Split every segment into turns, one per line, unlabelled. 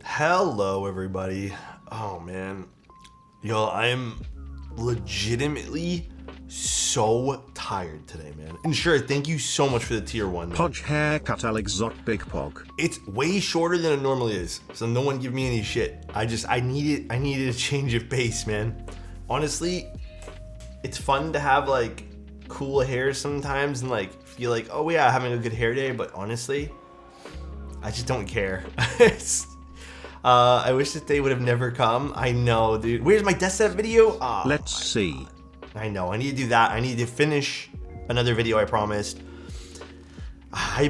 Hello everybody. Oh man, yo, I'm legitimately so tired today, man. And sure, thank you so much for the tier 1, man.
Podge haircut Alexot Big Pog.
It's way shorter than it normally is, so no one give me any shit. I needed a change of pace, man. Honestly, it's fun to have like cool hair sometimes and like feel like, oh yeah, having a good hair day, but honestly, I just don't care. I wish this day would have never come. I know, dude. Where's my death set video? Oh,
let's see.
I know. I need to do that. I need to finish another video I promised. I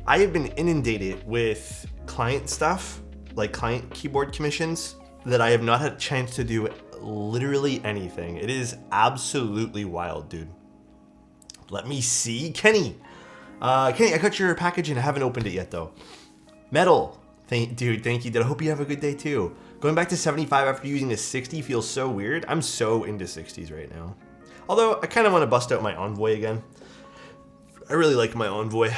have been inundated with client stuff, like client keyboard commissions, that I have not had a chance to do literally anything. It is absolutely wild, dude. Let me see. Kenny, I got your package and I haven't opened it yet, though. Metal. Dude, thank you. I hope you have a good day too. Going back to 75 after using a 60 feels so weird. I'm so into 60s right now. Although I kind of want to bust out my Envoy again. I really like my Envoy.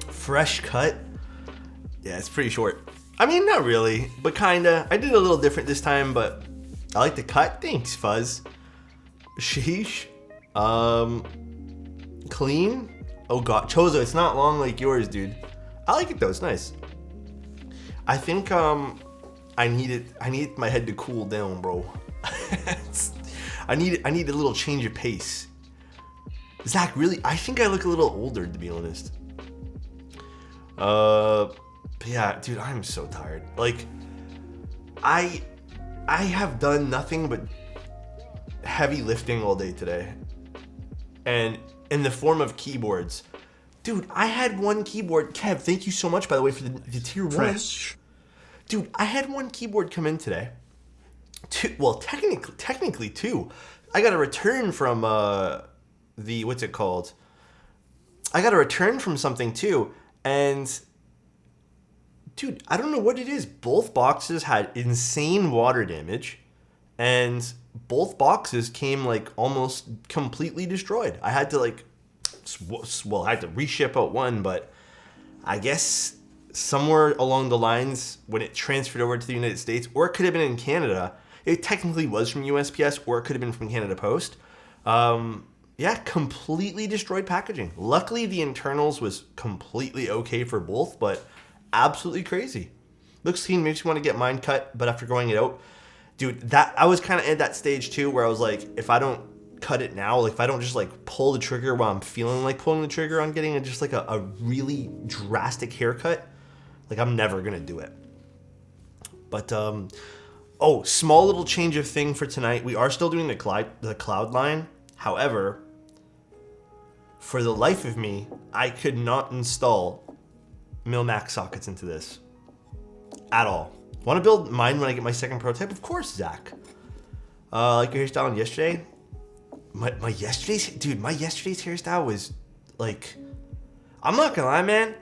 Fresh cut. Yeah, it's pretty short. I mean, not really, but kinda. I did a little different this time, but I like the cut. Thanks, Fuzz. Sheesh. Clean. Oh god, Chozo, it's not long like yours, dude. I like it though. It's nice. I think I needed my head to cool down, bro. I need a little change of pace. Zach, really? I think I look a little older, to be honest. But yeah, dude, I'm so tired. Like, I have done nothing but heavy lifting all day today, and in the form of keyboards. Dude, I had one keyboard. Kev, thank you so much, by the way, for the tier 1.
Fresh.
Dude, I had one keyboard come in today. Well, technically two. I got a return from what's it called? I got a return from something too, and dude, I don't know what it is. Both boxes had insane water damage, and both boxes came like almost completely destroyed. I had to I had to reship out one, but I guess somewhere along the lines when it transferred over to the United States, or it could have been in Canada, it technically was from USPS, or it could have been from Canada Post. Yeah, completely destroyed packaging. Luckily, the internals was completely okay for both, but absolutely crazy. Looks clean, makes me want to get mine cut, but after growing it out, dude, I was kind of at that stage too, where I was like, if I don't cut it now, like if I don't just like pull the trigger while I'm feeling like pulling the trigger on getting just like a really drastic haircut, like I'm never gonna do it. But oh, small little change of thing for tonight. We are still doing the Cloudline. However, for the life of me, I could not install Mil-Max sockets into this at all. Want to build mine when I get my second prototype? Of course, Zach. Like your hairstyle on yesterday. My yesterday's hairstyle was like, I'm not gonna lie, man.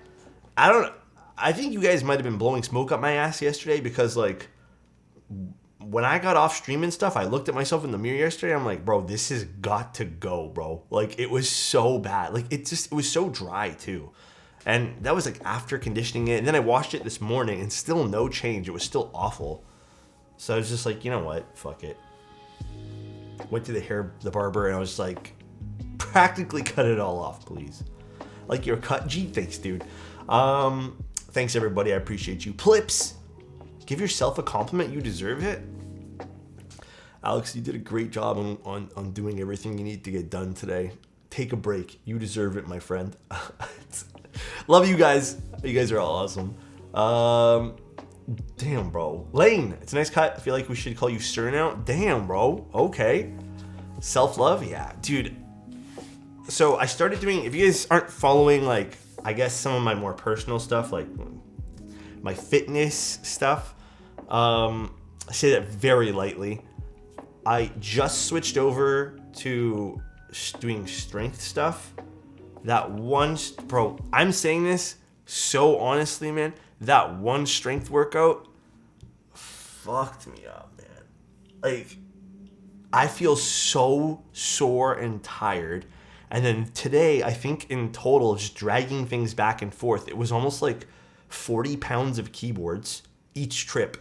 I think you guys might have been blowing smoke up my ass yesterday, because like when I got off stream and stuff, I looked at myself in the mirror yesterday. I'm like, bro, this has got to go, bro. Like it was so bad. Like it was so dry too. And that was like after conditioning it. And then I washed it this morning and still no change. It was still awful. So I was just like, you know what? Fuck it. Went to the barber, and I was like, practically cut it all off, please. Like your cut. Gee, thanks, dude. Thanks everybody. I appreciate you. Plips, give yourself a compliment. You deserve it. Alex, you did a great job on doing everything you need to get done today. Take a break. You deserve it, my friend. Love you guys. You guys are all awesome. Damn, bro. Lane, it's a nice cut. I feel like we should call you Sir now. Damn, bro. Okay. Self-love? Yeah. Dude. So I started doing, if you guys aren't following, like, I guess some of my more personal stuff, like my fitness stuff, I say that very lightly. I just switched over to doing strength stuff That one, bro, I'm saying this so honestly, man. That one strength workout fucked me up, man. Like, I feel so sore and tired. And then today, I think in total, just dragging things back and forth, it was almost like 40 pounds of keyboards each trip.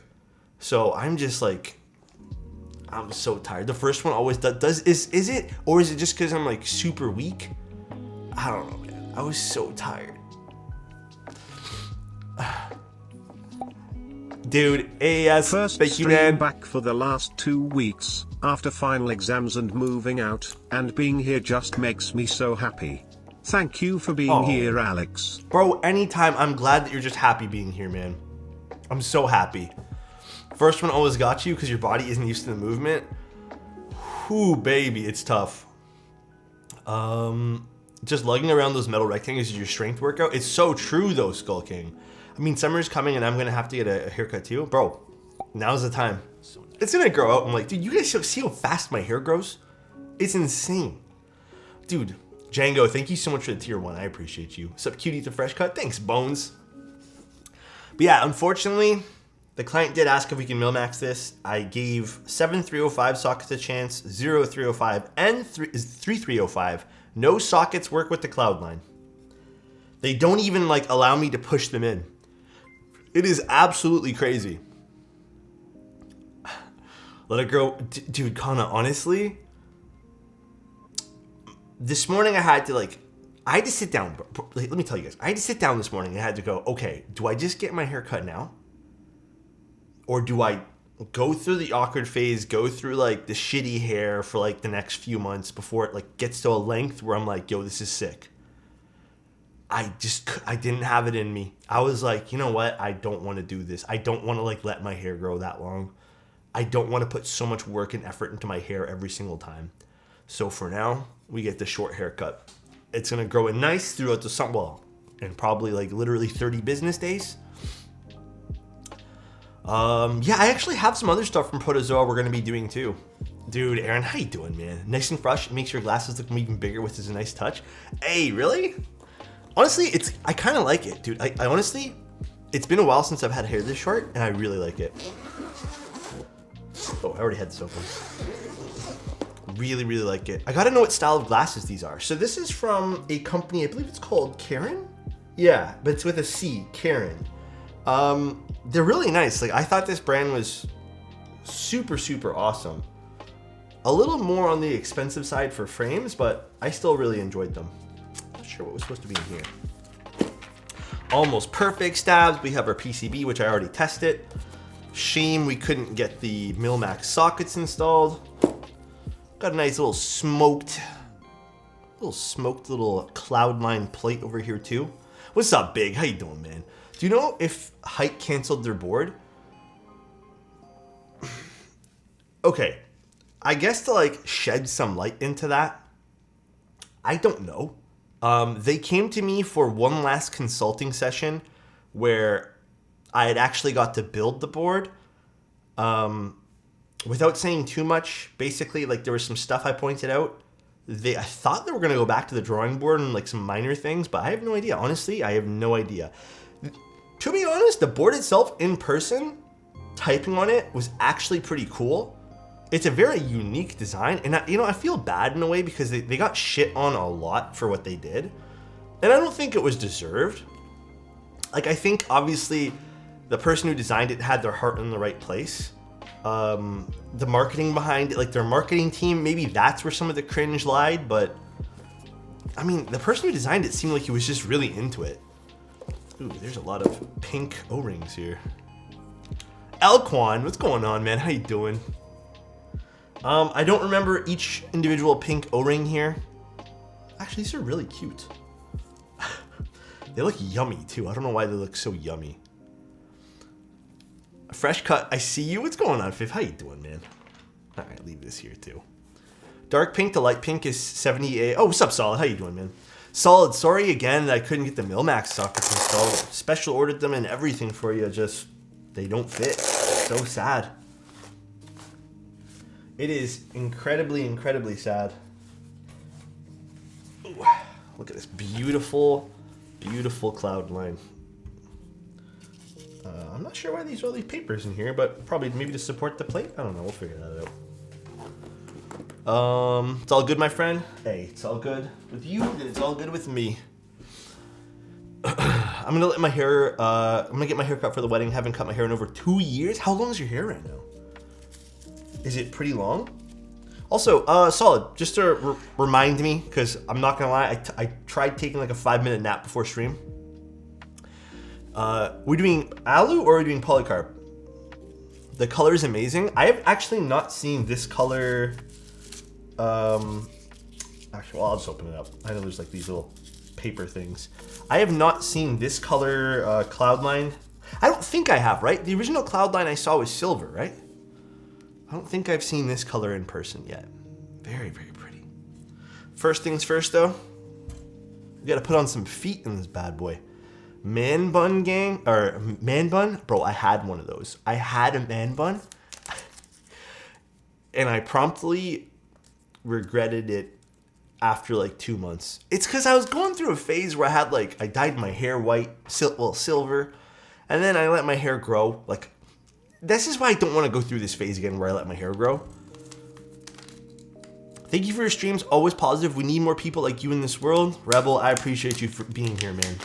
So I'm just like, I'm so tired. The first one always does is it? Or is it just because I'm like super weak? I don't know, man. I was so tired. Dude, AAS,
First
thank you,
stream
man.
back for the last 2 weeks, after final exams and moving out, and being here just makes me so happy. Thank you for being here, Alex.
Bro, anytime. I'm glad that you're just happy being here, man. I'm so happy. First one always got you because your body isn't used to the movement. Whew, baby, it's tough. Just lugging around those metal rectangles is your strength workout. It's so true, though, Skull King. I mean, summer's coming and I'm going to have to get a haircut, too. Bro, now's the time. It's going to grow out. I'm like, dude, you guys see how fast my hair grows? It's insane. Dude, Django, thank you so much for the tier 1. I appreciate you. What's up, cutie, the fresh cut? Thanks, Bones. But yeah, unfortunately, the client did ask if we can mil-max this. I gave 7 305 sockets a chance, 0 305, and 3 305. No sockets work with the Cloudline. They don't even like allow me to push them in. It is absolutely crazy. Let it grow. Dude, Kana, honestly, this morning I had to sit down. Let me tell you guys. I had to sit down this morning and I had to go, okay, do I just get my hair cut now? Or do I go through the awkward phase, go through like the shitty hair for like the next few months before it like gets to a length where I'm like, yo, this is sick. I didn't have it in me. I was like, you know what? I don't want to do this. I don't want to like let my hair grow that long. I don't want to put so much work and effort into my hair every single time. So for now, we get the short haircut. It's going to grow in nice throughout the summer, well, and probably like literally 30 business days. Yeah, I actually have some other stuff from Protozoa we're going to be doing too. Dude, Aaron, how you doing, man? Nice and fresh. It makes your glasses look even bigger, which is a nice touch. Hey, really? Honestly, I kind of like it, dude. I honestly, it's been a while since I've had hair this short, and I really like it. Oh, I already had this open. Really, really like it. I gotta know what style of glasses these are. So this is from a company, I believe it's called Karen? Yeah, but it's with a C, Karen. They're really nice. Like, I thought this brand was super, super awesome. A little more on the expensive side for frames, but I still really enjoyed them. Not sure what was supposed to be in here. Almost perfect stabs. We have our PCB, which I already tested. Shame we couldn't get the Mil-Max sockets installed. Got a nice little smoked little Cloudline plate over here too. What's up, Big? How you doing, man? Do you know if Height canceled their board? Okay, I guess to like shed some light into that, I don't know. They came to me for one last consulting session where I had actually got to build the board. Without saying too much, basically, like there was some stuff I pointed out. I thought they were gonna go back to the drawing board and like some minor things, but I have no idea. Honestly, I have no idea. To be honest, the board itself in person, typing on it was actually pretty cool. It's a very unique design, and I feel bad in a way because they got shit on a lot for what they did, and I don't think it was deserved. Like, I think obviously the person who designed it had their heart in the right place. The marketing behind it, like their marketing team, maybe that's where some of the cringe lied, but I mean, the person who designed it seemed like he was just really into it. Ooh, there's a lot of pink O-rings here. Elquan, what's going on, man? How you doing? I don't remember each individual pink O-ring here. Actually, these are really cute. They look yummy too. I don't know why they look so yummy. Fresh cut, I see you. What's going on, Fifth? How you doing, man? All right, leave this here too. Dark pink to light pink is 78. Oh, what's up, Solid? How you doing, man? Solid, sorry again that I couldn't get the Mil-Max sockets installed. Special ordered them and everything for you, just they don't fit. So sad. It is incredibly, incredibly sad. Ooh, Look at this beautiful, beautiful Cloudline. I'm not sure why these are all these papers in here, but probably maybe to support the plate. I don't know. We'll figure that out. It's all good, my friend. Hey, it's all good with you, and it's all good with me. I'm gonna let my hair. I'm gonna get my hair cut for the wedding. Haven't cut my hair in over 2 years. How long is your hair right now? Is it pretty long? Also, Solid. Just to remind me, because I'm not gonna lie, I tried taking like a 5-minute nap before stream. We're doing alu or are we doing polycarb? The color is amazing. I have actually not seen this color. Actually, well, I'll just open it up. I know there's like these little paper things. I have not seen this color Cloudline. I don't think I have, right? The original Cloudline I saw was silver, right? I don't think I've seen this color in person yet. Very, very pretty. First things first, though. We gotta put on some feet in this bad boy. Man bun gang, or man bun? Bro, I had one of those. I had a man bun. And I promptly regretted it after like 2 months. It's because I was going through a phase where I dyed my hair white, silver. And then I let my hair grow. Like, this is why I don't want to go through this phase again where I let my hair grow. Thank you for your streams. Always positive. We need more people like you in this world. Rebel, I appreciate you for being here, man.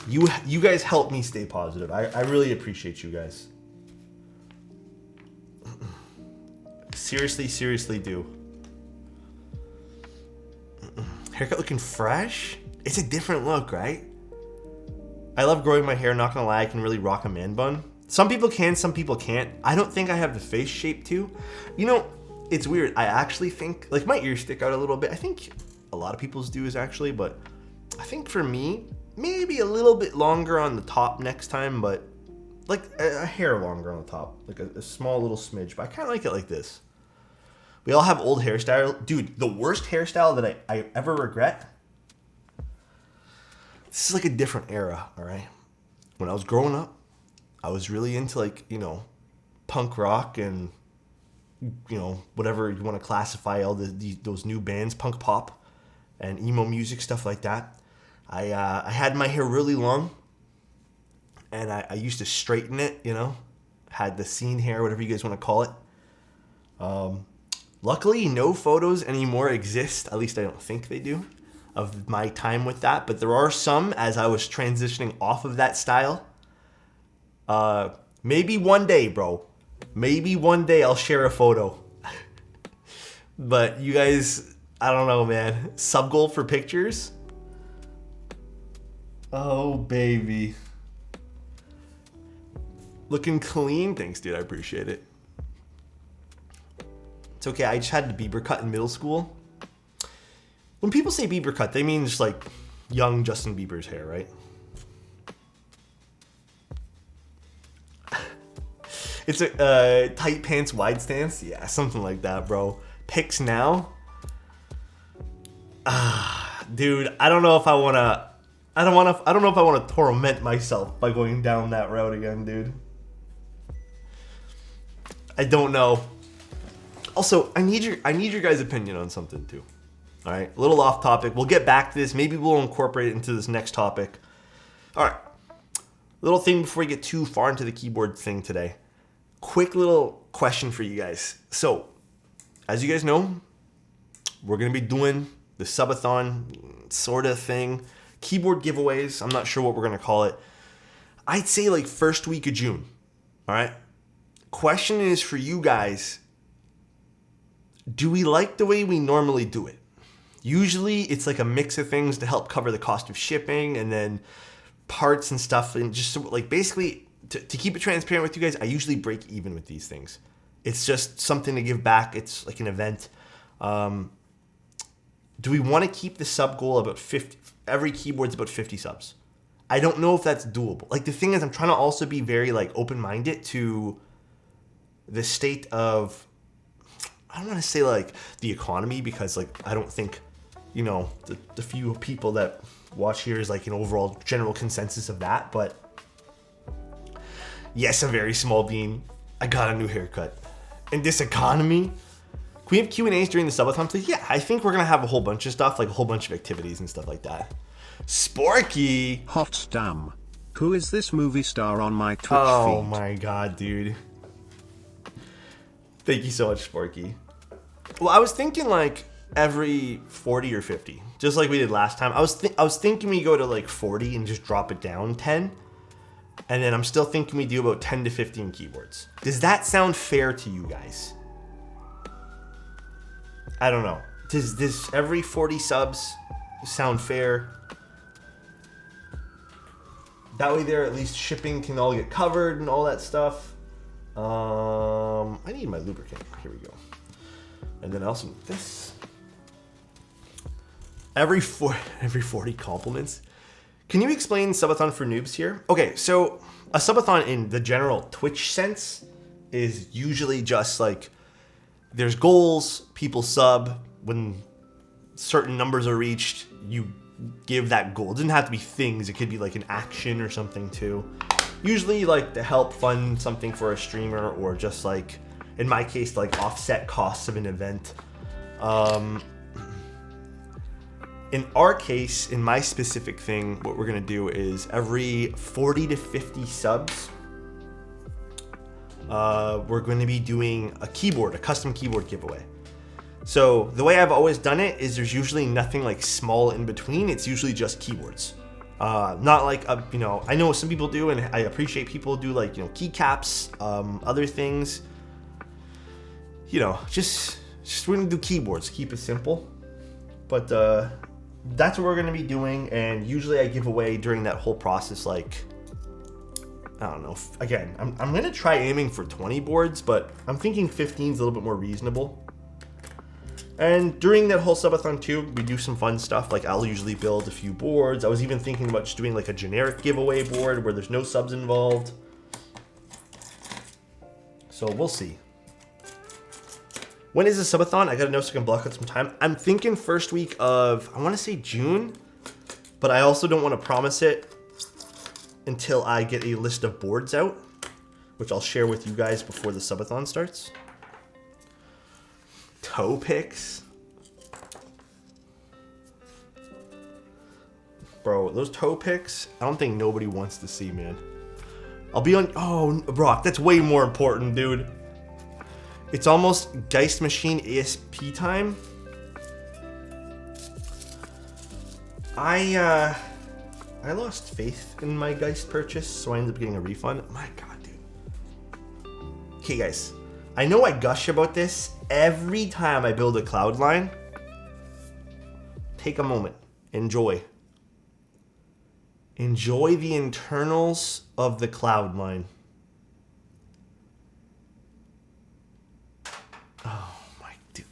You guys help me stay positive. I really appreciate you guys. Seriously do. Haircut looking fresh? It's a different look, right? I love growing my hair, not gonna lie, I can really rock a man bun. Some people can, some people can't. I don't think I have the face shape to. You know, it's weird. I actually think, like, my ears stick out a little bit. I think a lot of people's do is actually, but I think for me, maybe a little bit longer on the top next time, but like a hair longer on the top, like a small little smidge, but I kind of like it like this. We all have old hairstyle. Dude, the worst hairstyle that I ever regret, this is like a different era, all right? When I was growing up, I was really into like, you know, punk rock and, you know, whatever you want to classify all those new bands, punk pop and emo music, stuff like that. I had my hair really long and I used to straighten it, you know, had the scene hair, whatever you guys want to call it. Luckily, no photos anymore exist, at least I don't think they do, of my time with that. But there are some as I was transitioning off of that style. Maybe one day, bro. Maybe one day I'll share a photo. But you guys, I don't know, man. Sub goal for pictures? Oh, baby. Looking clean? Thanks, dude. I appreciate it. It's okay. I just had the Bieber cut in middle school. When people say Bieber cut, they mean just like young Justin Bieber's hair, right? It's a tight pants, wide stance. Yeah, something like that, bro. Pics now? Dude, I don't know if I want to... I don't know if I want to torment myself by going down that route again, dude. I don't know. Also, I need your guys' opinion on something too. All right, a little off topic. We'll get back to this. Maybe we'll incorporate it into this next topic. All right, little thing before we get too far into the keyboard thing today. Quick little question for you guys. So, as you guys know, we're gonna be doing the subathon sort of thing. Keyboard giveaways. I'm not sure what we're gonna call it. I'd say like first week of June. All right. Question is for you guys. Do we like the way we normally do it? Usually it's like a mix of things to help cover the cost of shipping and then parts and stuff, and just like basically to keep it transparent with you guys, I usually break even with these things. It's just something to give back. It's like an event. Do we want to keep the sub goal about 50? Every keyboard's about 50 subs. I don't know if that's doable. Like the thing is, I'm trying to also be very like open-minded to the state of, I don't want to say like the economy, because like I don't think, you know, the few people that watch here is like an overall general consensus of that. But yes, a very small bean. I got a new haircut. In this economy, Can we have Q&As during the subathon, please? Yeah, I think we're going to have a whole bunch of stuff, like a whole bunch of activities and stuff like that. Sporky!
Hot damn. Who is this movie star on my Twitch feed?
Oh my god, dude. Thank you so much, Sporky. Well, I was thinking like every 40 or 50, just like we did last time. I was thinking we go to like 40 and just drop it down 10. And then I'm still thinking we do about 10 to 15 keyboards. Does that sound fair to you guys? I don't know. Does every 40 subs sound fair? That way there, at least shipping can all get covered and all that stuff. I need my lubricant. Here we go. And then I also need this. Every 40 compliments. Can you explain subathon for noobs here? Okay, so a subathon in the general Twitch sense is usually just like there's goals, people sub, when certain numbers are reached, you give that goal. It doesn't have to be things, it could be like an action or something too. Usually like to help fund something for a streamer or just like, in my case, like offset costs of an event. In our case, in my specific thing, what we're gonna do is every 40 to 50 subs, we're going to be doing a custom keyboard giveaway. So the way I've always done it is there's usually nothing like small in between. It's usually just keyboards. Not like, you know, I know some people do, and I appreciate people do like, you know, keycaps, other things. You know, just we're gonna do keyboards, keep it simple. But that's what we're gonna be doing, and usually I give away during that whole process, like, I don't know. Again, I'm gonna try aiming for 20 boards, but I'm thinking 15 is a little bit more reasonable. And during that whole subathon too, we do some fun stuff. Like I'll usually build a few boards. I was even thinking about just doing like a generic giveaway board where there's no subs involved. So we'll see. When is the subathon? I gotta know so I can block out some time. I'm thinking first week of, I wanna say June, but I also don't wanna promise it until I get a list of boards out, which I'll share with you guys before the subathon starts. Toe picks. Bro, those toe picks, I don't think nobody wants to see, man. I'll be on, oh, Brock, that's way more important, dude. It's almost Geist Machine ASP time. I lost faith in my Geist purchase, so I ended up getting a refund. My God, dude. Okay, guys. I know I gush about this every time I build a Cloudline. Take a moment. Enjoy. Enjoy the internals of the Cloudline. Oh my, dude,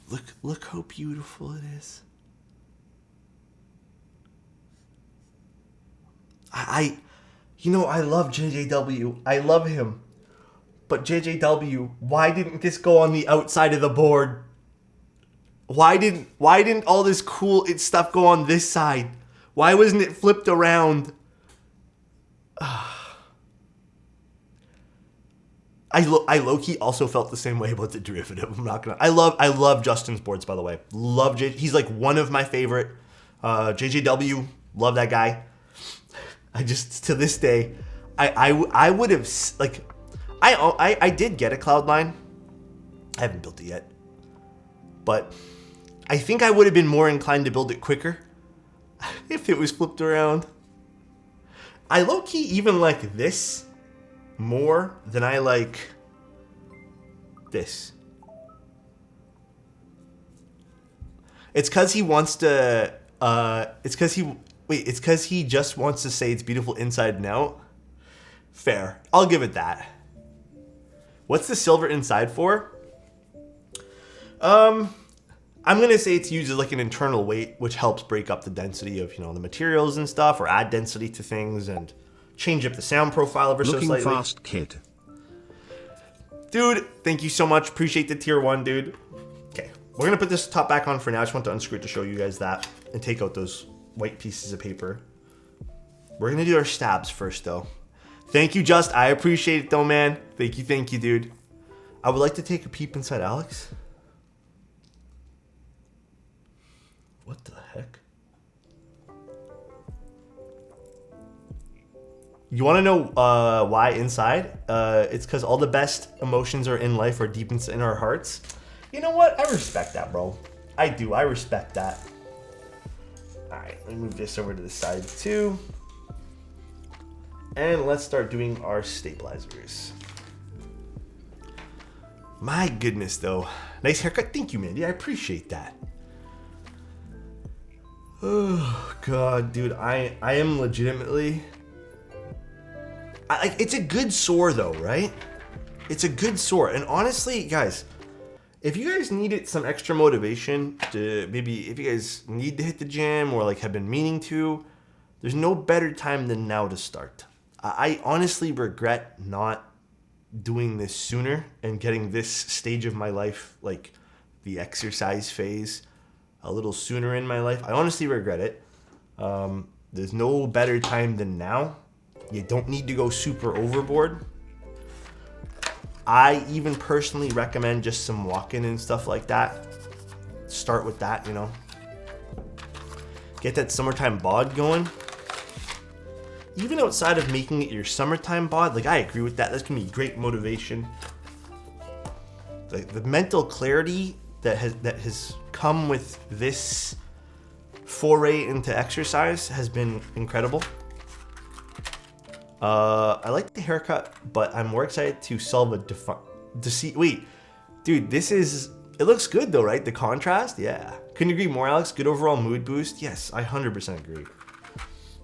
look how beautiful it is. You know, I love JJW. I love him. But JJW, why didn't this go on the outside of the board? Why didn't all this cool stuff go on this side? Why wasn't it flipped around? I low-key also felt the same way about the derivative. I'm not gonna. I love Justin's boards, by the way. He's like one of my favorite. JJW, love that guy. I just, to this day, I would have, like, I did get a Cloudline. I haven't built it yet. But I think I would have been more inclined to build it quicker if it was flipped around. I low-key even like this more than I like this. It's because he wants to, it's because he just wants to say it's beautiful inside and out. Fair. I'll give it that. What's the silver inside for? I'm going to say it's used as like an internal weight, which helps break up the density of, you know, the materials and stuff, or add density to things and change up the sound profile ever so slightly.
Looking fast, kid.
Dude, thank you so much. Appreciate the tier 1, dude. Okay, we're going to put this top back on for now. I just want to unscrew it to show you guys that and take out those white pieces of paper. We're going to do our stabs first, though. Thank you, Just. I appreciate it, though, man. Thank you, dude. I would like to take a peep inside Alex. What the heck? You want to know why inside? It's because all the best emotions are in life are deep in our hearts. You know what? I respect that, bro. I do. I respect that. All right, let me move this over to the side too. And let's start doing our stabilizers. My goodness, though. Nice haircut. Thank you, Mandy. I appreciate that. Oh, God, dude. I am legitimately... it's a good sore, though, right? It's a good sore. And honestly, guys, if you guys needed some extra motivation to maybe... If you guys need to hit the gym or, like, have been meaning to, there's no better time than now to start. I honestly regret not doing this sooner and getting this stage of my life, like the exercise phase, a little sooner in my life. I honestly regret it. There's no better time than now. You don't need to go super overboard. I even personally recommend just some walking and stuff like that. Start with that, you know. Get that summertime bod going. Even outside of making it your summertime bod, like I agree with that. That's gonna be great motivation. Like the mental clarity that has come with this foray into exercise has been incredible. I like the haircut, but I'm more excited to solve wait, dude, it looks good though, right? The contrast, yeah. Couldn't agree more, Alex. Good overall mood boost. Yes, I 100% agree.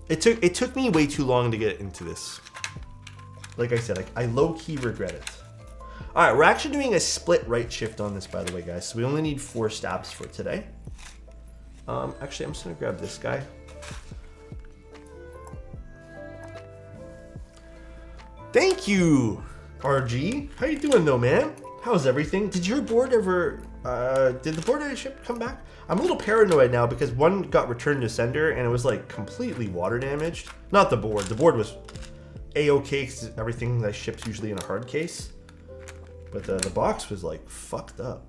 It took me way too long to get into this. Like I said, I low-key regret it. All right, we're actually doing a split right shift on this, by the way, guys. So we only need 4 stabs for today. Actually, I'm just gonna grab this guy. Thank you, RG. How you doing though, man? How's everything? Did your board ever, did the board I shipped come back? I'm a little paranoid now because one got returned to sender and it was like completely water damaged. Not the board. The board was A-okay because everything that I shipped usually in a hard case. But the box was like fucked up.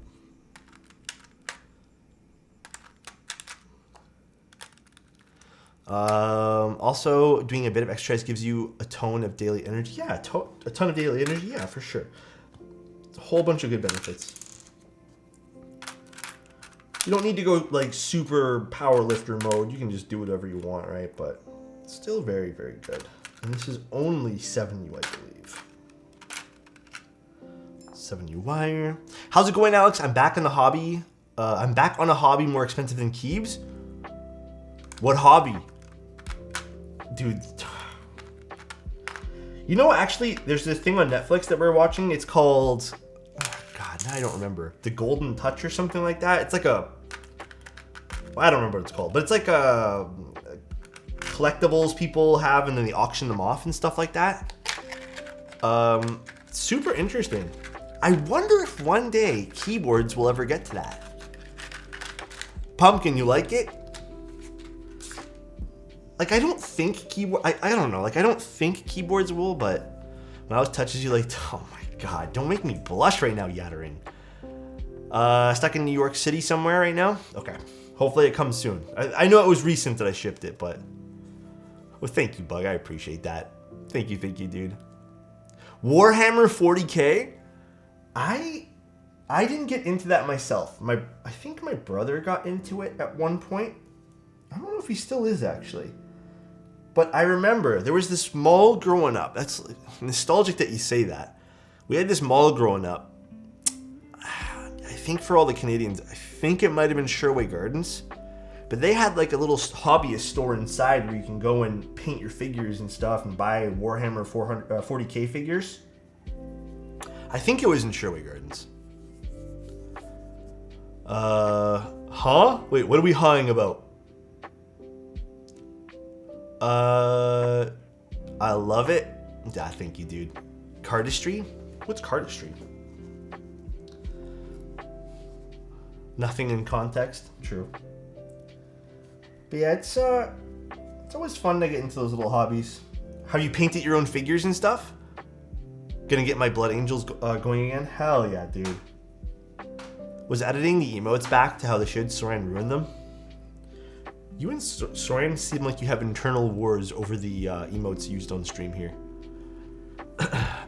Also, doing a bit of exercise gives you a ton of daily energy. Yeah, a ton of daily energy. Yeah, for sure. It's a whole bunch of good benefits. You don't need to go like super power lifter mode. You can just do whatever you want, right? But it's still very, very good. And this is only 7U, I believe. 7U wire. How's it going, Alex? I'm back on the hobby. I'm back on a hobby more expensive than Keebs. What hobby? Dude. You know, actually, there's this thing on Netflix that we're watching. It's called... God, now I don't remember. The Golden Touch or something like that. It's like a... I don't remember what it's called. But it's like a... collectibles people have and then they auction them off and stuff like that. Super interesting. I wonder if one day keyboards will ever get to that. Pumpkin, you like it? Like, I don't think keyboard... I don't know. Like, I don't think keyboards will, but when I was touches you, like, oh my god, don't make me blush right now, Yattering. Stuck in New York City somewhere right now? Okay. Hopefully it comes soon. I know it was recent that I shipped it, but... Well, thank you, Bug. I appreciate that. Thank you, dude. Warhammer 40K? I didn't get into that myself. I think my brother got into it at one point. I don't know if he still is, actually. But I remember there was this mall growing up. That's nostalgic that you say that. We had this mall growing up. I think for all the Canadians, I think it might have been Sherway Gardens. But they had like a little hobbyist store inside where you can go and paint your figures and stuff and buy Warhammer 40K figures. I think it was in Sherway Gardens. Huh? Wait, what are we hawing about? I love it. Yeah, thank you, dude. Cardistry? What's cardistry? Nothing in context. True. But yeah, it's always fun to get into those little hobbies. Have you painted your own figures and stuff? Gonna get my Blood Angels going again? Hell yeah, dude. Was editing the emotes back to how they should so I didn't ruin them? You and Soren seem like you have internal wars over the emotes used on stream here.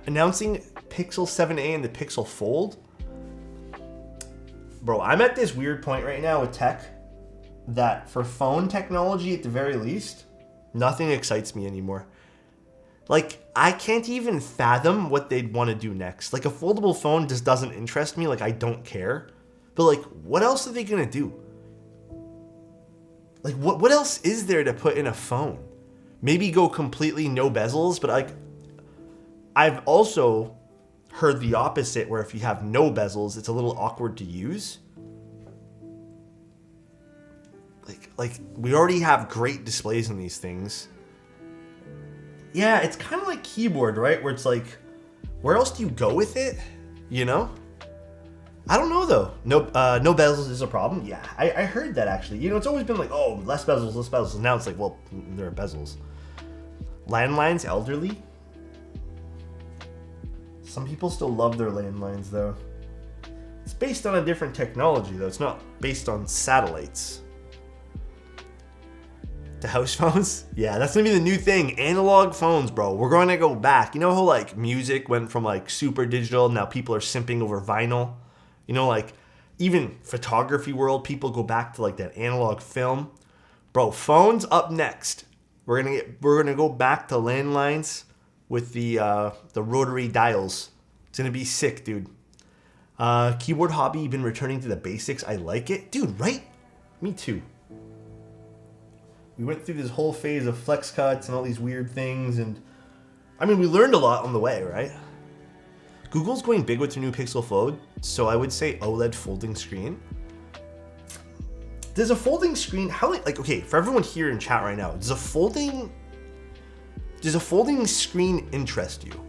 Announcing Pixel 7a and the Pixel Fold. Bro, I'm at this weird point right now with tech that for phone technology at the very least, nothing excites me anymore. Like, I can't even fathom what they'd want to do next. Like, a foldable phone just doesn't interest me. Like, I don't care. But, like, what else are they going to do? Like, what else is there to put in a phone? Maybe go completely no bezels, but, like, I've also heard the opposite, where if you have no bezels, it's a little awkward to use. Like we already have great displays in these things. Yeah, it's kind of like keyboard, right? Where it's like, where else do you go with it? You know? I don't know though. No bezels is a problem. Yeah, I heard that actually. You know, it's always been like, oh, less bezels, less bezels. Now it's like, well, there are bezels. Landlines, elderly. Some people still love their landlines though. It's based on a different technology though. It's not based on satellites. The house phones? Yeah, that's gonna be the new thing. Analog phones, bro. We're going to go back. You know how like music went from like super digital, now people are simping over vinyl? You know, like even photography world, people go back to like that analog film. Bro, phones up next. We're gonna go back to landlines with the rotary dials. It's gonna be sick, dude. Keyboard hobby, been returning to the basics. I like it. Dude, right? Me too. We went through this whole phase of flex cuts and all these weird things, and I mean, we learned a lot on the way, right? Google's going big with their new Pixel Fold, so I would say OLED folding screen. Does a folding screen, okay, for everyone here in chat right now, does a folding screen interest you?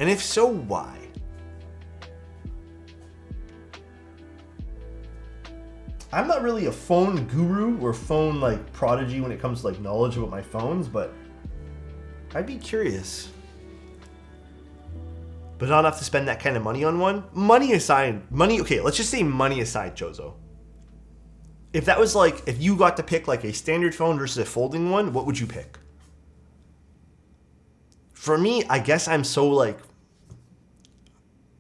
And if so, why? I'm not really a phone guru or phone like prodigy when it comes to like knowledge about my phones, but I'd be curious. But not enough to spend that kind of money on one. Okay, let's just say money aside, Chozo. If that was like, if you got to pick like a standard phone versus a folding one, what would you pick? For me, I guess I'm so like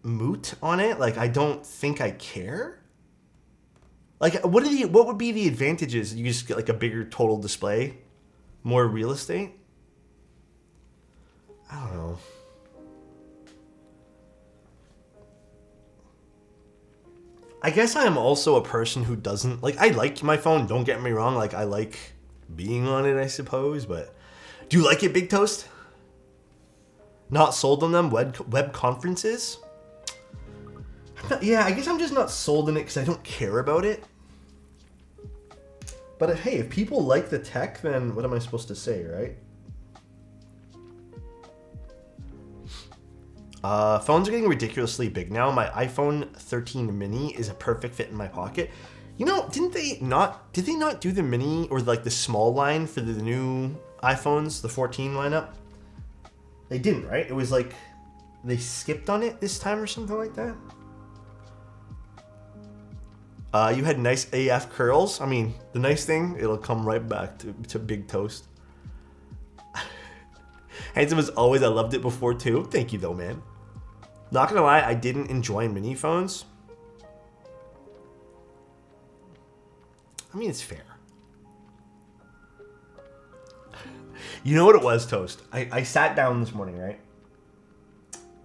moot on it. Like, I don't think I care. Like, what would be the advantages? You just get like a bigger total display, more real estate? I don't know. I guess I am also a person who doesn't, like, I like my phone, don't get me wrong, like, I like being on it, I suppose, but do you like it, Big Toast? Not sold on them? Web conferences? Yeah, I guess I'm just not sold on it because I don't care about it. But hey, if people like the tech, then what am I supposed to say, right? Phones are getting ridiculously big now. My iPhone 13 mini is a perfect fit in my pocket. You know, did they not do the mini or like the small line for the new iPhones, the 14 lineup? They didn't, right? It was like they skipped on it this time or something like that. You had nice AF curls. I mean, the nice thing, it'll come right back to Big Toast. Handsome as always, I loved it before too. Thank you though, man. Not gonna lie, I didn't enjoy mini phones. I mean, it's fair. You know what it was, Toast? I sat down this morning, right?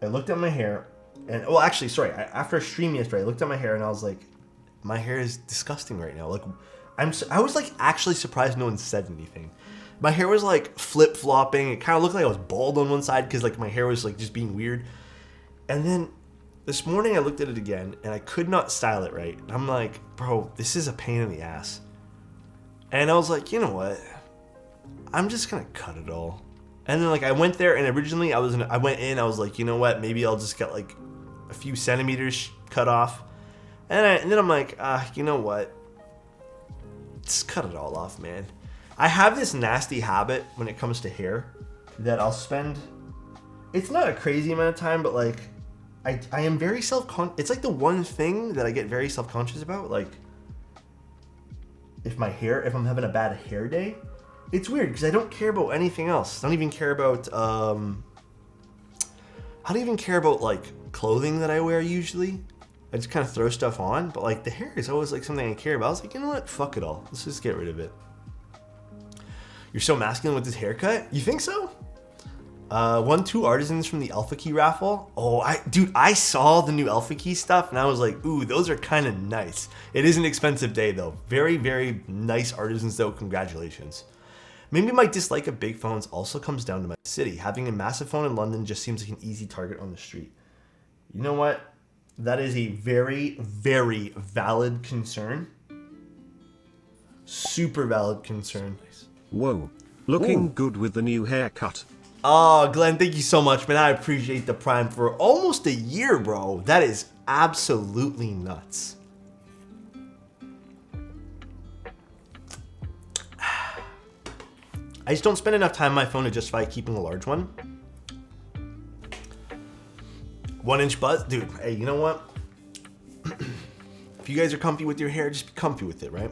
I looked at my hair, and well, actually, sorry. After a stream yesterday, I looked at my hair and I was like, my hair is disgusting right now. Like, I was like actually surprised no one said anything. My hair was like flip flopping. It kind of looked like I was bald on one side because like my hair was like just being weird. And then this morning I looked at it again and I could not style it right. I'm like, bro, this is a pain in the ass. And I was like, you know what? I'm just gonna cut it all. And then like I went there and originally I was like, you know what? Maybe I'll just get like a few centimeters cut off. And then I'm like, you know what? Just cut it all off, man. I have this nasty habit when it comes to hair that I'll spend, it's not a crazy amount of time, but like, I am very self-conscious. It's like the one thing that I get very self-conscious about. Like, if I'm having a bad hair day. It's weird because I don't care about anything else. I don't even care about like clothing that I wear usually. I just kind of throw stuff on, but like the hair is always like something I care about. I was like, you know what? Fuck it all. Let's just get rid of it. You're so masculine with this haircut? You think so? Won 2 artisans from the Alpha Key raffle. Oh, I saw the new Alpha Key stuff and I was like, ooh, those are kind of nice. It is an expensive day though. Very, very nice artisans though. Congratulations. Maybe my dislike of big phones also comes down to my city. Having a massive phone in London just seems like an easy target on the street. You know what? That is a very, very valid concern. Super valid concern.
Whoa. Looking good with the new haircut.
Oh, Glenn, thank you so much, man. I appreciate the Prime for almost a year, bro. That is absolutely nuts. I just don't spend enough time on my phone to justify keeping a large one. 1-inch buzz? Dude, hey, you know what? If you guys are comfy with your hair, just be comfy with it, right?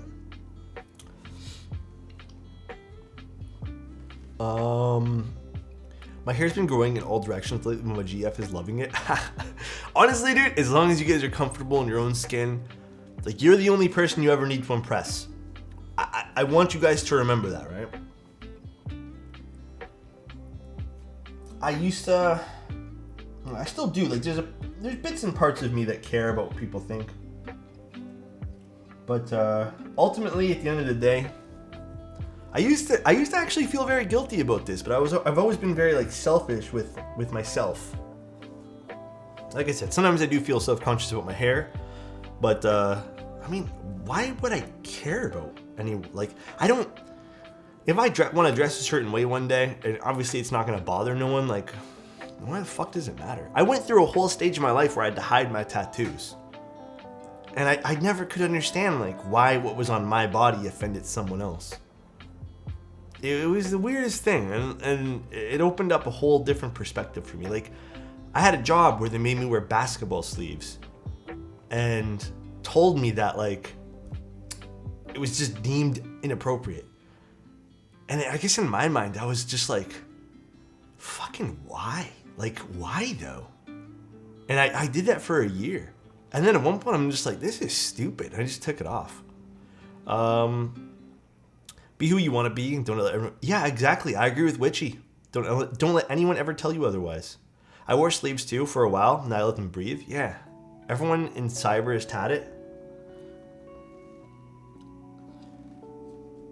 My hair's been growing in all directions lately. My GF is loving it. Honestly, dude, as long as you guys are comfortable in your own skin, like you're the only person you ever need to impress. I want you guys to remember that, right? I still do. Like there's bits and parts of me that care about what people think. But ultimately, at the end of the day, I used to actually feel very guilty about this, but I've always been very like selfish with myself. Like I said, sometimes I do feel self-conscious about my hair, but I mean, why would I care about any like I don't. If I want to dress a certain way one day, and obviously it's not going to bother no one, like, why the fuck does it matter? I went through a whole stage of my life where I had to hide my tattoos. And I never could understand, like, why what was on my body offended someone else. It was the weirdest thing, and it opened up a whole different perspective for me. Like, I had a job where they made me wear basketball sleeves and told me that, like, it was just deemed inappropriate. And I guess in my mind, I was just like, fucking why? Like, why though? And I did that for a year. And then at one point, I'm just like, this is stupid. I just took it off. Be who you want to be. Don't let everyone... Yeah, exactly. I agree with Witchy. Don't let anyone ever tell you otherwise. I wore sleeves too for a while. Now I let them breathe. Yeah. Everyone in cyber is tatted.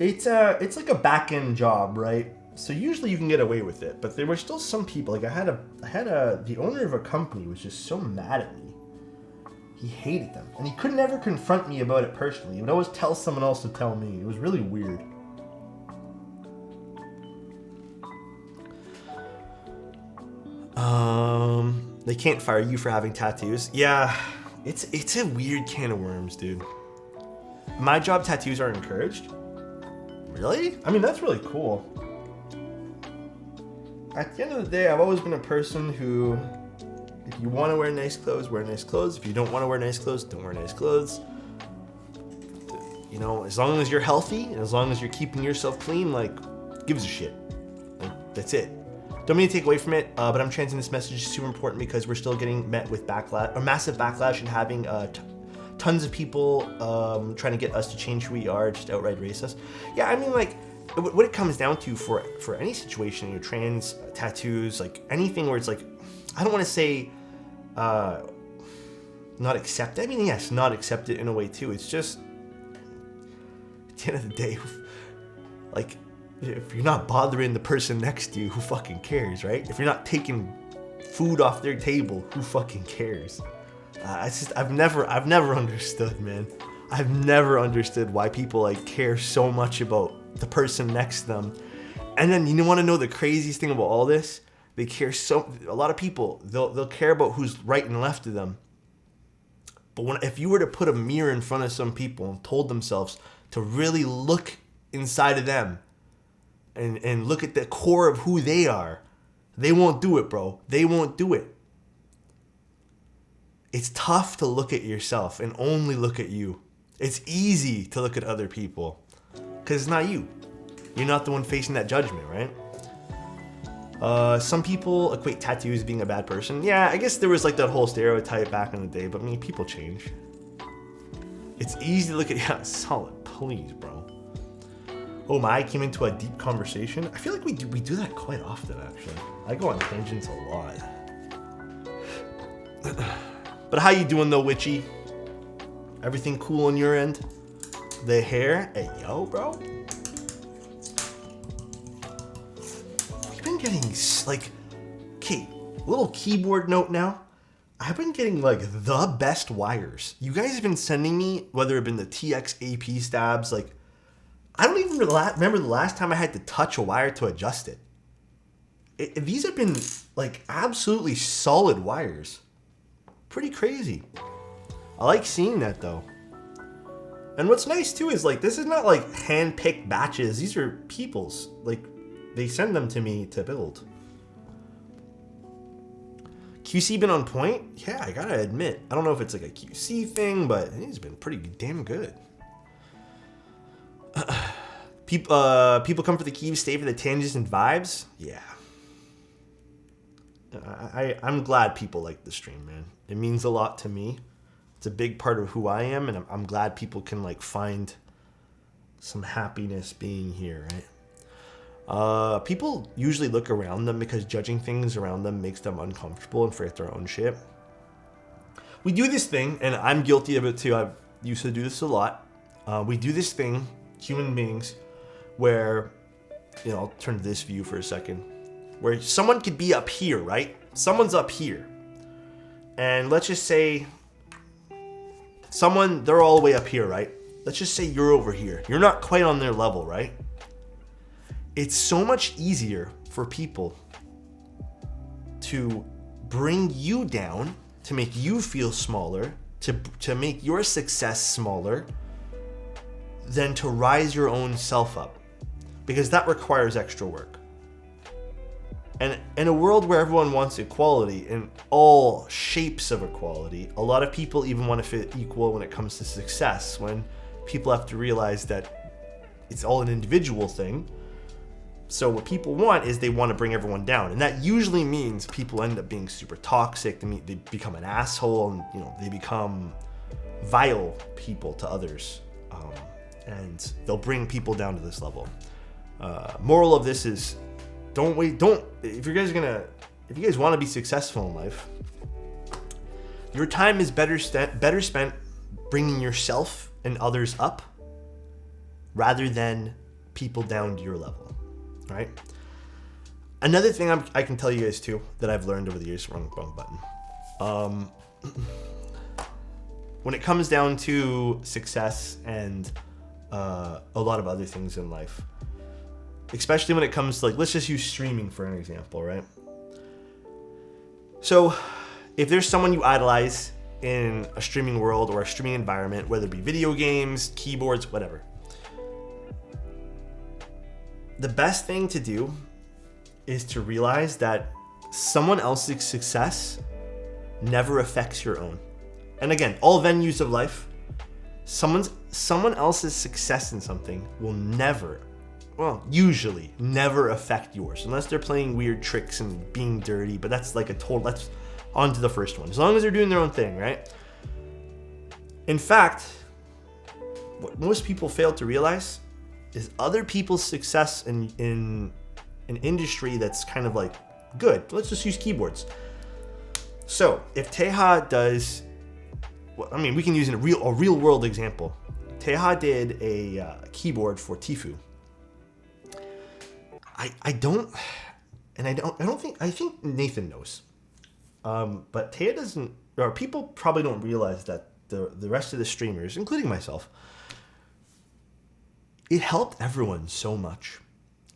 It's like a back-end job, right? So usually you can get away with it, but there were still some people. Like the owner of a company was just so mad at me. He hated them, and he could never confront me about it personally. He would always tell someone else to tell me. It was really weird. They can't fire you for having tattoos. Yeah, it's a weird can of worms, dude. My job, tattoos are encouraged. Really? I mean, that's really cool. At the end of the day, I've always been a person who, if you want to wear nice clothes, wear nice clothes. If you don't want to wear nice clothes, don't wear nice clothes. You know, as long as you're healthy and as long as you're keeping yourself clean, like, gives a shit. Like, that's it. Don't mean to take away from it, but I'm transmitting this message is super important because we're still getting met with backlash, or massive backlash, and having tons of people trying to get us to change who we are, just outright racist. Yeah, I mean, like, what it comes down to for any situation, your trans, tattoos, like anything where it's like, I don't want to say not accept. I mean, yes, not accept it in a way too. It's just, at the end of the day, like, if you're not bothering the person next to you, who fucking cares, right? If you're not taking food off their table, who fucking cares? I've never understood, man. I've never understood why people like care so much about the person next to them. And then you want to know the craziest thing about all this? They care a lot of people, they'll care about who's right and left of them. But if you were to put a mirror in front of some people and told themselves to really look inside of them and look at the core of who they are, they won't do it, bro. They won't do it. It's tough to look at yourself and only look at you. It's easy to look at other people. Because it's not you. You're not the one facing that judgment, right? Some people equate tattoos being a bad person. Yeah, I guess there was like that whole stereotype back in the day, but I mean, people change. It's easy to look at, yeah, solid, please, bro. Oh my, I came into a deep conversation. I feel like we do that quite often, actually. I go on tangents a lot. But how you doing though, Witchy? Everything cool on your end? The hair? Hey, yo, bro. We've been getting, like, okay, little keyboard note now. I've been getting, like, the best wires. You guys have been sending me, whether it been the TX AP stabs, like, I don't even remember the last time I had to touch a wire to adjust it. These have been, like, absolutely solid wires. Pretty crazy. I like seeing that, though. And what's nice, too, is, like, this is not, like, hand-picked batches. These are people's. Like, they send them to me to build. QC been on point? Yeah, I gotta admit. I don't know if it's, like, a QC thing, but it's been pretty damn good. People come for the keys, stay for the tangents and vibes? Yeah. I'm glad people like the stream, man. It means a lot to me. It's a big part of who I am, and I'm glad people can like find some happiness being here, right? People usually look around them because judging things around them makes them uncomfortable and forget their own shit. We do this thing, and I'm guilty of it too. I used to do this a lot. We do this thing, human beings, where, you know, I'll turn to this view for a second, where someone could be up here, right? Someone's up here. And let's just say they're all the way up here, right? Let's just say you're over here. You're not quite on their level, right? It's so much easier for people to bring you down, to make you feel smaller, to make your success smaller, than to rise your own self up. Because that requires extra work. And in a world where everyone wants equality in all shapes of equality, a lot of people even want to feel equal when it comes to success, when people have to realize that it's all an individual thing. So what people want is they want to bring everyone down. And that usually means people end up being super toxic, they become an asshole, and you know, they become vile people to others. And they'll bring people down to this level. Moral of this is, if you guys want to be successful in life, your time is better spent bringing yourself and others up rather than people down to your level, right? Another thing I can tell you guys too that I've learned over the years, wrong button. When it comes down to success and a lot of other things in life, especially when it comes to, like, let's just use streaming for an example, right? So if there's someone you idolize in a streaming world or a streaming environment, whether it be video games, keyboards, whatever, the best thing to do is to realize that someone else's success never affects your own. And again, all venues of life, someone else's success in something will usually never affect yours, unless they're playing weird tricks and being dirty, but that's like that's on to the first one. As long as they're doing their own thing, right? In fact, what most people fail to realize is other people's success in an industry that's kind of like good. Let's just use keyboards. So if Teja does, we can use a real world example. Teja did a keyboard for Tfue. I think Nathan knows. But Teja doesn't, or people probably don't realize that the rest of the streamers, including myself, it helped everyone so much.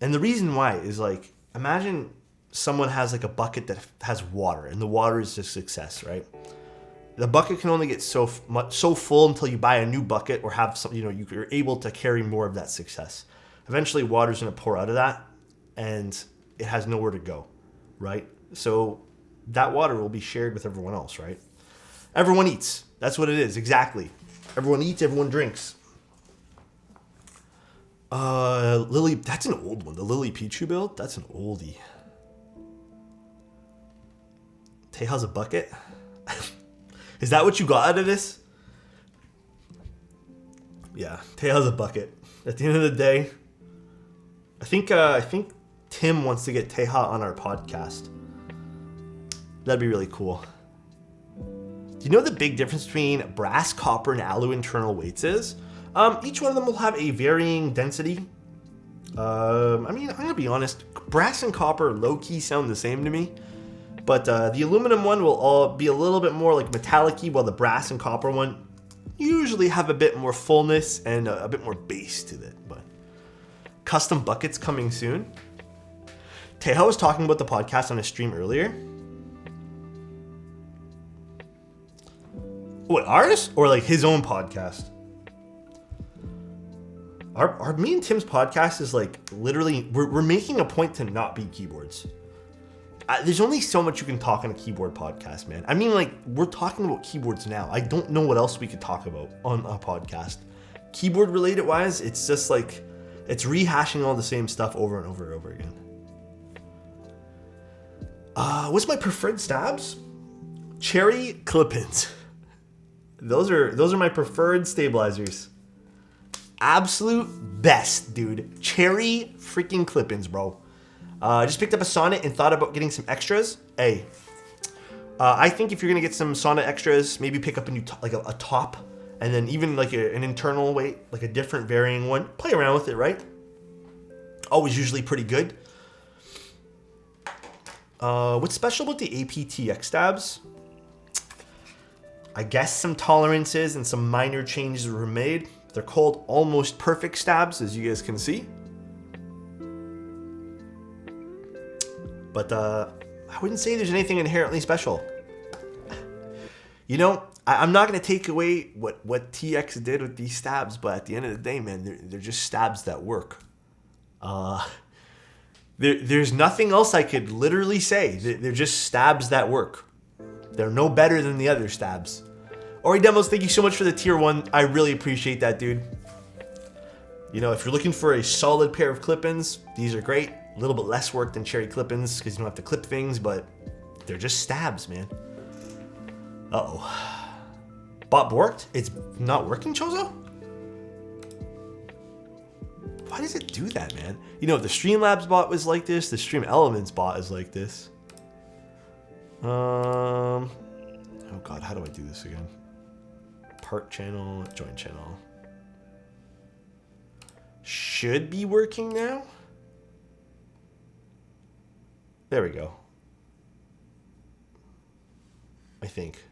And the reason why is, like, imagine someone has like a bucket that has water, and the water is a success, right? The bucket can only get so full until you buy a new bucket or have some, you're able to carry more of that success. Eventually water's going to pour out of that and it has nowhere to go, right? So that water will be shared with everyone else, right? Everyone eats. That's what it is, exactly. Everyone eats, everyone drinks. Lily, that's an old one. The Lily Pichu build, that's an oldie. Teja's a bucket? Is that what you got out of this? Yeah, Teja's a bucket. At the end of the day, I think Tim wants to get Teja on our podcast. That'd be really cool. Do you know the big difference between brass, copper, and alu internal weights is? Each one of them will have a varying density. I'm gonna be honest. Brass and copper low-key sound the same to me. But the aluminum one will all be a little bit more like metallic-y, while the brass and copper one usually have a bit more fullness and a bit more bass to it. But custom buckets coming soon. Teja was talking about the podcast on a stream earlier. What, ours? Or like his own podcast? Our me and Tim's podcast is like literally, we're making a point to not be keyboards. There's only so much you can talk on a keyboard podcast, man. I mean, like, we're talking about keyboards now. I don't know what else we could talk about on a podcast. Keyboard related wise, it's just like, it's rehashing all the same stuff over and over and over again. What's my preferred stabs? Cherry clip-ins. Those are my preferred stabilizers. Absolute best, dude. Cherry freaking clip-ins, bro. Just picked up a Sonnet and thought about getting some extras. Hey, I think if you're gonna get some Sonnet extras, maybe pick up a new a top, and then even like an internal weight, like a different varying one. Play around with it, right? Always usually pretty good. What's special about the APTX stabs? I guess some tolerances and some minor changes were made. They're called almost perfect stabs, as you guys can see. But I wouldn't say there's anything inherently special. You know, I'm not going to take away what TX did with these stabs, but at the end of the day, man, they're just stabs that work. There's nothing else I could literally say. They're just stabs that work. They're no better than the other stabs. Ori Demos, thank you so much for the tier 1. I really appreciate that, dude. You know, if you're looking for a solid pair of clip-ins, these are great. A little bit less work than cherry clip-ins because you don't have to clip things, but they're just stabs, man. Uh-oh. Bot borked? It's not working, Chozo? Why does it do that, man? You know, if the Streamlabs bot was like this, the Stream Elements bot is like this. Oh god, how do I do this again? Part channel, join channel. Should be working now. There we go. I think.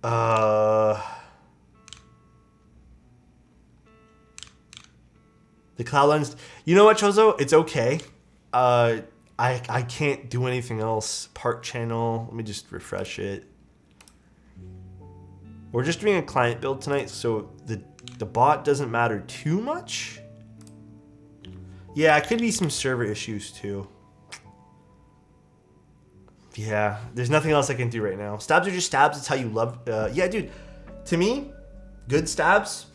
The Cloudlines. You know what, Chozo? It's okay. I can't do anything else. Part channel. Let me just refresh it. We're just doing a client build tonight, so the bot doesn't matter too much. Yeah, it could be some server issues too. Yeah, there's nothing else I can do right now. Stabs are just stabs. It's how you love. Yeah, dude. To me, good stabs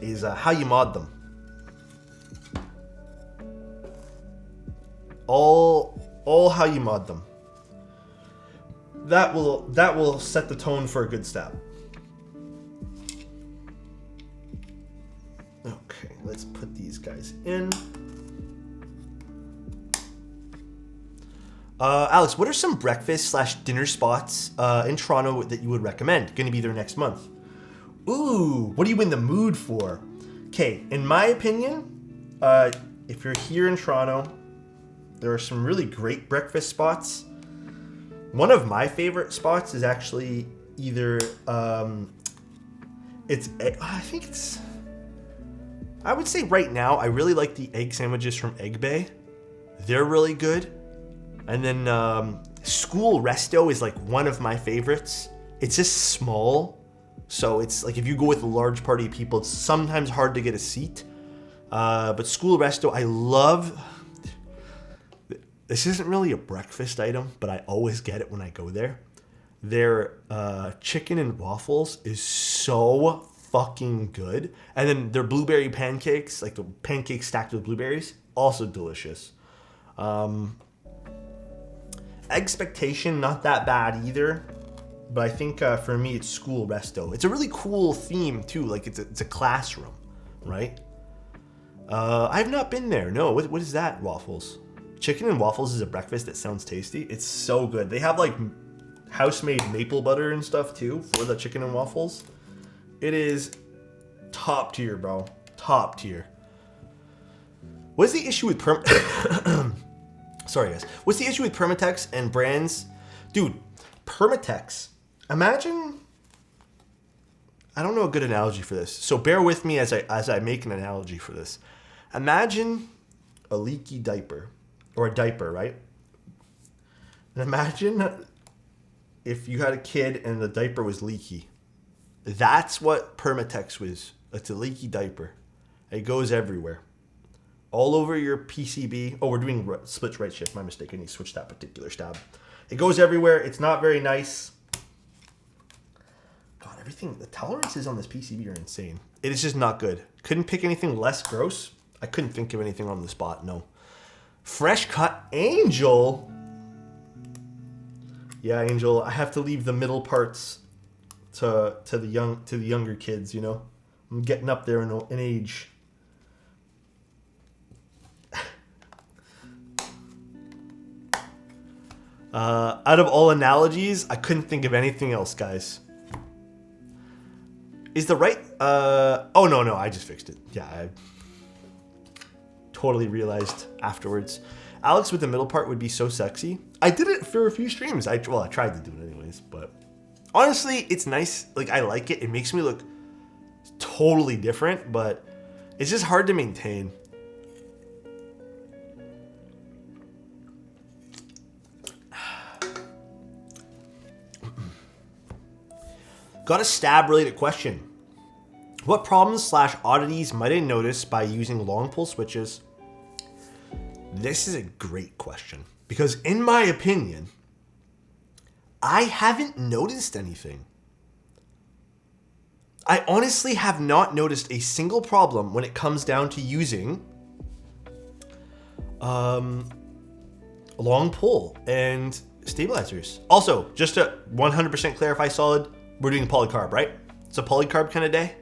is how you mod them. All how you mod them. That will set the tone for a good stab. Okay, let's put these guys in. Alex, what are some breakfast/dinner spots in Toronto that you would recommend? Going to be there next month. Ooh, what are you in the mood for? Okay, in my opinion, if you're here in Toronto, there are some really great breakfast spots. One of my favorite spots is actually either, I would say right now, I really like the egg sandwiches from Egg Bay. They're really good. And then School Resto is like one of my favorites. It's just small. So it's like if you go with a large party of people, it's sometimes hard to get a seat. But School Resto, I love. This isn't really a breakfast item, but I always get it when I go there. Their chicken and waffles is so fucking good. And then their blueberry pancakes, like the pancakes stacked with blueberries, also delicious. Expectation, not that bad either. But I think for me, it's school resto. It's a really cool theme too. Like it's a classroom, right? I've not been there. No, what is that? Waffles. Chicken and waffles is a breakfast that sounds tasty. It's so good. They have like house-made maple butter and stuff too for the chicken and waffles. It is top tier, bro. Top tier. What's the issue with Sorry, guys. What's the issue with Permatex and brands? Dude, Permatex. Imagine... I don't know a good analogy for this, so bear with me as I make an analogy for this. Imagine a leaky diaper, or a diaper, right? And imagine if you had a kid and the diaper was leaky. That's what Permatex was. It's a leaky diaper. It goes everywhere. All over your PCB. Oh, we're doing split right shift. My mistake. I need to switch that particular stab. It goes everywhere. It's not very nice. God, everything. The tolerances on this PCB are insane. It is just not good. Couldn't pick anything less gross. I couldn't think of anything on the spot. No. Fresh cut Angel. Yeah, Angel. I have to leave the middle parts to the younger kids. You know, I'm getting up there in age. Out of all analogies, I couldn't think of anything else, guys. Is the right... oh, no, I just fixed it. Yeah, I totally realized afterwards. Alex with the middle part would be so sexy. I did it for a few streams. I tried to do it anyways, but... Honestly, it's nice. Like, I like it. It makes me look totally different, but it's just hard to maintain. Got a stab-related question. What problems / oddities might I notice by using long pull switches? This is a great question because in my opinion, I haven't noticed anything. I honestly have not noticed a single problem when it comes down to using long pull and stabilizers. Also, just to 100% clarify solid, we're doing polycarb, right? It's a polycarb kind of day.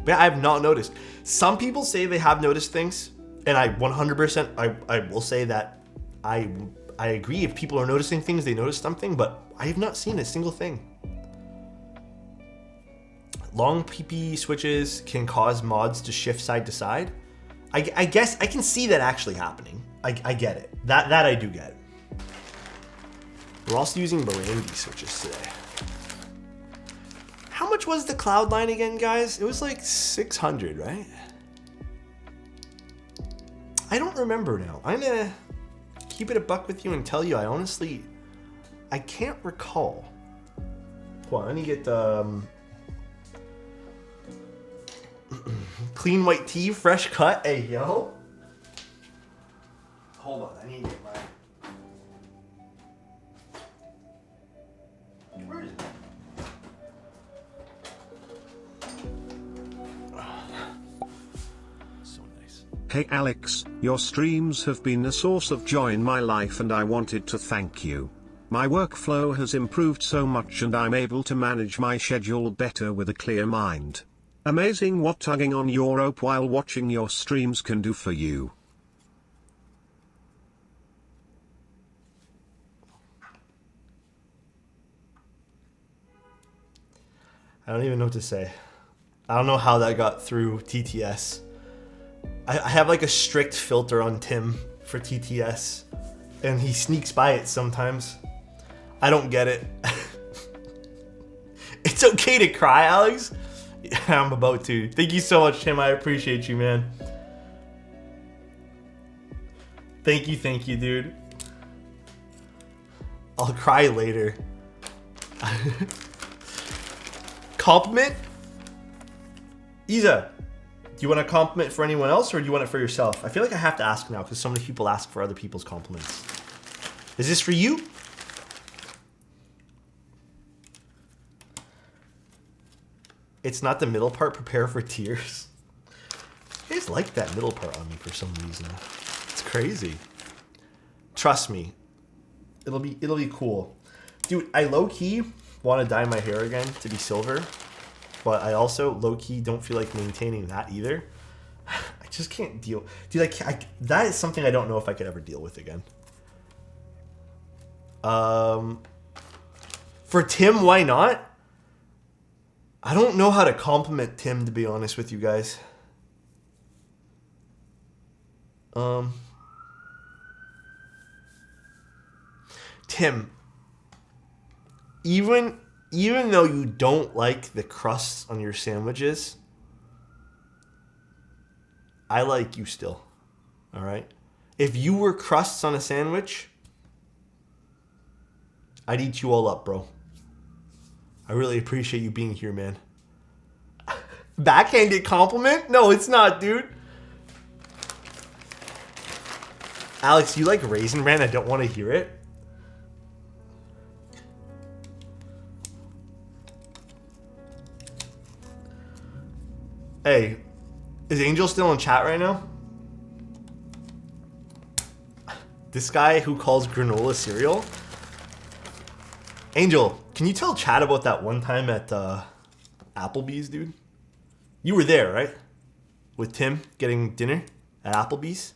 But I have not noticed. Some people say they have noticed things, and I 100%, I will say that I agree. If people are noticing things, they notice something, but I have not seen a single thing. Long PP switches can cause mods to shift side to side. I guess I can see that actually happening. I get it. That I do get. We're also using Morandi switches today. How much was the Cloudline again, guys? It was like 600, right? I don't remember now. I'm gonna keep it a buck with you and tell you I can't recall. Well, I need to get clean white tea, fresh cut. Hey, yo. Hold on, I need to get my... Where is it?
Hey Alex, your streams have been a source of joy in my life and I wanted to thank you. My workflow has improved so much and I'm able to manage my schedule better with a clear mind. Amazing what tugging on your rope while watching your streams can do for you.
I don't even know what to say. I don't know how that got through TTS. I have like a strict filter on Tim for TTS, and he sneaks by it sometimes. I don't get it. It's okay to cry, Alex. Yeah, I'm about to. Thank you so much, Tim. I appreciate you, man. Thank you, dude. I'll cry later. Compliment? Isa, do you want a compliment for anyone else or do you want it for yourself? I feel like I have to ask now because so many people ask for other people's compliments. Is this for you? It's not the middle part. Prepare for tears. You guys like that middle part on me for some reason. It's crazy. Trust me. It'll be cool. Dude, I low-key want to dye my hair again to be silver. But I also low-key don't feel like maintaining that either. I just can't deal. Dude, that is something I don't know if I could ever deal with again. For Tim, why not? I don't know how to compliment Tim, to be honest with you guys. Tim, even though you don't like the crusts on your sandwiches, I like you still. All right? If you were crusts on a sandwich, I'd eat you all up, bro. I really appreciate you being here, man. Backhanded compliment? No, it's not, dude. Alex, you like Raisin Bran? I don't want to hear it. Hey, is Angel still in chat right now? This guy who calls granola cereal? Angel, can you tell chat about that one time at Applebee's, dude? You were there, right? With Tim getting dinner at Applebee's?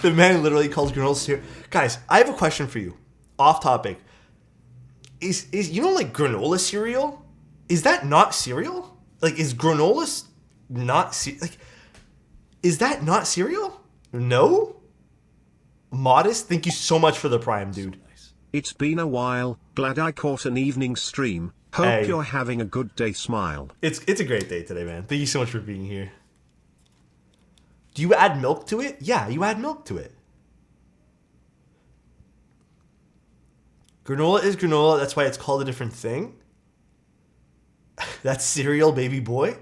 The man literally calls granola cereal. Guys, I have a question for you. Off topic. Is you know, like, granola cereal? Is that not cereal? Like, is granola not like, is that not cereal? No? Modest, thank you so much for the prime, dude.
It's been a while. Glad I caught an evening stream. Hope you're having a good day. Smile.
It's a great day today, man. Thank you so much for being here. Do you add milk to it? Yeah, you add milk to it. Granola is granola. That's why it's called a different thing. That's cereal, baby boy.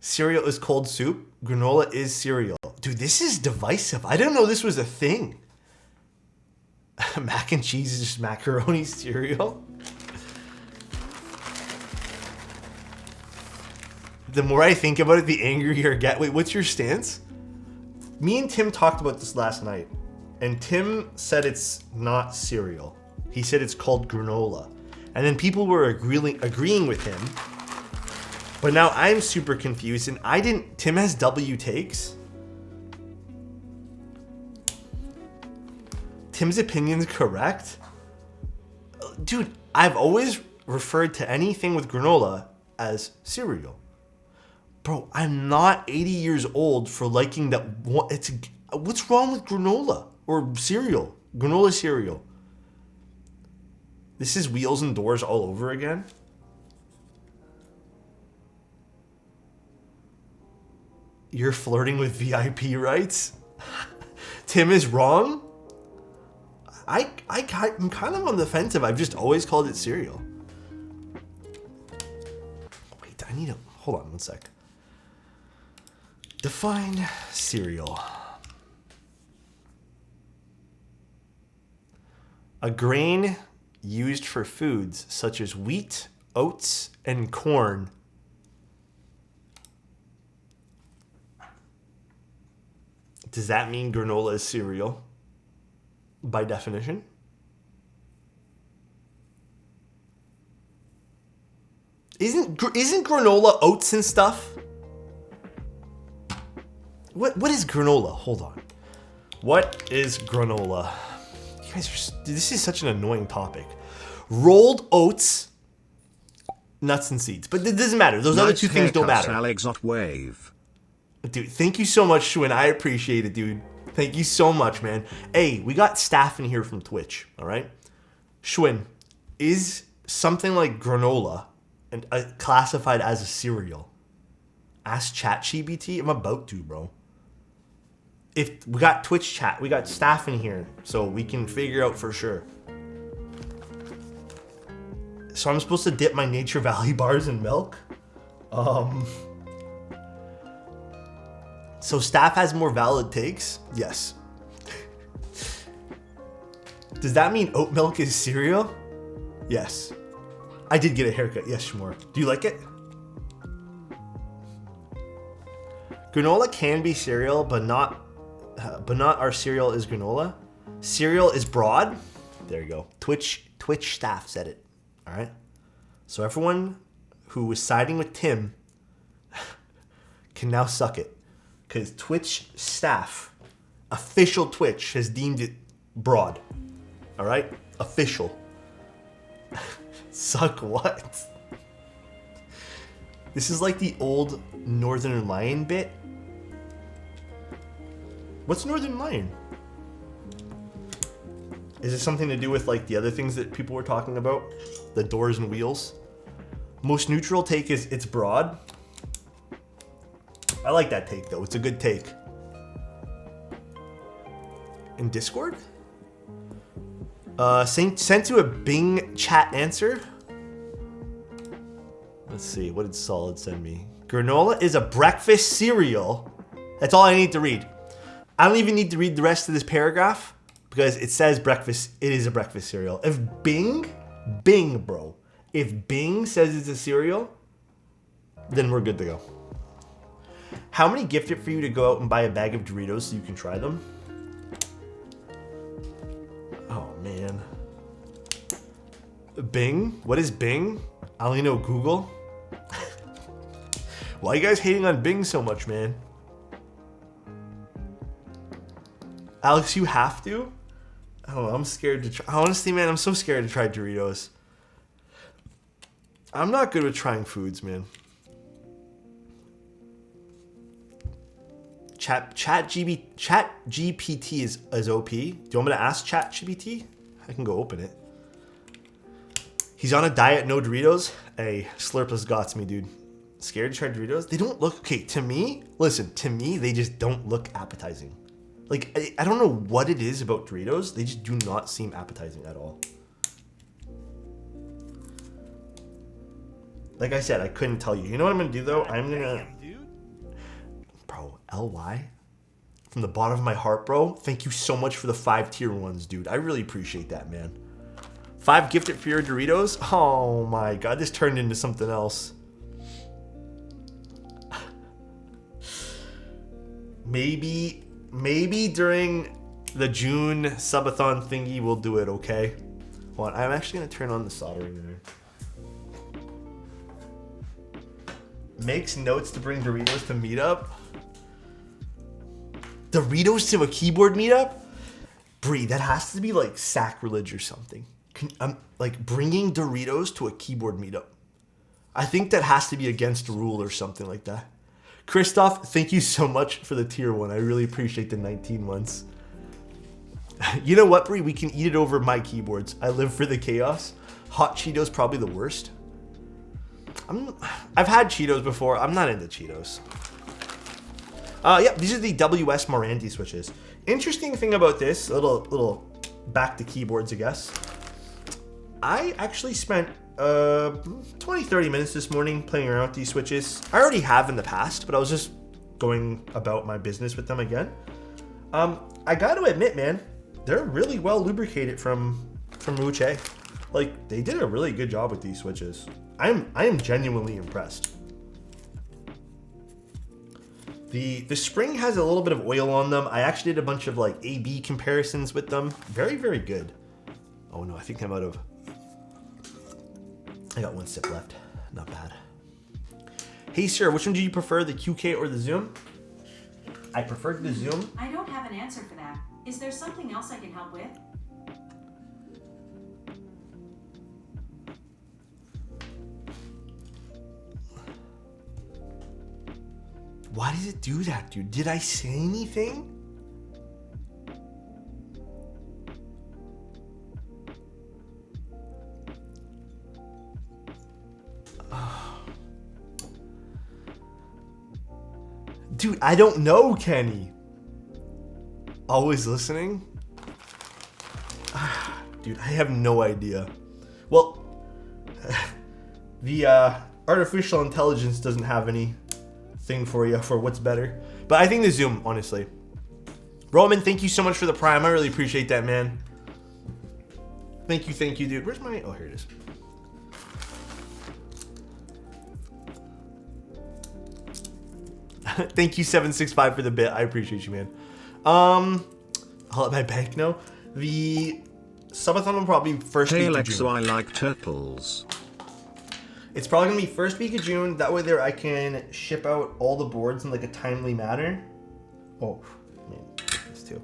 Cereal is cold soup. Granola is cereal. Dude, this is divisive. I didn't know this was a thing. Mac and cheese is just macaroni cereal. The more I think about it, the angrier I get. Wait, what's your stance? Me and Tim talked about this last night. And Tim said it's not cereal. He said it's called granola. And then people were agreeing with him. But now I'm super confused, and Tim has W takes. Tim's opinion's correct? Dude, I've always referred to anything with granola as cereal. Bro, I'm not 80 years old for liking that. What's wrong with granola or cereal? Granola cereal. This is wheels and doors all over again. You're flirting with VIP rights? Tim is wrong? I'm kind of on the fence. I've just always called it cereal. Wait, I need to... Hold on one sec. Define cereal. A grain used for foods such as wheat, oats, and corn. Does that mean granola is cereal? By definition? Isn't granola oats and stuff? What is granola? Hold on. What is granola? You guys are... This is such an annoying topic. Rolled oats, nuts and seeds. But it doesn't matter. Those other two things don't matter.
Alexotos wave.
Dude, thank you so much, Schwinn. I appreciate it, dude. Thank you so much, man. Hey, we got staff in here from Twitch, all right? Schwinn, is something like granola classified as a cereal? Ask ChatGPT. I'm about to, bro. If we got Twitch chat, we got staff in here, so we can figure out for sure. So I'm supposed to dip my Nature Valley bars in milk? So staff has more valid takes? Yes. Does that mean oat milk is cereal? Yes. I did get a haircut. Yes, Shmore. Do you like it? Granola can be cereal, but not our cereal is granola. Cereal is broad. There you go. Twitch staff said it. All right. So everyone who was siding with Tim can now suck it, because Twitch staff, official Twitch, has deemed it broad. All right, official. Suck what? This is like the old Northern Lion bit. What's Northern Lion? Is it something to do with like the other things that people were talking about? The doors and wheels? Most neutral take is it's broad. I like that take though. It's a good take. In Discord? Sent to a Bing chat answer. Let's see. What did Solid send me? Granola is a breakfast cereal. That's all I need to read. I don't even need to read the rest of this paragraph because it says breakfast. It is a breakfast cereal. If Bing, bro. If Bing says it's a cereal, then we're good to go. How many gifted for you to go out and buy a bag of Doritos so you can try them? Oh, man. Bing? What is Bing? I only know Google. Why are you guys hating on Bing so much, man? Alex, you have to? I don't know. I'm scared to try. Honestly, man, I'm so scared to try Doritos. I'm not good with trying foods, man. Chat GPT is OP. Do you want me to ask Chat GPT? I can go open it. He's on a diet, no Doritos. Hey, Slurpless got me, dude. Scared to try Doritos? They don't look, okay, to me, listen, to me, they just don't look appetizing. Like, I don't know what it is about Doritos. They just do not seem appetizing at all. Like I said, I couldn't tell you. You know what I'm going to do, though? I'm going to... Bro, LY? From the bottom of my heart, bro. Thank you so much for the 5 tier 1s, dude. I really appreciate that, man. 5 gifted for your Doritos? Oh my god, this turned into something else. Maybe during the June subathon thingy we'll do it, okay? Hold on, I'm actually going to turn on the soldering there. Makes notes to bring Doritos to meetup. Doritos to a keyboard meetup? Bree, that has to be like sacrilege or something. Like bringing Doritos to a keyboard meetup. I think that has to be against the rule or something like that. Christoph, thank you so much for the tier 1. I really appreciate the 19 months. You know what, Bree? We can eat it over my keyboards. I live for the chaos. Hot Cheetos probably the worst. I've had Cheetos before. I'm not into Cheetos. Yeah, these are the WS Morandi switches. Interesting thing about this, a little back to keyboards, I guess. I actually spent 20-30 minutes this morning playing around with these switches. I already have in the past, but I was just going about my business with them again. I got to admit, man, they're really well lubricated from Wuche. Like, they did a really good job with these switches. I am genuinely impressed. The spring has a little bit of oil on them. I actually did a bunch of like A/B comparisons with them. Very, very good. Oh no, I think I'm out of... I got 1 sip left. Not bad. Hey sir, which one do you prefer, the QK or the Zoom? I prefer the Zoom.
I don't have an answer for that. Is there something else I can help with?
Why does it do that, dude? Did I say anything? Dude, I don't know, Kenny. Always listening? Dude, I have no idea. Well, the artificial intelligence doesn't have any thing for you for what's better. But I think the Zoom, honestly. Roman, thank you so much for the Prime. I really appreciate that, man. Thank you, dude. Where's my... Oh, here it is. Thank you, 765 for the bit. I appreciate you, man. I'll let my bank know. The subathon will probably be first week of June.
Alexo, I like turtles.
It's probably gonna be first week of June. That way, there I can ship out all the boards in like a timely manner. Oh, man, this too.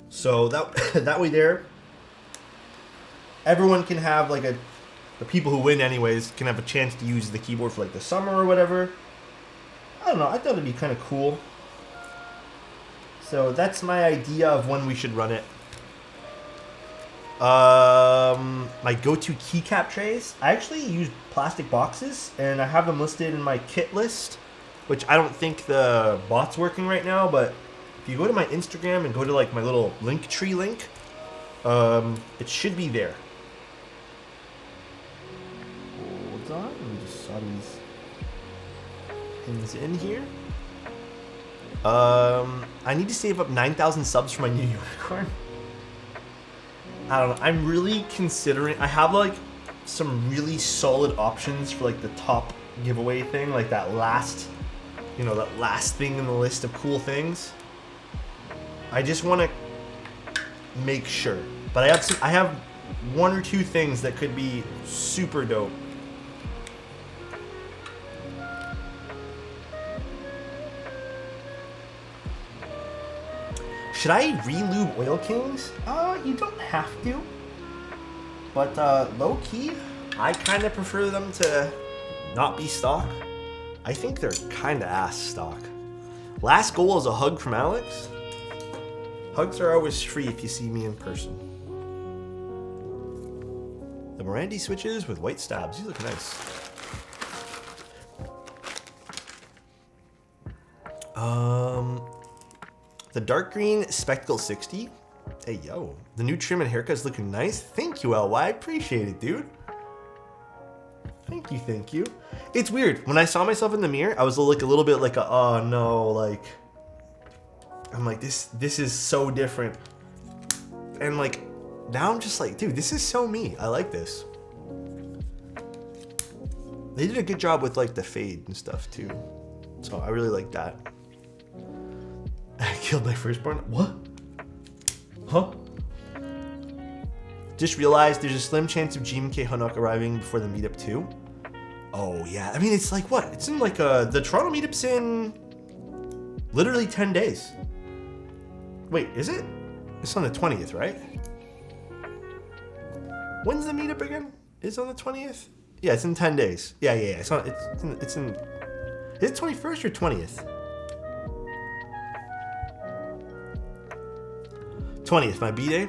So that way, there, everyone can have like the people who win anyways can have a chance to use the keyboard for like the summer or whatever. I don't know. I thought it'd be kind of cool. So that's my idea of when we should run it. My go-to keycap trays. I actually use plastic boxes, and I have them listed in my kit list, which I don't think the bot's working right now. But if you go to my Instagram and go to like my little link tree link, it should be there. Hold on, let me just saw these things in here. I need to save up 9,000 subs for my new unicorn. I don't know. I'm really considering. I have like some really solid options for like the top giveaway thing, like that last, that last thing in the list of cool things. I just want to make sure, but I have one or two things that could be super dope. Should I re-lube Oil Kings? You don't have to. But low-key, I kind of prefer them to not be stock. I think they're kind of ass stock. Last goal is a hug from Alex. Hugs are always free if you see me in person. The Morandi switches with white stabs. These look nice. The dark green Spectacle 60. Hey, yo. The new trim and haircut's looking nice. Thank you, LY. I appreciate it, dude. Thank you. It's weird. When I saw myself in the mirror, I was like a little bit like, oh no, like, I'm like, this is so different. And like, now I'm just like, dude, this is so me. I like this. They did a good job with like the fade and stuff too. So I really like that. I killed my firstborn. What? Huh? Just realized there's a slim chance of GMK Hanok arriving before the meetup too. Oh yeah, I mean it's like what? It's in like the Toronto meetup's in literally 10 days. Wait, is it? It's on the 20th, right? When's the meetup again? It's on the 20th? Yeah, it's in 10 days. Yeah. It's in. Is it 21st or 20th? 20th, my B-day.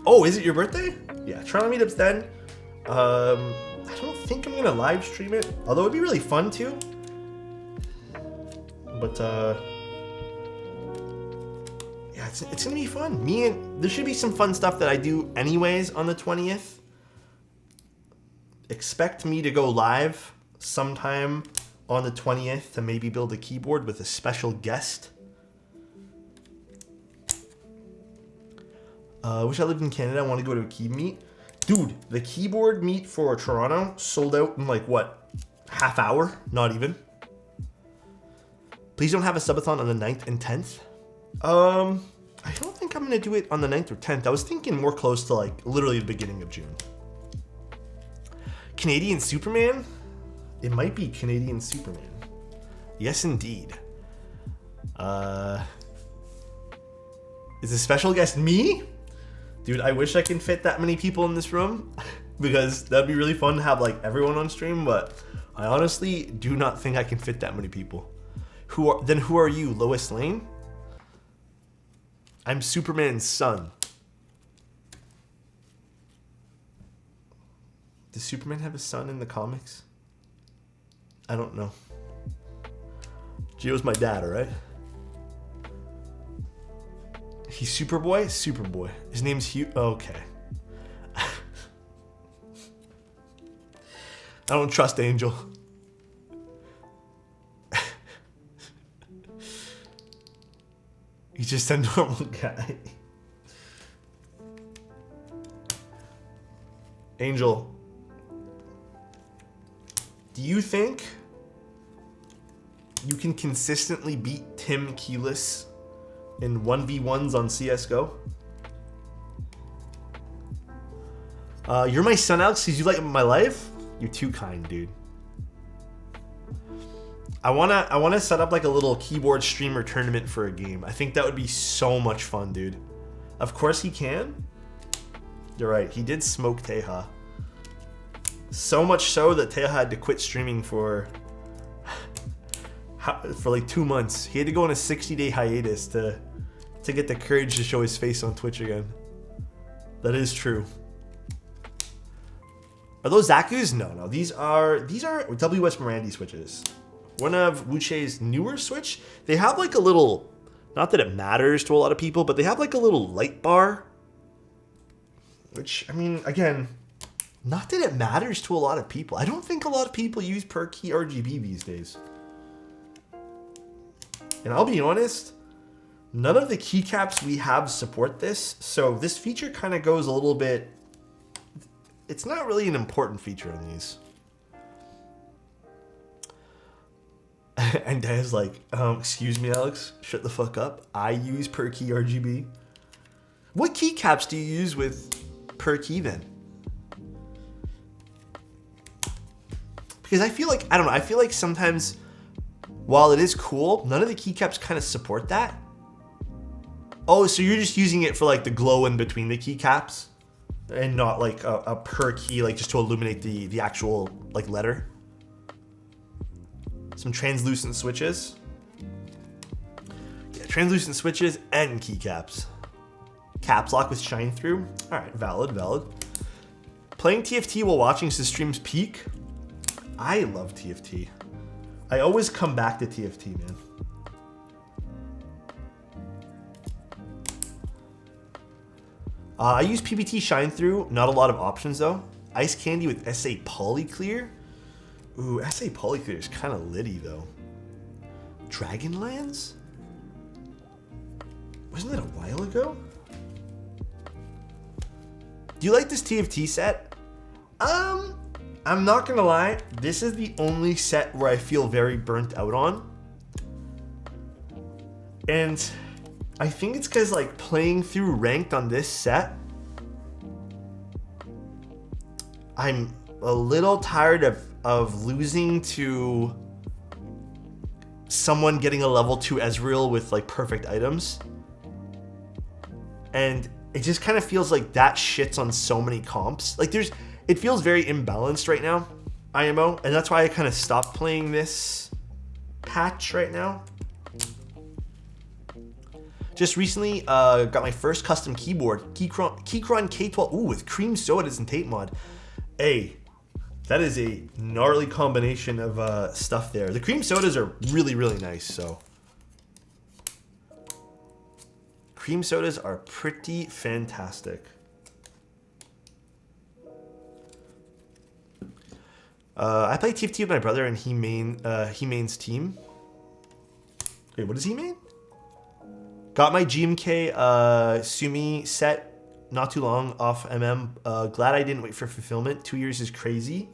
Oh, is it your birthday? Yeah, Toronto meetup's then. I don't think I'm gonna live stream it, although it'd be really fun too. But yeah, it's gonna be fun. There should be some fun stuff that I do anyways on the 20th. Expect me to go live sometime on the 20th to maybe build a keyboard with a special guest. Wish I lived in Canada. I want to go to a key meet. Dude, the keyboard meet for Toronto sold out in like what? Half hour? Not even. Please don't have a subathon on the 9th and 10th. I don't think I'm going to do it on the 9th or 10th. I was thinking more close to like literally the beginning of June. Canadian Superman? It might be Canadian Superman. Yes, indeed. Is the special guest me? Dude, I wish I can fit that many people in this room because that'd be really fun to have like everyone on stream, but I honestly do not think I can fit that many people. Who are you, Lois Lane? I'm Superman's son. Does Superman have a son in the comics? I don't know. Geo's my dad, alright? He's Superboy? Superboy. His name's Hugh. Okay. I don't trust Angel. He's just a normal guy. Angel, do you think you can consistently beat Tim Keyless in 1v1s on CSGO? You're my son, Alex, because you like my life? You're too kind, dude. I wanna set up like a little keyboard streamer tournament for a game. I think that would be so much fun, dude. Of course he can. You're right, he did smoke Teja. So much so that Teja had to quit streaming for like 2 months. He had to go on a 60-day hiatus to get the courage to show his face on Twitch again. That is true. Are those Zaku's? No. These are WS Morandi switches. One of Wuche's newer switch. They have like a little, not that it matters to a lot of people, but they have like a little light bar. Which, I mean, again, not that it matters to a lot of people. I don't think a lot of people use per key RGB these days. And I'll be honest, none of the keycaps we have support this. So this feature kind of goes a little bit, it's not really an important feature on these. And Dad's like, excuse me, Alex, shut the fuck up. I use per key RGB. What keycaps do you use with per key then? Because I feel like, I don't know, I feel like sometimes while it is cool, none of the keycaps kind of support that. Oh, so you're just using it for like the glow in between the keycaps and not like a per key, like just to illuminate the actual like letter. Some translucent switches. Yeah, translucent switches and keycaps. Caps lock with shine through. All right, valid. Playing TFT while watching his streams peak. I love TFT. I always come back to TFT, man. I use PBT shine through. Not a lot of options though. Ice candy with SA Polyclear. Ooh, SA Polyclear is kind of litty though. Dragonlands? Wasn't that a while ago? Do you like this TFT set? I'm not gonna lie. This is the only set where I feel very burnt out on. And I think it's because like playing through ranked on this set, I'm a little tired of losing to someone getting a level 2 Ezreal with like perfect items. And it just kind of feels like that shits on so many comps. Like it feels very imbalanced right now, IMO, and that's why I kind of stopped playing this patch right now. Just recently got my first custom keyboard, Keychron K12, ooh, with cream sodas and tape mod. Hey, that is a gnarly combination of stuff there. The cream sodas are really, really nice, so. Cream sodas are pretty fantastic. I play TFT with my brother and he mains team. Wait, what does he main? Got my GMK Sumi set not too long off MM. Glad I didn't wait for fulfillment. 2 years is crazy.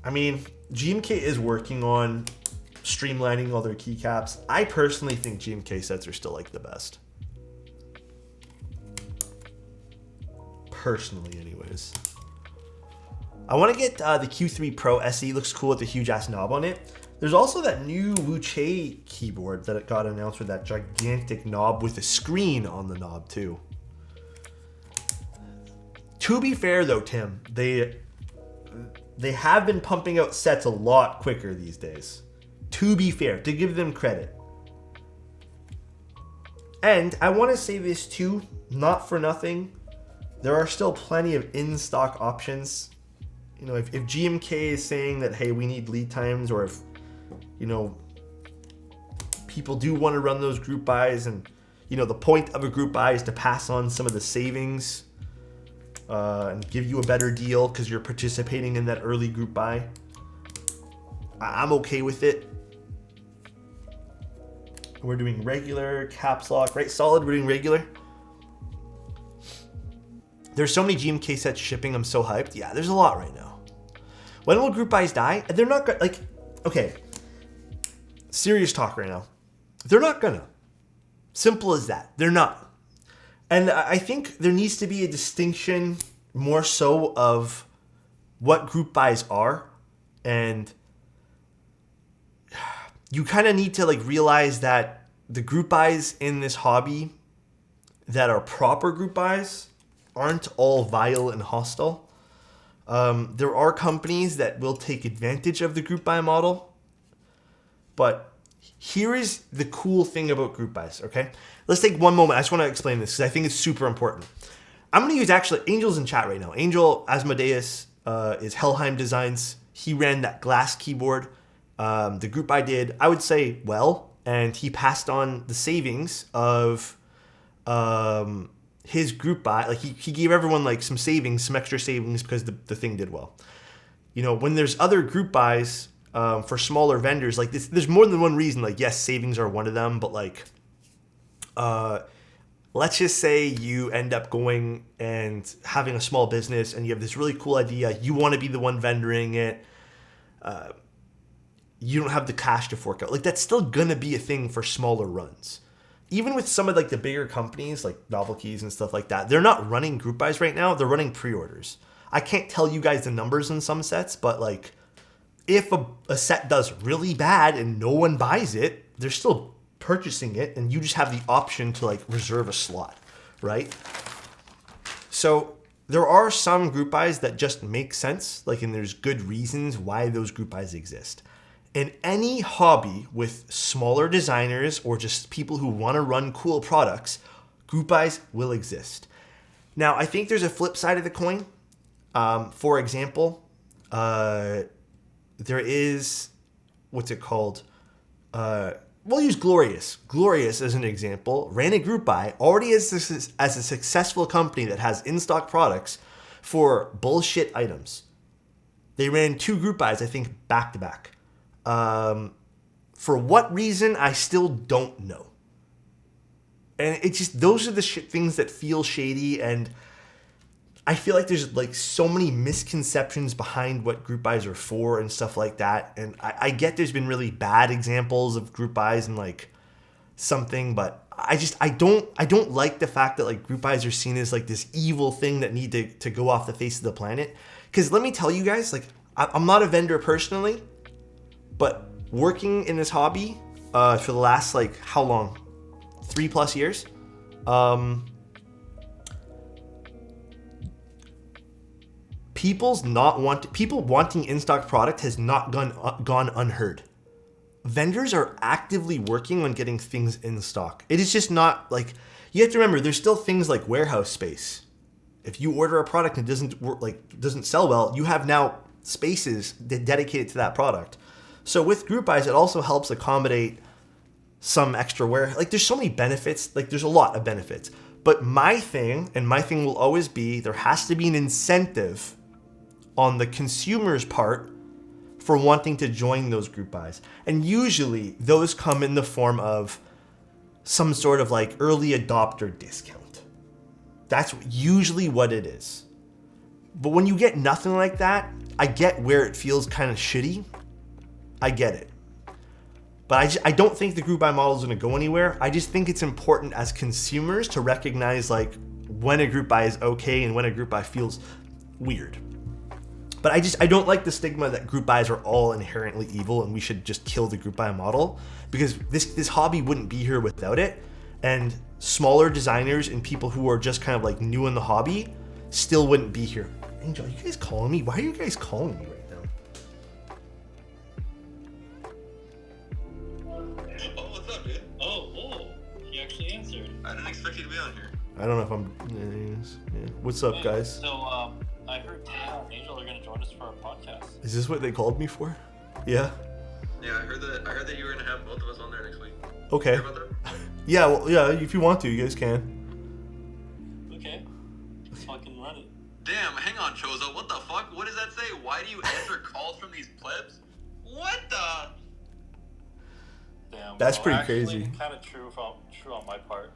I mean, GMK is working on streamlining all their keycaps. I personally think GMK sets are still like the best. Personally, anyways. I want to get the Q3 Pro SE. Looks cool with the huge ass knob on it. There's also that new Wuche keyboard that got announced with that gigantic knob with a screen on the knob too. To be fair though, Tim, they have been pumping out sets a lot quicker these days. To be fair, to give them credit. And I want to say this too, not for nothing. There are still plenty of in-stock options. You know, if GMK is saying that, hey, we need lead times, or if, you know, people do want to run those group buys, and, you know, the point of a group buy is to pass on some of the savings and give you a better deal because you're participating in that early group buy. I'm okay with it. We're doing regular, caps lock, right? Solid, we're doing regular. There's so many GMK sets shipping. I'm so hyped. Yeah, there's a lot right now. When will group buys die? They're not gonna, like, okay. Serious talk right now. They're not gonna. Simple as that. They're not. And I think there needs to be a distinction more so of what group buys are. And you kind of need to like realize that the group buys in this hobby that are proper group buys aren't all vile and hostile. There are companies that will take advantage of the group buy model. But here is the cool thing about group buys, okay? Let's take one moment. I just want to explain this because I think it's super important. I'm going to use actually Angel's in chat right now. Angel Asmodeus is Helheim Designs. He ran that glass keyboard. The group buy did, I would say, well, and he passed on the savings of his group buy. Like he gave everyone like some savings, some extra savings because the thing did well. You know, when there's other group buys for smaller vendors like this, there's more than one reason. Like, yes, savings are one of them, but like, let's just say you end up going and having a small business and you have this really cool idea. You want to be the one vendoring it. You don't have the cash to fork out. Like, that's still going to be a thing for smaller runs. Even with some of like the bigger companies like Novelkeys and stuff like that, they're not running group buys right now. They're running pre-orders. I can't tell you guys the numbers in some sets, but like if a set does really bad and no one buys it, they're still purchasing it and you just have the option to like reserve a slot, right? So there are some group buys that just make sense, like, and there's good reasons why those group buys exist. In any hobby with smaller designers or just people who want to run cool products, group buys will exist. Now, I think there's a flip side of the coin. For example, there is, what's it called? We'll use Glorious. Glorious as an example, ran a group buy already as a successful company that has in-stock products for bullshit items. They ran 2 group buys, I think, back to back. For what reason, I still don't know. And it's just, those are the things that feel shady, and I feel like there's like so many misconceptions behind what group buys are for and stuff like that. And I get there's been really bad examples of group buys and like something, but I don't like the fact that like group buys are seen as like this evil thing that need to go off the face of the planet. Because let me tell you guys, like, I'm not a vendor personally, but working in this hobby for the last, like, how long? 3+ years. People wanting in-stock product has not gone unheard. Vendors are actively working on getting things in stock. It is just not like, you have to remember, there's still things like warehouse space. If you order a product and it doesn't sell well, you have now spaces dedicated to that product. So with group buys, it also helps accommodate some extra wear. Like, there's so many benefits. Like, there's a lot of benefits. But my thing will always be, there has to be an incentive on the consumer's part for wanting to join those group buys. And usually those come in the form of some sort of like early adopter discount. That's usually what it is. But when you get nothing like that, I get where it feels kind of shitty. I get it. But I don't think the group buy model is going to go anywhere. I just think it's important as consumers to recognize like when a group buy is okay and when a group buy feels weird. But I don't like the stigma that group buys are all inherently evil and we should just kill the group buy model, because this hobby wouldn't be here without it. And smaller designers and people who are just kind of like new in the hobby still wouldn't be here. Angel, are you guys calling me? Why are you guys calling me right now?
Oh, what's up, dude? Oh, he actually answered. I didn't expect you to be on here.
I don't know if I'm... Yeah. What's up, guys?
So, I heard Taya and Angel are going to join us for our podcast.
Is this what they called me for? Yeah?
Yeah, I heard that you were going to have both of us on there next week.
Okay.
Hear about that?
Yeah, well, yeah, if you want to, you guys can.
Okay. Let's fucking run it. Damn, hang on, Chozo. What the fuck? What does that say? Why do you answer calls from these plebs? What the... Damn,
That's
bro.
pretty
Actually,
crazy.
Kind of true on my part.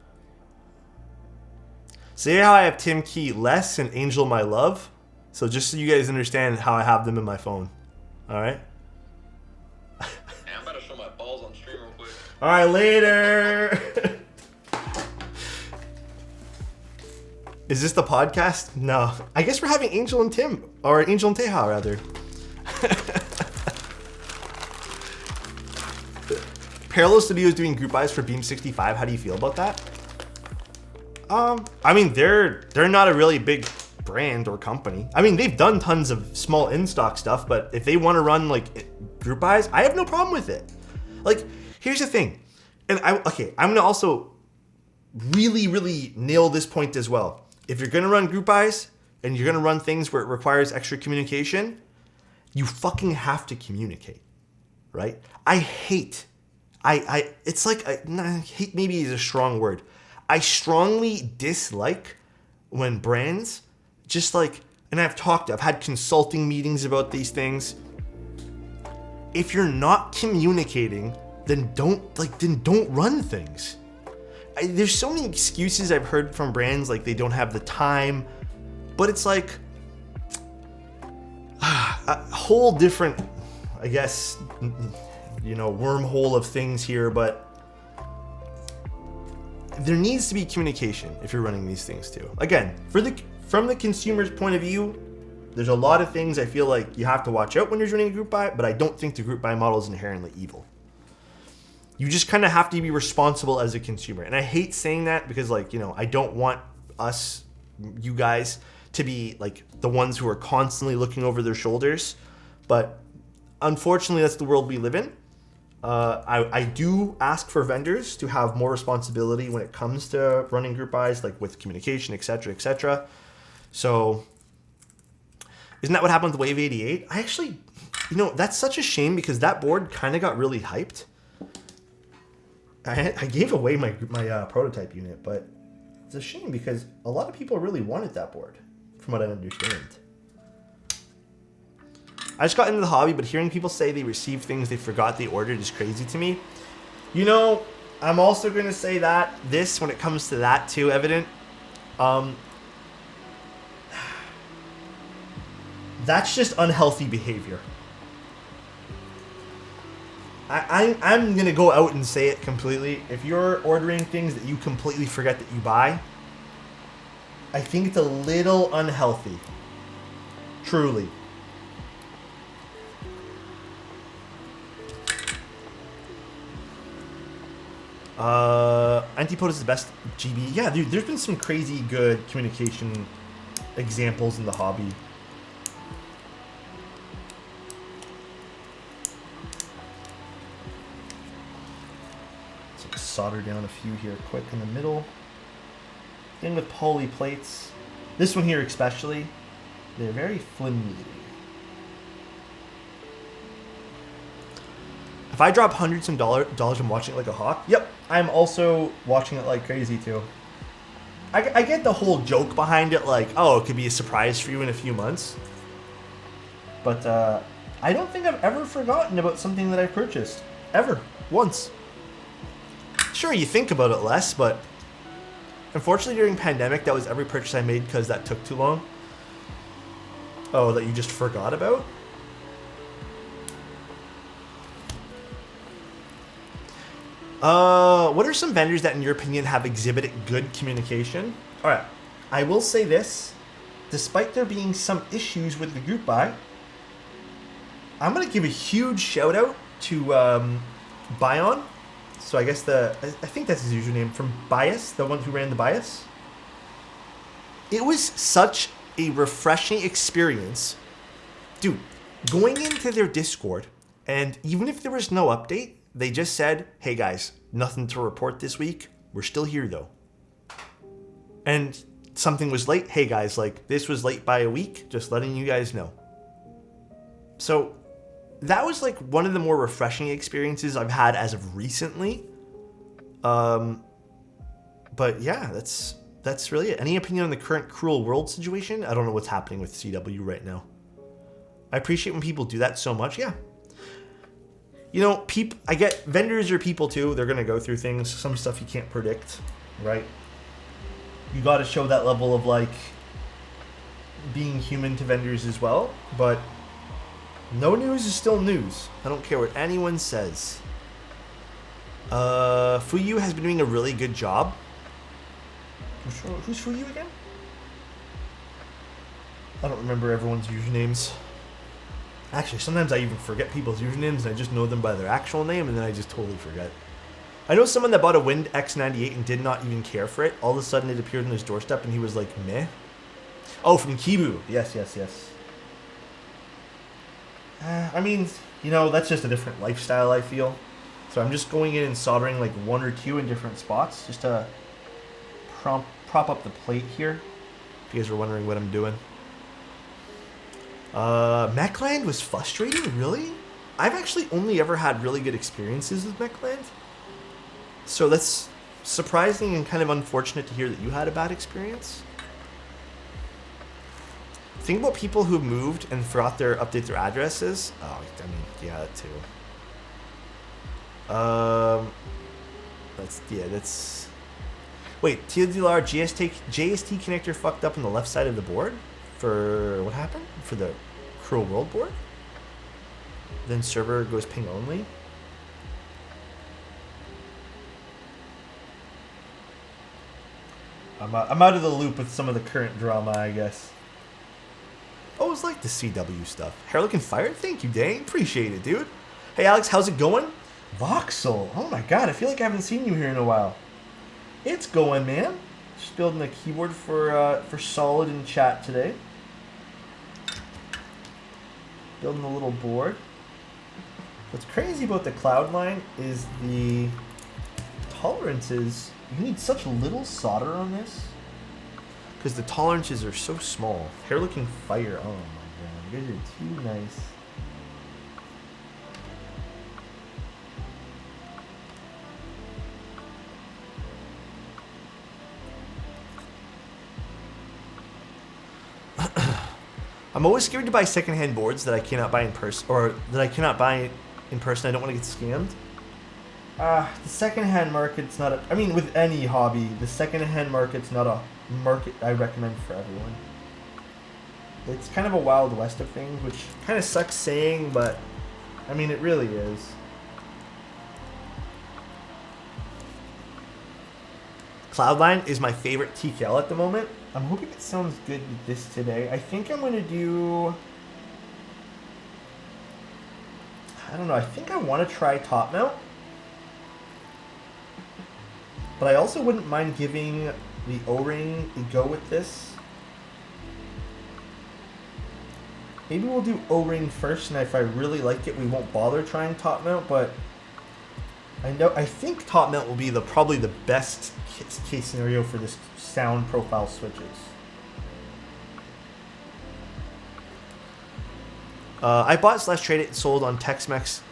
See how I have Tim Key less and Angel my love? So just so you guys understand how I have them in my phone. Alright?
Hey, I'm about to show my balls on stream real quick.
Alright, later! Is this the podcast? No. I guess we're having Angel and Tim. Or Angel and Teja, rather. Parallel Studios doing group buys for Beam 65. How do you feel about that? I mean, they're not a really big brand or company. I mean, they've done tons of small in-stock stuff, but if they want to run like group buys, I have no problem with it. Like, here's the thing. And I'm gonna also really nail this point as well. If you're gonna run group buys and you're gonna run things where it requires extra communication, you fucking have to communicate, right? hate maybe is a strong word. I strongly dislike when brands just like, and I've had consulting meetings about these things. If you're not communicating, then don't run things. There's so many excuses I've heard from brands, like they don't have the time, but it's like a whole different, I guess, wormhole of things here, but there needs to be communication if you're running these things too. Again, from the consumer's point of view, there's a lot of things I feel like you have to watch out when you're running a group buy, but I don't think the group buy model is inherently evil. You just kind of have to be responsible as a consumer. And I hate saying that because I don't want you guys to be like the ones who are constantly looking over their shoulders. But unfortunately, that's the world we live in. I do ask for vendors to have more responsibility when it comes to running group buys, like with communication, etc., etc. So, isn't that what happened with Wave 88? I actually, that's such a shame because that board kind of got really hyped. I gave away my prototype unit, but it's a shame because a lot of people really wanted that board, from what I understand. I just got into the hobby, but hearing people say they received things they forgot they ordered is crazy to me. I'm also going to say that when it comes to that too, Evident. That's just unhealthy behavior. I'm going to go out and say it completely. If you're ordering things that you completely forget that you buy, I think it's a little unhealthy. Truly. Antipode is the best GB. Yeah, dude, there's been some crazy good communication examples in the hobby. So solder down a few here quick in the middle. Thing with poly plates. This one here especially, they're very flimsy. If I drop hundreds of dollars, I'm watching it like a hawk. Yep, I'm also watching it like crazy too. I get the whole joke behind it, like, oh, it could be a surprise for you in a few months. But I don't think I've ever forgotten about something that I purchased. Ever. Once. Sure, you think about it less, but unfortunately during pandemic, that was every purchase I made because that took too long. Oh, that you just forgot about? What are some vendors that, in your opinion, have exhibited good communication? All right, I will say this. Despite there being some issues with the group buy, I'm going to give a huge shout out to Bion. So I guess I think that's his username, from Bias, the one who ran the Bias. It was such a refreshing experience. Dude, going into their Discord, and even if there was no update, they just said, hey guys, nothing to report this week. We're still here though. And something was late. Hey guys, this was late by a week. Just letting you guys know. So that was one of the more refreshing experiences I've had as of recently. But yeah, that's really it. Any opinion on the current cruel world situation? I don't know what's happening with CW right now. I appreciate when people do that so much. Yeah. You know, I get vendors are people too. They're gonna go through things. Some stuff you can't predict, right? You got to show that level of like being human to vendors as well. But no news is still news. I don't care what anyone says. Fuyu has been doing a really good job. Who's Fuyu again? I don't remember everyone's usernames. Actually, sometimes I even forget people's usernames and I just know them by their actual name and then I just totally forget. I know someone that bought a Wind X98 and did not even care for it. All of a sudden it appeared on his doorstep and he was like, meh. Oh, from Kibu. Yes. I mean, you know, that's just a different lifestyle, I feel. So I'm just going in and soldering like 1 or 2 in different spots just to prop up the plate here. If you guys were wondering what I'm doing. Mechland was frustrating, really? I've actually only ever had really good experiences with Mechland. So that's surprising and kind of unfortunate to hear that you had a bad experience. Think about people who moved and forgot to update their addresses. Oh, I mean, yeah, that too. That's... Wait, TLDR JST connector fucked up on the left side of the board? For what happened? For the Cruel World board? Then server goes ping only? I'm out of the loop with some of the current drama, I guess. Always like the CW stuff. Hair looking fired? Thank you, Dane. Appreciate it, dude. Hey, Alex, how's it going? Voxel. Oh my god, I feel like I haven't seen you here in a while. It's going, man. Just building a keyboard for Solid in chat today. Building a little board. What's crazy about the Cloudline is the tolerances. You need such little solder on this. Because the tolerances are so small. Hair looking fire. Oh my god. You guys are too nice. I'm always scared to buy secondhand boards that I cannot buy in person, or that I cannot buy in person. I don't want to get scammed. The secondhand market's not a... I mean, with any hobby, the secondhand market's not a market I recommend for everyone. It's kind of a wild west of things, which kind of sucks saying, but I mean, it really is. Cloudline is my favorite TKL at the moment. I'm hoping it sounds good with this today. I think I'm going to do... I don't know. I think I want to try top mount. But I also wouldn't mind giving the O-ring a go with this. Maybe we'll do O-ring first, and if I really like it, we won't bother trying top mount, but I think top mount will be probably the best case scenario for this sound profile switches. I bought / traded and sold on Tex-Mex.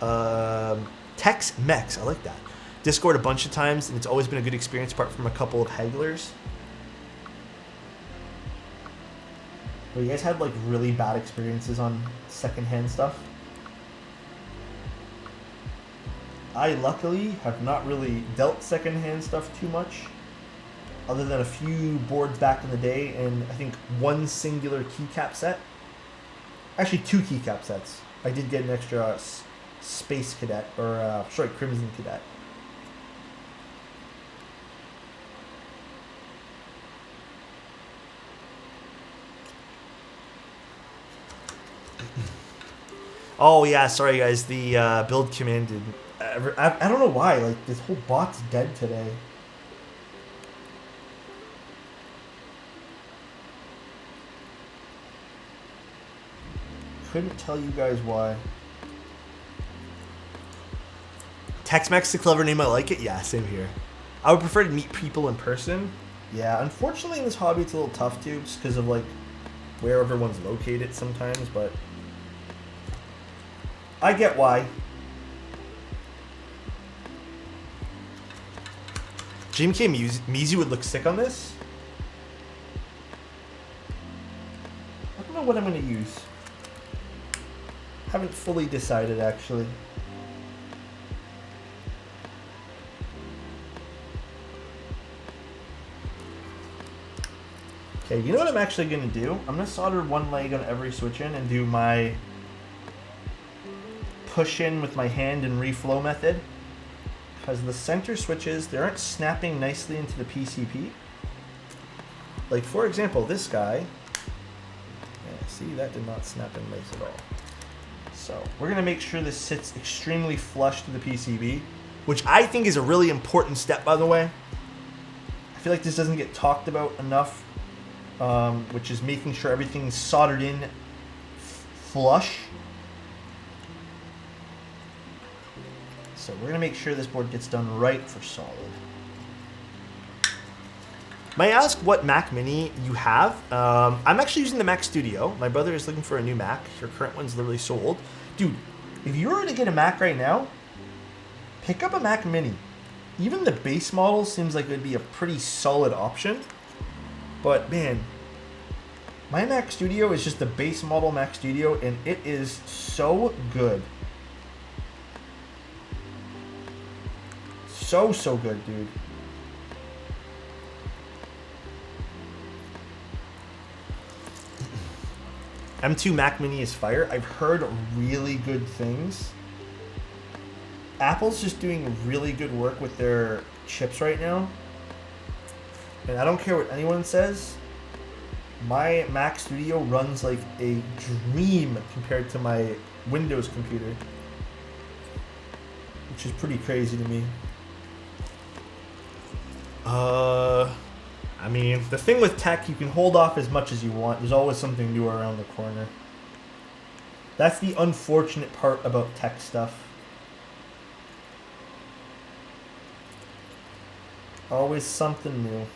Tex-Mex, I like that. Discord a bunch of times, and it's always been a good experience apart from a couple of hagglers. Well, you guys had like really bad experiences on secondhand stuff? I luckily have not really dealt secondhand stuff too much, other than a few boards back in the day, and I think one singular keycap set. Actually, 2 keycap sets. I did get an extra Space Cadet, or sorry, Crimson Cadet. Oh yeah, sorry guys, the build command didn't... I don't know why, like this whole bot's dead today. Couldn't tell you guys why. Tex-Mex, a clever name, I like it. Yeah, same here. I would prefer to meet people in person. Yeah, unfortunately in this hobby it's a little tough too, just because of like where everyone's located sometimes, but I get why. GMK Mizu would look sick on this. I don't know what I'm going to use. Haven't fully decided, actually. Okay, you know what I'm actually going to do? I'm going to solder one leg on every switch in and do my push in with my hand and reflow method. Because the center switches, they aren't snapping nicely into the PCP. Like, for example, this guy. Yeah, see, that did not snap in nice at all. So, we're going to make sure this sits extremely flush to the PCB, which I think is a really important step, by the way. I feel like this doesn't get talked about enough. Which is making sure everything's soldered in flush. So we're going to make sure this board gets done right for solid. May I ask what Mac Mini you have? I'm actually using the Mac Studio. My brother is looking for a new Mac. Your current one's literally sold. Dude, if you were to get a Mac right now, pick up a Mac Mini. Even the base model seems like it would be a pretty solid option. But man, my Mac Studio is just the base model Mac Studio, and it is so good. So good, dude. M2 Mac Mini is fire. I've heard really good things. Apple's just doing really good work with their chips right now. And I don't care what anyone says, my Mac Studio runs like a dream compared to my Windows computer, which is pretty crazy to me. I mean, the thing with tech, you can hold off as much as you want. There's always something new around the corner. That's the unfortunate part about tech stuff. Always something new.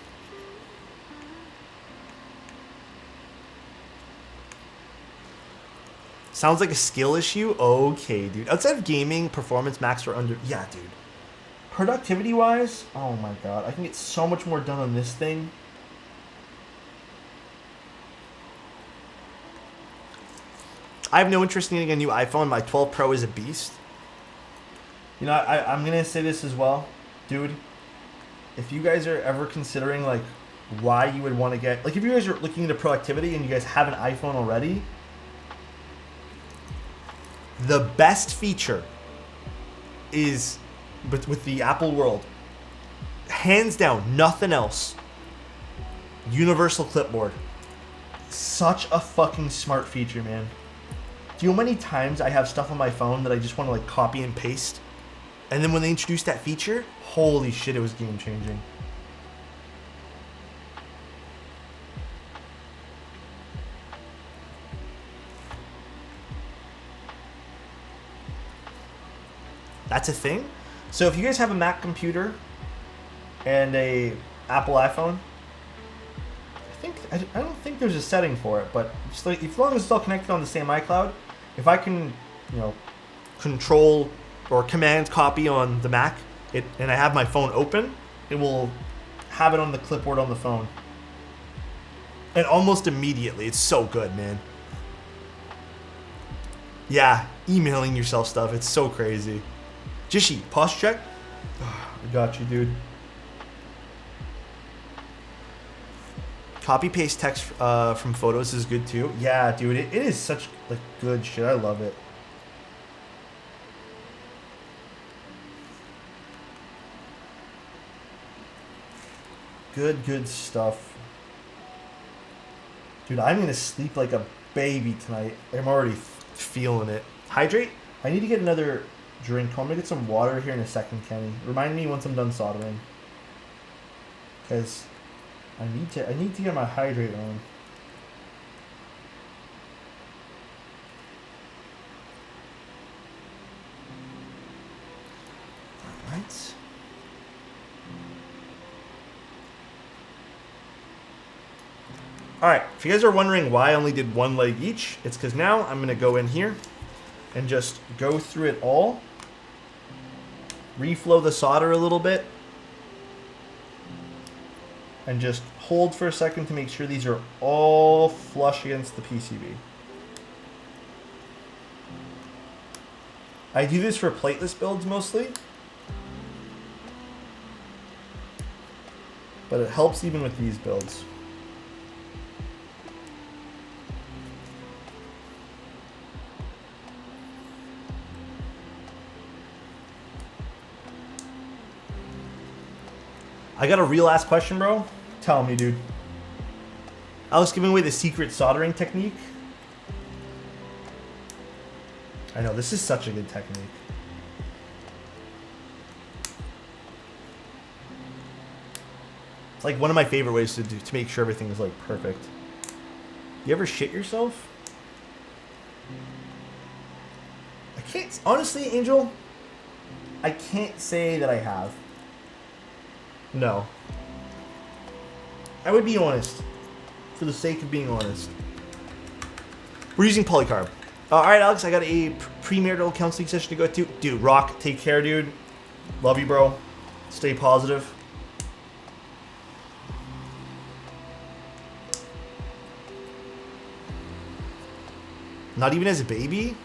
Sounds like a skill issue? Okay, dude. Outside of gaming, performance Macs are under... Yeah, dude. Productivity-wise, oh my god. I can get so much more done on this thing. I have no interest in getting a new iPhone. My 12 Pro is a beast. You know, I'm going to say this as well. Dude, if you guys are ever considering, like, why you would want to get... Like, if you guys are looking into productivity and you guys have an iPhone already... The best feature is with the Apple world, hands down, nothing else. Universal clipboard. Such a fucking smart feature, man. Do you know how many times I have stuff on my phone that I just want to like copy and paste? And then when they introduced that feature, holy shit, it was game changing. That's a thing. So if you guys have a Mac computer and a Apple iPhone, I don't think there's a setting for it, but just like, as long as it's all connected on the same iCloud, if I can, you know, control or command copy on the Mac, and I have my phone open, it will have it on the clipboard on the phone. And almost immediately, it's so good, man. Yeah, emailing yourself stuff, it's so crazy. Jishi, posture check? Oh, I got you, dude. Copy paste text from photos is good too. Yeah, dude, it is such like good shit. I love it. Good stuff. Dude, I'm gonna sleep like a baby tonight. I'm already feeling it. Hydrate? I need to get another drink. I'm gonna get some water here in a second, Kenny. Remind me once I'm done soldering. Because I need to get my hydrate on. Alright. Alright, if you guys are wondering why I only did one leg each, it's because now I'm gonna go in here and just go through it all. Reflow the solder a little bit. And just hold for a second to make sure these are all flush against the PCB. I do this for plateless builds mostly. But it helps even with these builds. I got a real ass question, bro. Tell me, dude. I was giving away the secret soldering technique. I know, this is such a good technique. It's like one of my favorite ways to make sure everything is like perfect. You ever shit yourself? I can't, honestly, Angel, I can't say that I have. No. I would be honest. For the sake of being honest. We're using polycarb. Alright, Alex, I got a premarital counseling session to go to. Dude, rock, take care, dude. Love you, bro. Stay positive. Not even as a baby?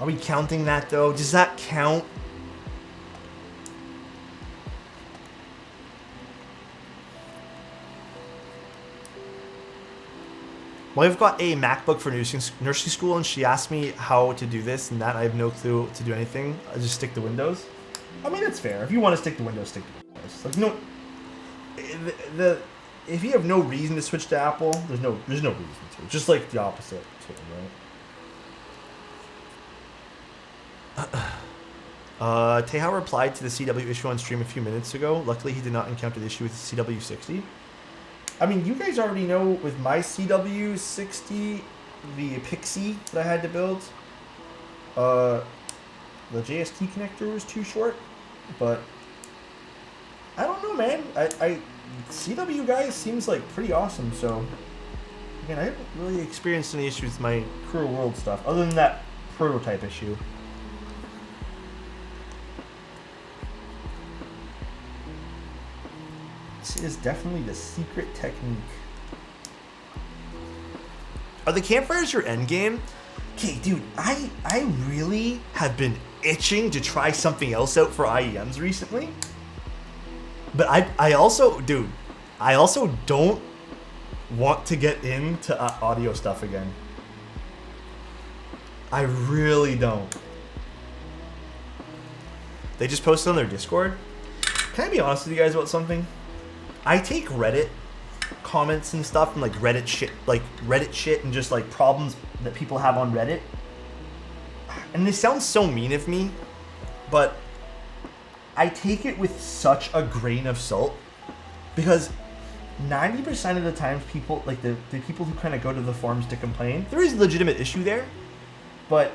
Are we counting that, though? Does that count? My wife got a MacBook for nursing school, and she asked me how to do this and that. I have no clue to do anything. I just stick to Windows. I mean, that's fair. If you want to stick to Windows, stick to Windows. Like, no, if you have no reason to switch to Apple, there's no reason to. Just like the opposite, right? Teja replied to the CW issue on stream a few minutes ago. Luckily, he did not encounter the issue with the CW60. I mean, you guys already know with my CW60, the Pixie that I had to build, the JST connector was too short, but I don't know, man. CW guys seems like pretty awesome, so again, I haven't really experienced any issues with my Cruel World stuff, other than that prototype issue. This is definitely the secret technique. Are the campfires your end game? Okay, dude, I really have been itching to try something else out for IEMs recently. But I also don't want to get into audio stuff again. I really don't. They just posted on their Discord. Can I be honest with you guys about something? I take Reddit comments and stuff and like Reddit shit and just like problems that people have on Reddit. And this sounds so mean of me, but I take it with such a grain of salt because 90% of the times people, like the people who kind of go to the forums to complain, there is a legitimate issue there, but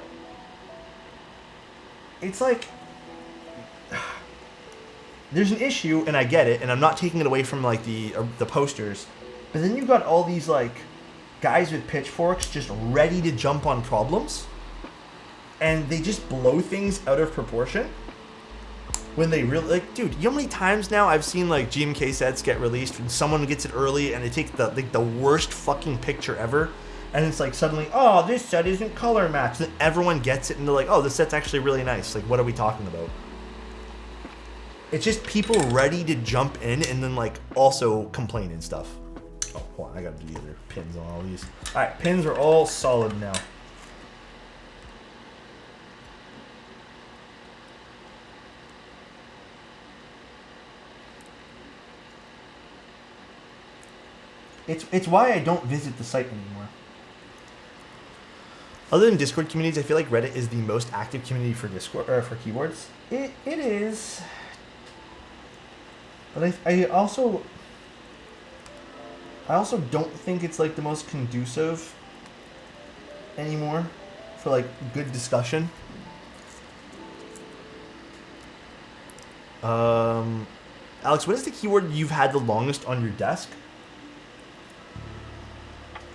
it's like, there's an issue and I get it, and I'm not taking it away from like the posters, but then you've got all these like guys with pitchforks just ready to jump on problems, and they just blow things out of proportion when they really, like, dude, you know how many times now I've seen like GMK sets get released and someone gets it early and they take the worst fucking picture ever, and it's like suddenly, oh, this set isn't color matched, and everyone gets it and they're like, oh, this set's actually really nice. Like, what are we talking about? It's just people ready to jump in and then like also complain and stuff. Oh, hold on, I gotta do the other pins on all these. All right, pins are all solid now. It's why I don't visit the site anymore. Other than Discord communities, I feel like Reddit is the most active community for Discord or for keyboards. It is. But I also don't think it's like the most conducive anymore for like good discussion. Alex, what is the keyboard you've had the longest on your desk?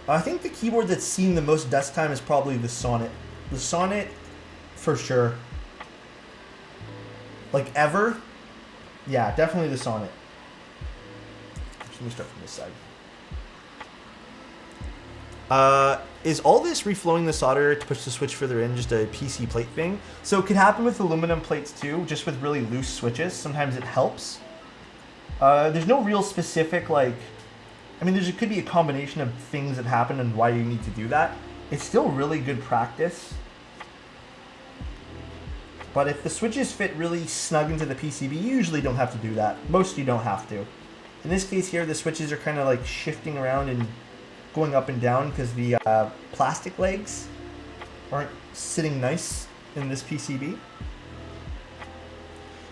I think the keyboard that's seen the most desk time is probably the Sonnet. The Sonnet, for sure. Like ever. Yeah, definitely the Sonnet. Let me start from this side. Is all this reflowing the solder to push the switch further in just a PC plate thing? So it could happen with aluminum plates too, just with really loose switches. Sometimes it helps. There's no real specific, like, I mean, there could be a combination of things that happen and why you need to do that. It's still really good practice. But if the switches fit really snug into the PCB, you usually don't have to do that. Most you don't have to. In this case here, the switches are kind of like shifting around and going up and down because the plastic legs aren't sitting nice in this PCB.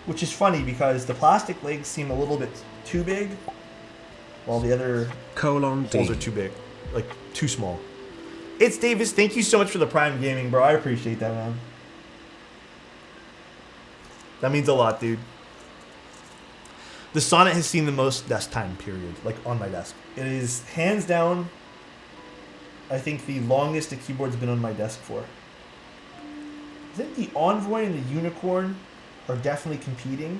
Which is funny because the plastic legs seem a little bit too big, while the other holes are too big, like too small. It's Davis. Thank you so much for the Prime Gaming, bro. I appreciate that, man. That means a lot, dude. The Sonnet has seen the most desk time, period, like on my desk. It is hands down, I think, the longest a keyboard's been on my desk for. I think the Envoy and the Unicorn are definitely competing.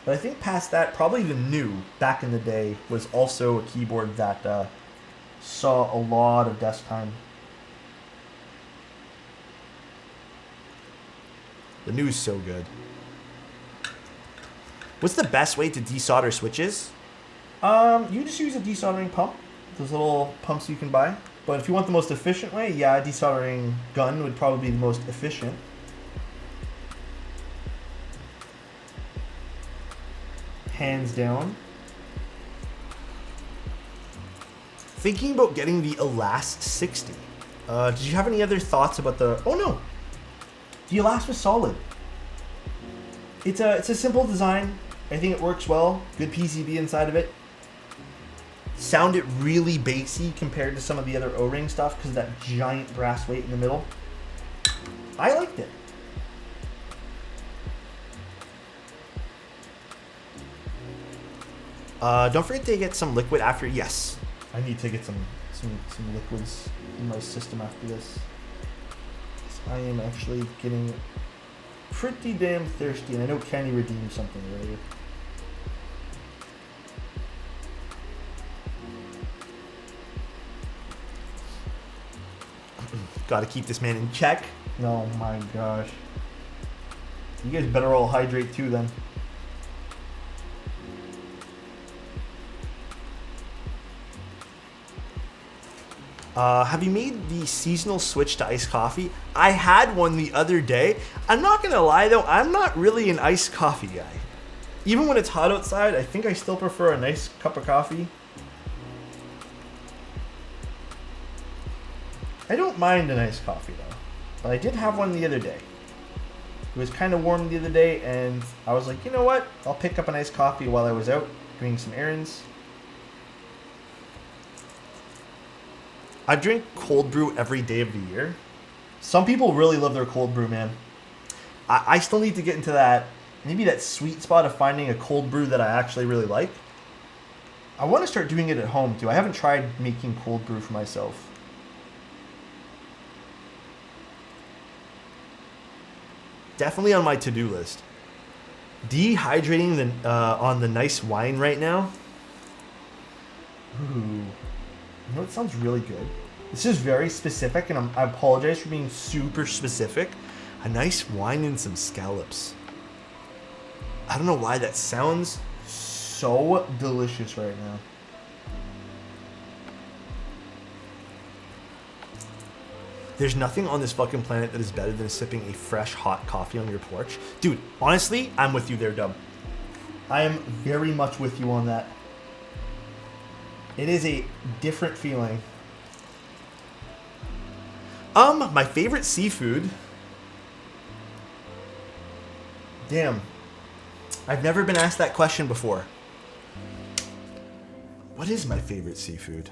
But I think past that, probably the New, back in the day, was also a keyboard that saw a lot of desk time. The New is so good. What's the best way to desolder switches? You just use a desoldering pump. Those little pumps you can buy. But if you want the most efficient way, yeah, a desoldering gun would probably be the most efficient. Hands down. Thinking about getting the Elast 60. Did you have any other thoughts about the... Oh no! The Elast was solid. It's a simple design. I think it works well. Good PCB inside of it. Sounded really bassy compared to some of the other O-ring stuff because of that giant brass weight in the middle. I liked it. Don't forget to get some liquid after. Yes, I need to get some liquids in my system after this. I am actually getting pretty damn thirsty, and I know Kenny redeemed something earlier. Gotta keep this man in check. Oh my gosh. You guys better all hydrate too then. Have you made the seasonal switch to iced coffee? I had one the other day. I'm not gonna lie though, I'm not really an iced coffee guy. Even when it's hot outside, I think I still prefer a nice cup of coffee. I don't mind a nice coffee though, but I did have one the other day. It was kind of warm the other day and I was like, you know what? I'll pick up a nice coffee while I was out doing some errands. I drink cold brew every day of the year. Some people really love their cold brew, man. I still need to get into that, maybe that sweet spot of finding a cold brew that I actually really like. I want to start doing it at home too. I haven't tried making cold brew for myself. Definitely on my to-do list. Dehydrating on the nice wine right now. Ooh. You know, it sounds really good. This is very specific, and I apologize for being super specific. A nice wine and some scallops. I don't know why that sounds so delicious right now. There's nothing on this fucking planet that is better than sipping a fresh, hot coffee on your porch. Dude, honestly, I'm with you there, Dub. I am very much with you on that. It is a different feeling. My favorite seafood. Damn. I've never been asked that question before. What is my favorite seafood?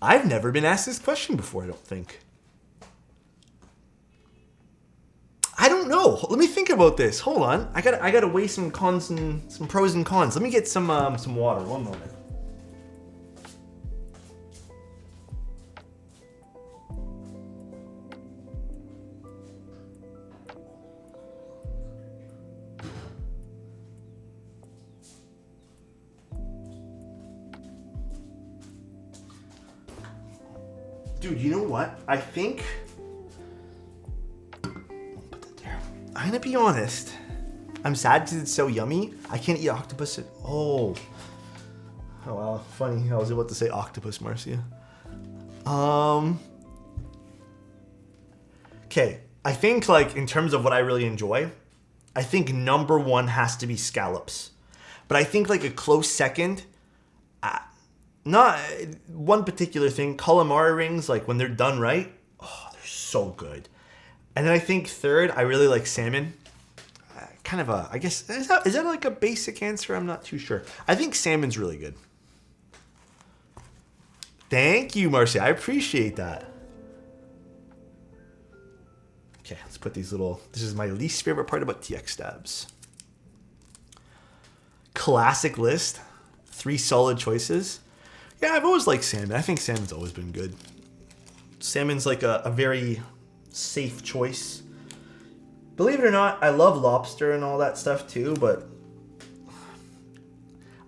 I've never been asked this question before, I don't think. I don't know. Let me think about this. Hold on. I gotta weigh some cons and some pros and cons. Let me get some water. One moment. Dude, you know what? I think... I'm gonna be honest. I'm sad because it's so yummy. I can't eat octopus. Oh wow, funny. I was about to say octopus, Marcia. Okay, I think like in terms of what I really enjoy, I think number one has to be scallops. But I think like a close second, not one particular thing, calamari rings, like when they're done right, oh, they're so good. And then I think third, I really like salmon. Kind of a, I guess, is that like a basic answer? I'm not too sure. I think salmon's really good. Thank you, Marcy. I appreciate that. Okay, let's put these little... This is my least favorite part about TX stabs. Classic list. 3 solid choices. Yeah, I've always liked salmon. I think salmon's always been good. Salmon's like a very safe choice. Believe it or not, I love lobster and all that stuff too, but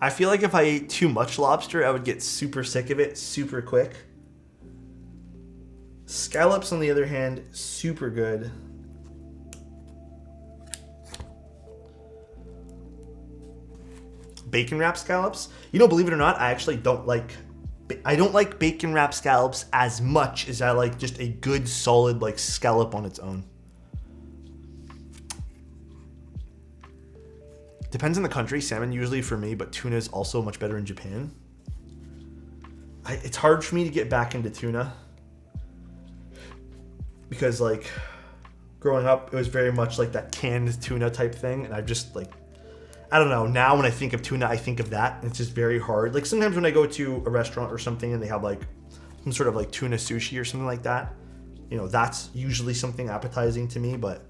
I feel like if I ate too much lobster, I would get super sick of it super quick. Scallops, on the other hand, super good. Bacon wrap scallops. You know, believe it or not, I actually don't like... I don't like bacon wrap scallops as much as I like just a good, solid, like, scallop on its own. Depends on the country. Salmon usually for me, but tuna is also much better in Japan. It's hard for me to get back into tuna. Because, like, growing up, it was very much like that canned tuna type thing. And I've just, like, I don't know. Now when I think of tuna, I think of that. And it's just very hard. Like, sometimes when I go to a restaurant or something and they have, like, some sort of, like, tuna sushi or something like that, you know, that's usually something appetizing to me. But,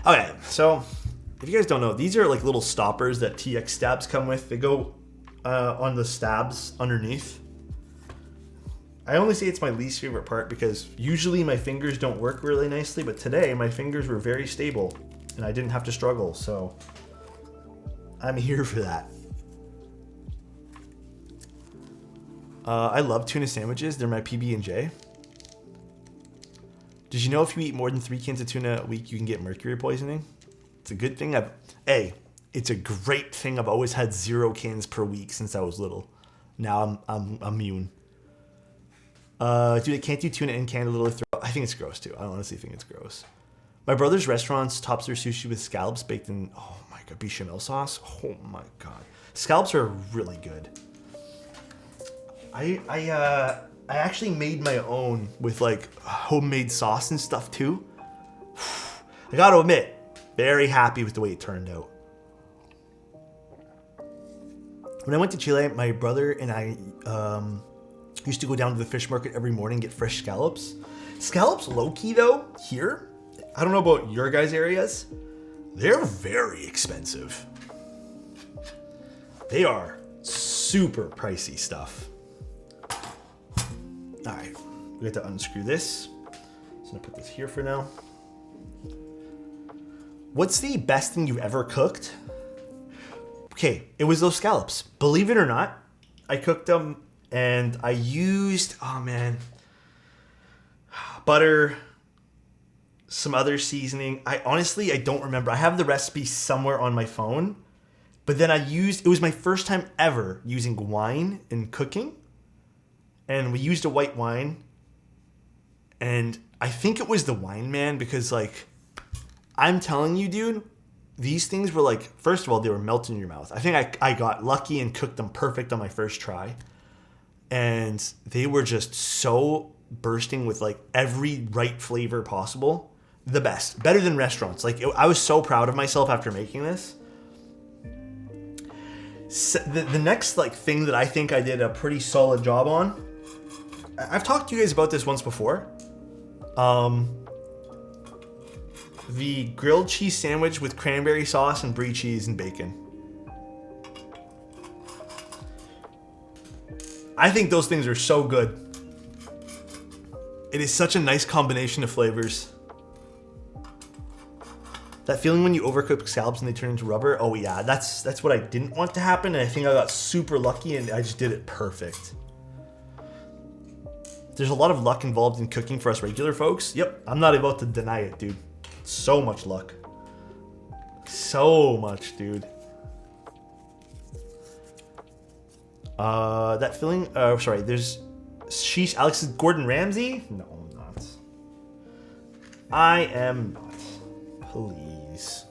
okay, so if you guys don't know, these are, like, little stoppers that TX stabs come with. They go on the stabs underneath. I only say it's my least favorite part because usually my fingers don't work really nicely, but today my fingers were very stable and I didn't have to struggle, so I'm here for that. I love tuna sandwiches. They're my PB&J. Did you know if you eat more than 3 cans of tuna a week, you can get mercury poisoning? It's a good thing. It's a great thing. I've always had 0 cans per week since I was little. Now I'm immune. Dude, I can't do tuna in can, a little throw. I think it's gross too. I honestly think it's gross. My brother's restaurants tops their sushi with scallops baked in, oh my god, bechamel sauce. Oh my god. Scallops are really good. I actually made my own with like homemade sauce and stuff too. I gotta admit, very happy with the way it turned out. When I went to Chile, my brother and I used to go down to the fish market every morning and get fresh scallops. Scallops, low-key though, here, I don't know about your guys' areas, they're very expensive. They are super pricey stuff. All right, we have to unscrew this. So I'm gonna put this here for now. What's the best thing you've ever cooked? Okay, it was those scallops. Believe it or not, I cooked them and I used, oh man, butter, some other seasoning. I don't remember. I have the recipe somewhere on my phone, but then it was my first time ever using wine in cooking. And we used a white wine. And I think it was the wine, man, because like, I'm telling you, dude, these things were like, first of all, they were melting in your mouth. I think I got lucky and cooked them perfect on my first try. And they were just so bursting with like every right flavor possible. The best. Better than restaurants. Like, I was so proud of myself after making this. So the next like thing that I think I did a pretty solid job on, I've talked to you guys about this once before. The grilled cheese sandwich with cranberry sauce and brie cheese and bacon. I think those things are so good. It is such a nice combination of flavors. That feeling when you overcook scallops and they turn into rubber, oh yeah, that's what I didn't want to happen, and I think I got super lucky and I just did it perfect. There's a lot of luck involved in cooking for us regular folks. Yep, I'm not about to deny it, dude. So much luck. So much, dude. That feeling, sorry, there's Sheesh, Alex is Gordon Ramsay? No, I'm not. I am not. Please.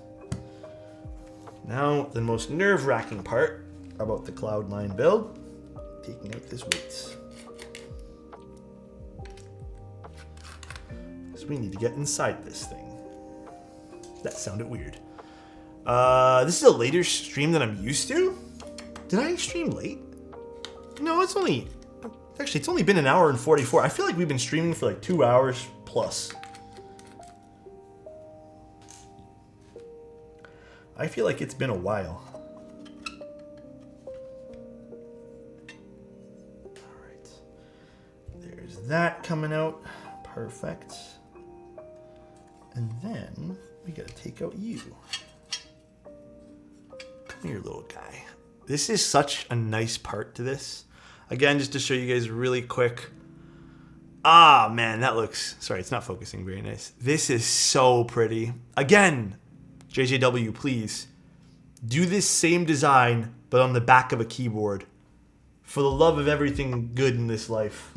Now, the most nerve-wracking part about the Cloudline build, taking out this weight. So we need to get inside this thing. That sounded weird. This is a later stream than I'm used to. Did I stream late? No, it's only... Actually, it's only been an hour and 44. I feel like we've been streaming for like 2 hours plus. I feel like it's been a while. All right. There's that coming out. Perfect. And then we gotta take out you. Come here, little guy. This is such a nice part to this. Again, just to show you guys really quick. Ah, man, that looks... Sorry, it's not focusing very nice. This is so pretty. Again, JJW, please. Do this same design, but on the back of a keyboard. For the love of everything good in this life.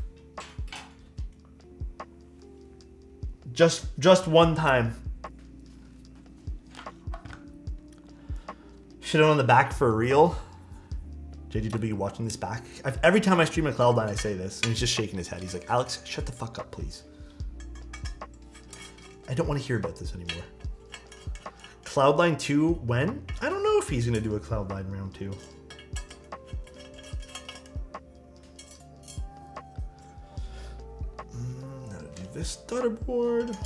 Just one time. Shit on the back for real. JDW watching this back. Every time I stream a Cloudline, I say this, and he's just shaking his head. He's like, Alex, shut the fuck up, please. I don't want to hear about this anymore. Cloudline 2, when? I don't know if he's going to do a Cloudline round 2. Now to do this stutter board.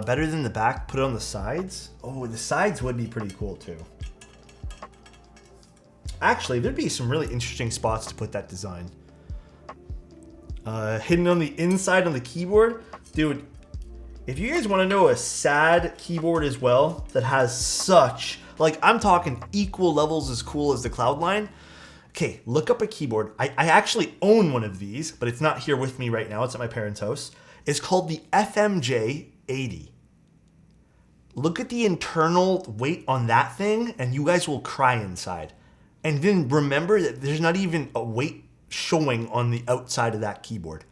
Better than the back, put it on the sides. Oh, the sides would be pretty cool too. Actually, there'd be some really interesting spots to put that design. Hidden on the inside on the keyboard. Dude, if you guys want to know a sad keyboard as well that has such, like I'm talking equal levels as cool as the Cloudline. Okay, look up a keyboard. I actually own one of these, but it's not here with me right now. It's at my parents' house. It's called the FMJ 80. Look at the internal weight on that thing and you guys will cry inside. And then remember that there's not even a weight showing on the outside of that keyboard.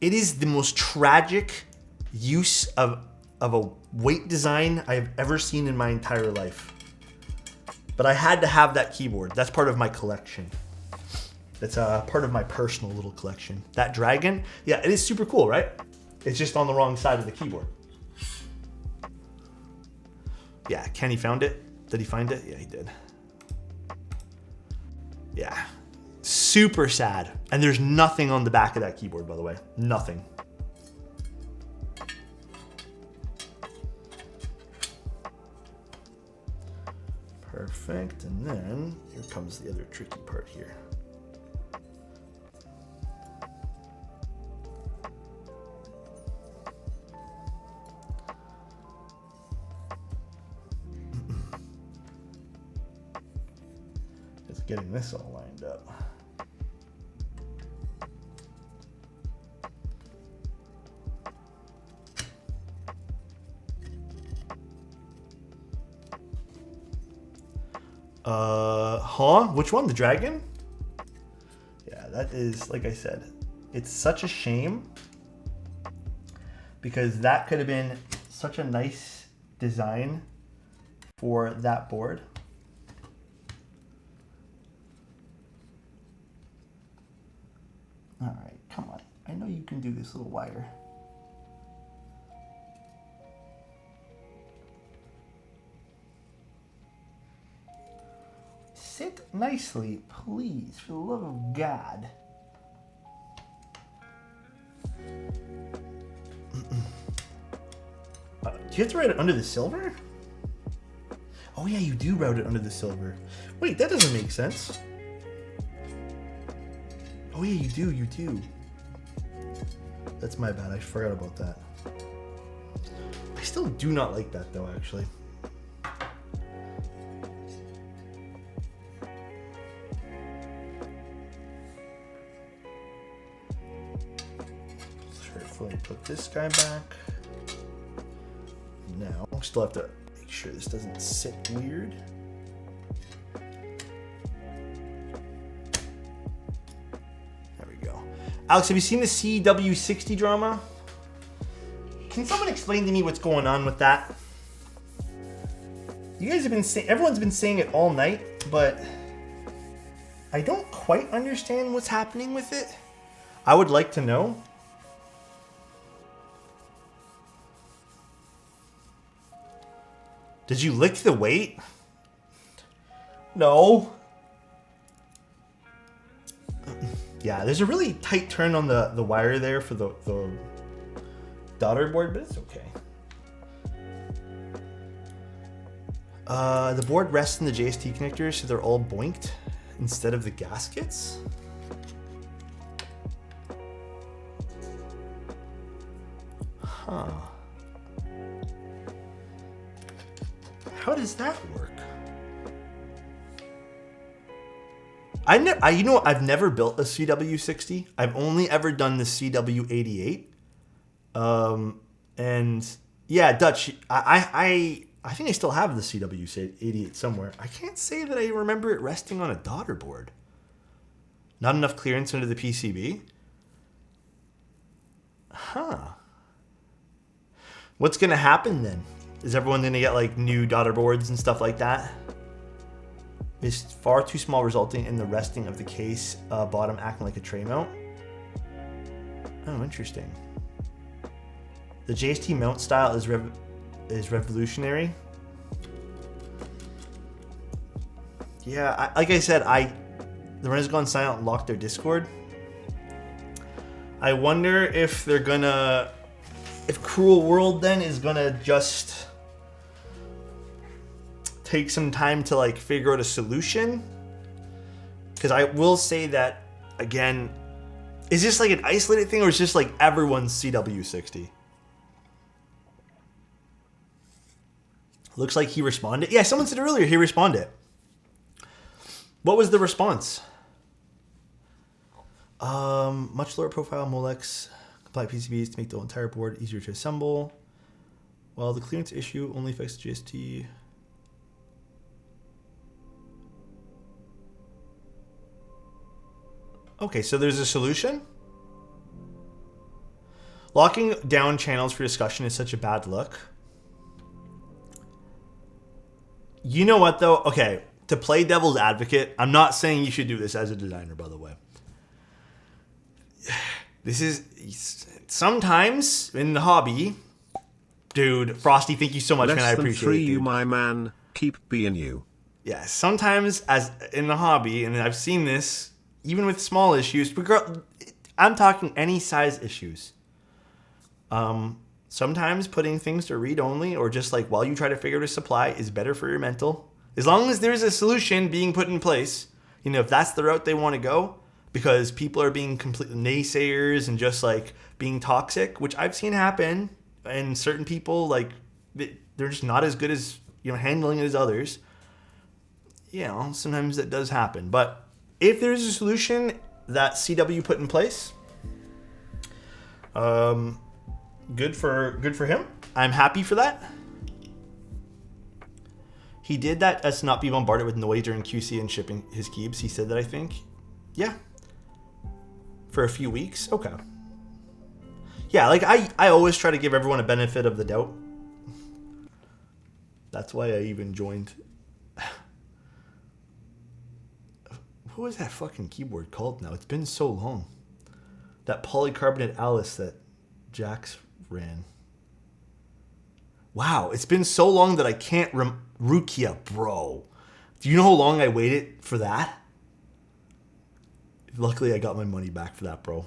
It is the most tragic use of a weight design I have ever seen in my entire life. But I had to have that keyboard. That's part of my collection. That's part of my personal little collection. That dragon, yeah, it is super cool, right? It's just on the wrong side of the keyboard. Yeah, Kenny found it. Did he find it? Yeah, he did. Yeah, super sad. And there's nothing on the back of that keyboard, by the way. Nothing. Perfect, and then here comes the other tricky part here. Just getting this all lined up. Which one? The dragon? Yeah, that is, like I said, it's such a shame because that could have been such a nice design for that board. All right, come on. I know you can do this a little wider. Sit nicely, please, for the love of God. Do you have to write it under the silver? Oh yeah, you do route it under the silver. Wait, that doesn't make sense. Oh yeah, you do. That's my bad, I forgot about that. I still do not like that though, actually. Put this guy back. Now, still have to make sure this doesn't sit weird. Alex, have you seen the CW60 drama? Can someone explain to me what's going on with that? You guys have been saying, everyone's been saying it all night, but I don't quite understand what's happening with it. I would like to know. Did you lick the weight? No. Yeah, there's a really tight turn on the wire there for the daughter board, but it's okay. The board rests in the JST connectors, so they're all boinked instead of the gaskets. Huh. How does that work? You know, I've never built a CW60. I've only ever done the CW88. And yeah, Dutch, I think I still have the CW88 somewhere. I can't say that I remember it resting on a daughter board. Not enough clearance under the PCB? Huh. What's going to happen then? Is everyone going to get like new daughter boards and stuff like that? Is far too small, resulting in the resting of the case bottom acting like a tray mount. Oh, interesting. The JST mount style is revolutionary. Yeah, like I said, the Runner's Gone Silent locked their Discord. I wonder if they're gonna, if Cruel World then is gonna just take some time to like figure out a solution. Because I will say that, again, is this like an isolated thing or is this like everyone's CW60? Looks like he responded. Yeah, someone said earlier he responded. What was the response? Much lower profile Molex compliant PCBs to make the entire board easier to assemble. While the clearance issue only affects GST. Okay, so there's a solution. Locking down channels for discussion is such a bad look. You know what though? Okay, to play devil's advocate, I'm not saying you should do this as a designer, by the way. This is sometimes in the hobby, dude. Frosty, thank you so much, man. I appreciate it.
You, my man. Keep being you.
Yeah, sometimes as in the hobby, and I've seen this even with small issues. I'm talking any size issues. Sometimes putting things to read only or just like while you try to figure out a supply is better for your mental. As long as there's a solution being put in place, you know, if that's the route they want to go, because people are being complete naysayers and just like being toxic, which I've seen happen, and certain people like they're just not as good as, you know, handling it as others. You know, sometimes that does happen. But if there's a solution that CW put in place, good for him. I'm happy for that. He did that as to not be bombarded with noise during QC and shipping his keys. He said that, I think. Yeah. For a few weeks. Okay. Yeah, like I always try to give everyone a benefit of the doubt. That's why I even joined. What was that fucking keyboard called now? It's been so long. That polycarbonate Alice that Jax ran. Wow, it's been so long that I can't Rukia, bro. Do you know how long I waited for that? Luckily, I got my money back for that, bro.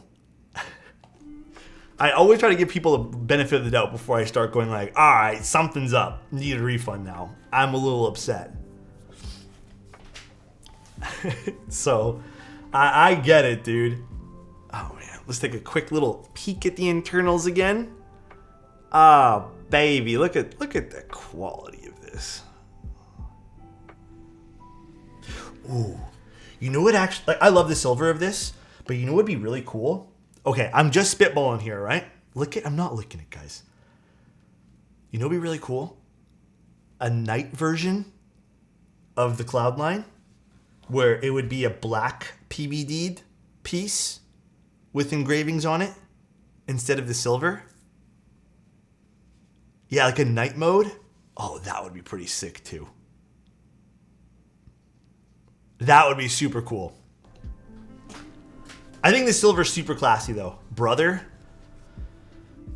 I always try to give people the benefit of the doubt before I start going like, all right, something's up. Need a refund now. I'm a little upset. So, I get it, dude. Oh, man. Let's take a quick little peek at the internals again. Ah, baby. Look at the quality of this. Ooh. You know what actually... Like, I love the silver of this, but you know what would be really cool? Okay, I'm just spitballing here, right? I'm not licking it, guys. You know what would be really cool? A night version of the Cloudline, where it would be a black PBD'd piece with engravings on it instead of the silver. Yeah, like a night mode. Oh, that would be pretty sick too. That would be super cool. I think the silver's super classy though. Brother.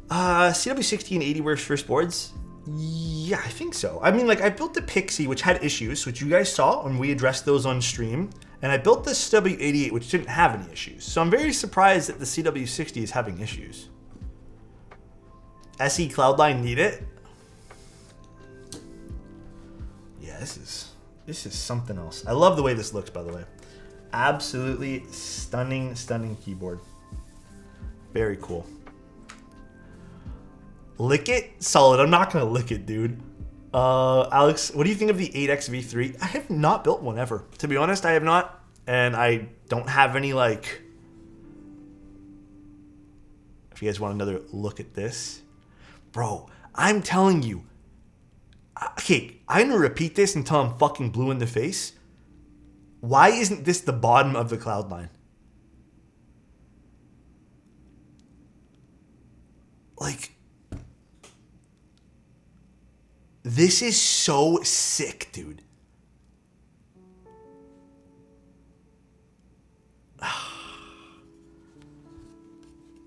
CW60 and 80 works first boards? Yeah, I think so. I mean, like, I built the Pixie, which had issues, which you guys saw when we addressed those on stream. And I built the CW88, which didn't have any issues. So I'm very surprised that the CW60 is having issues. SE Cloudline need it? Yeah, this is something else. I love the way this looks, by the way. Absolutely stunning, stunning keyboard. Very cool. Lick it? Solid. I'm not going to lick it, dude. Alex, what do you think of the 8X V3? I have not built one ever. To be honest, I have not. And I don't have any, like... If you guys want another look at this. Bro, I'm telling you. Okay, I'm going to repeat this until I'm fucking blue in the face. Why isn't this the bottom of the Cloudline? Like... This is so sick, dude.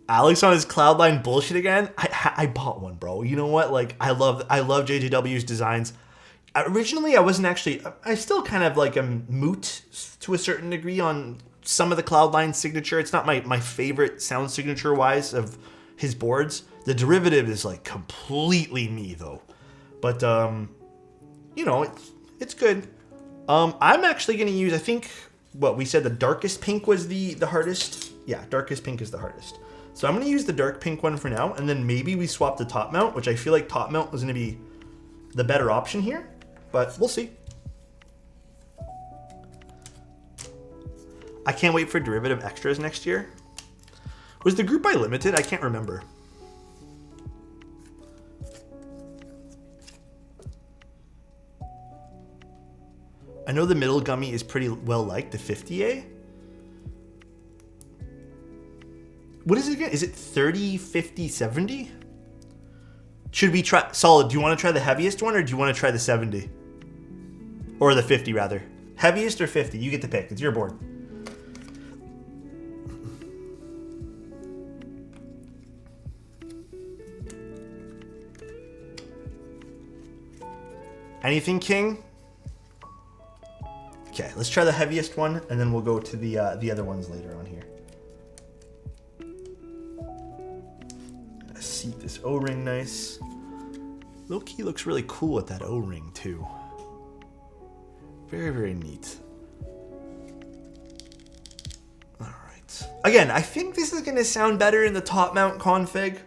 Alex on his Cloudline bullshit again. I bought one, bro. You know what? Like, I love JJW's designs. Originally, I wasn't actually. I still kind of like am moot to a certain degree on some of the Cloudline signature. It's not my favorite sound signature wise of his boards. The derivative is like completely me though. But, you know, it's good. I'm actually going to use, I think, what we said the darkest pink was the hardest. Yeah, darkest pink is the hardest. So I'm going to use the dark pink one for now. And then maybe we swap the top mount, which I feel like top mount was going to be the better option here. But we'll see. I can't wait for derivative extras next year. Was the group buy limited? I can't remember. I know the middle gummy is pretty well liked, the 50A. What is it again? Is it 30, 50, 70? Should we try... Solid, do you want to try the heaviest one or do you want to try the 70? Or the 50, rather. Heaviest or 50? You get to pick. It's your board. Anything, King? Okay, let's try the heaviest one, and then we'll go to the other ones later on here. Seat this O-ring nice. Low-key looks really cool with that O-ring, too. Very, very neat. Alright. Again, I think this is going to sound better in the top mount config.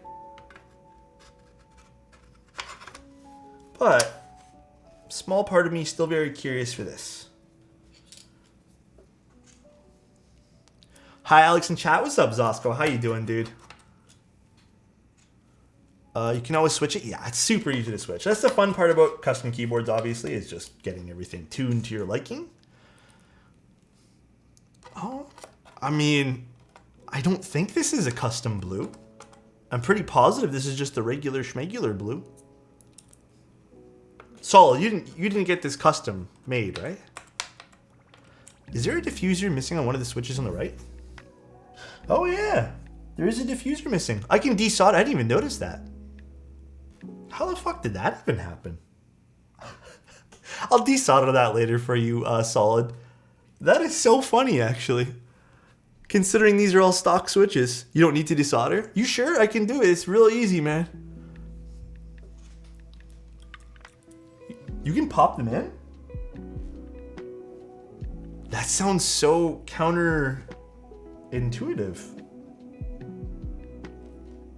But, small part of me is still very curious for this. Hi, Alex in chat. What's up, Zosco? How you doing, dude? You can always switch it. Yeah, it's super easy to switch. That's the fun part about custom keyboards, obviously, is just getting everything tuned to your liking. Oh, I mean, I don't think this is a custom blue. I'm pretty positive this is just the regular schmegular blue. Solid, you didn't get this custom made, right? Is there a diffuser missing on one of the switches on the right? Oh yeah, there is a diffuser missing. I can desolder. I didn't even notice that. How the fuck did that even happen? I'll desolder that later for you, Solid. That is so funny, actually. Considering these are all stock switches. You don't need to desolder? You sure? I can do it. It's real easy, man. You can pop them in? That sounds so counterintuitive.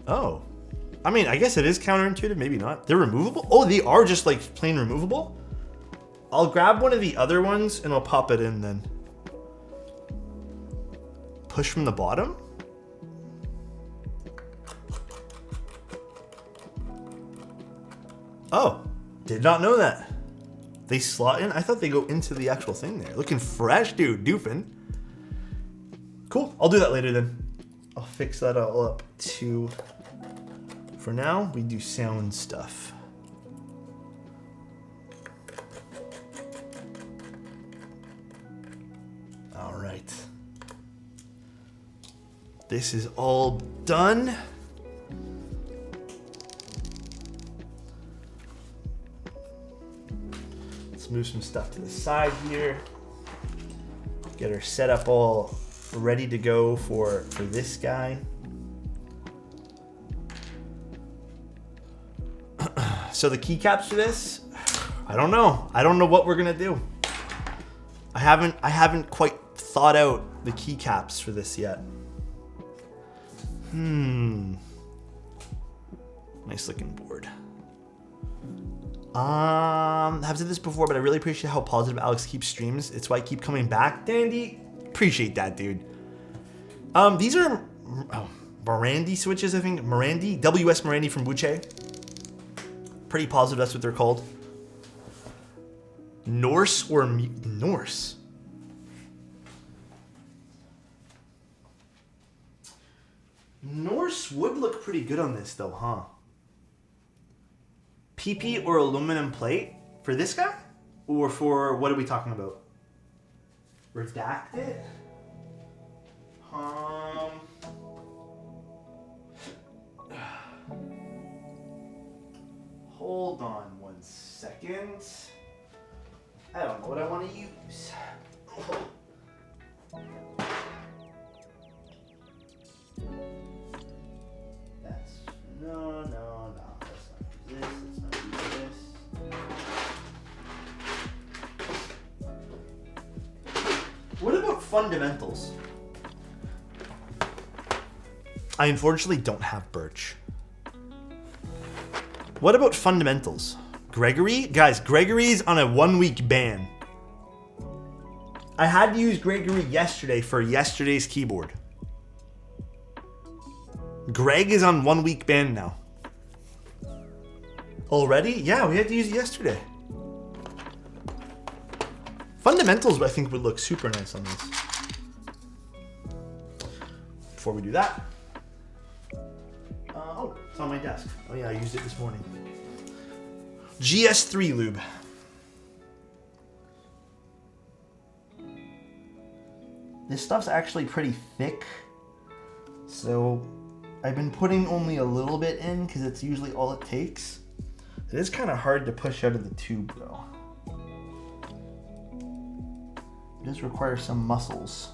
Oh. I mean, I guess it is counterintuitive. Maybe not. They're removable? Oh, they are just like plain removable? I'll grab one of the other ones and I'll pop it in then. Push from the bottom? Oh, did not know that. They slot in? I thought they go into the actual thing there. Looking fresh, dude. Doofing. Cool. I'll do that later then. Oh, fix that all up too. For now, we do sound stuff. All right. This is all done. Let's move some stuff to the side here. Get our setup all ready to go for this guy. So the keycaps for this, I don't know. I don't know what we're gonna do. I haven't quite thought out the keycaps for this yet. Nice looking board. I've said this before, but I really appreciate how positive Alex keeps streams. It's why I keep coming back, Dandy. Appreciate that, dude. These are Morandi switches, I think. Morandi, WS Morandi from Buche. Pretty positive that's what they're called. Norse or Norse? Norse would look pretty good on this though, huh? PP or aluminum plate for this guy? Or for, what are we talking about? Redacted? Hold on 1 second. I don't know what I want to use. That's, no. Let's not use this. What about fundamentals? I unfortunately don't have birch. What about fundamentals? Gregory? Guys, Gregory's on a 1-week ban. I had to use Gregory yesterday for yesterday's keyboard. Greg is on 1-week ban now. Already? Yeah, we had to use it yesterday. Fundamentals, I think, would look super nice on this. Before we do that. Oh, it's on my desk. Oh yeah, I used it this morning. GS3 lube. This stuff's actually pretty thick. So I've been putting only a little bit in because it's usually all it takes. It is kind of hard to push out of the tube though. It does require some muscles.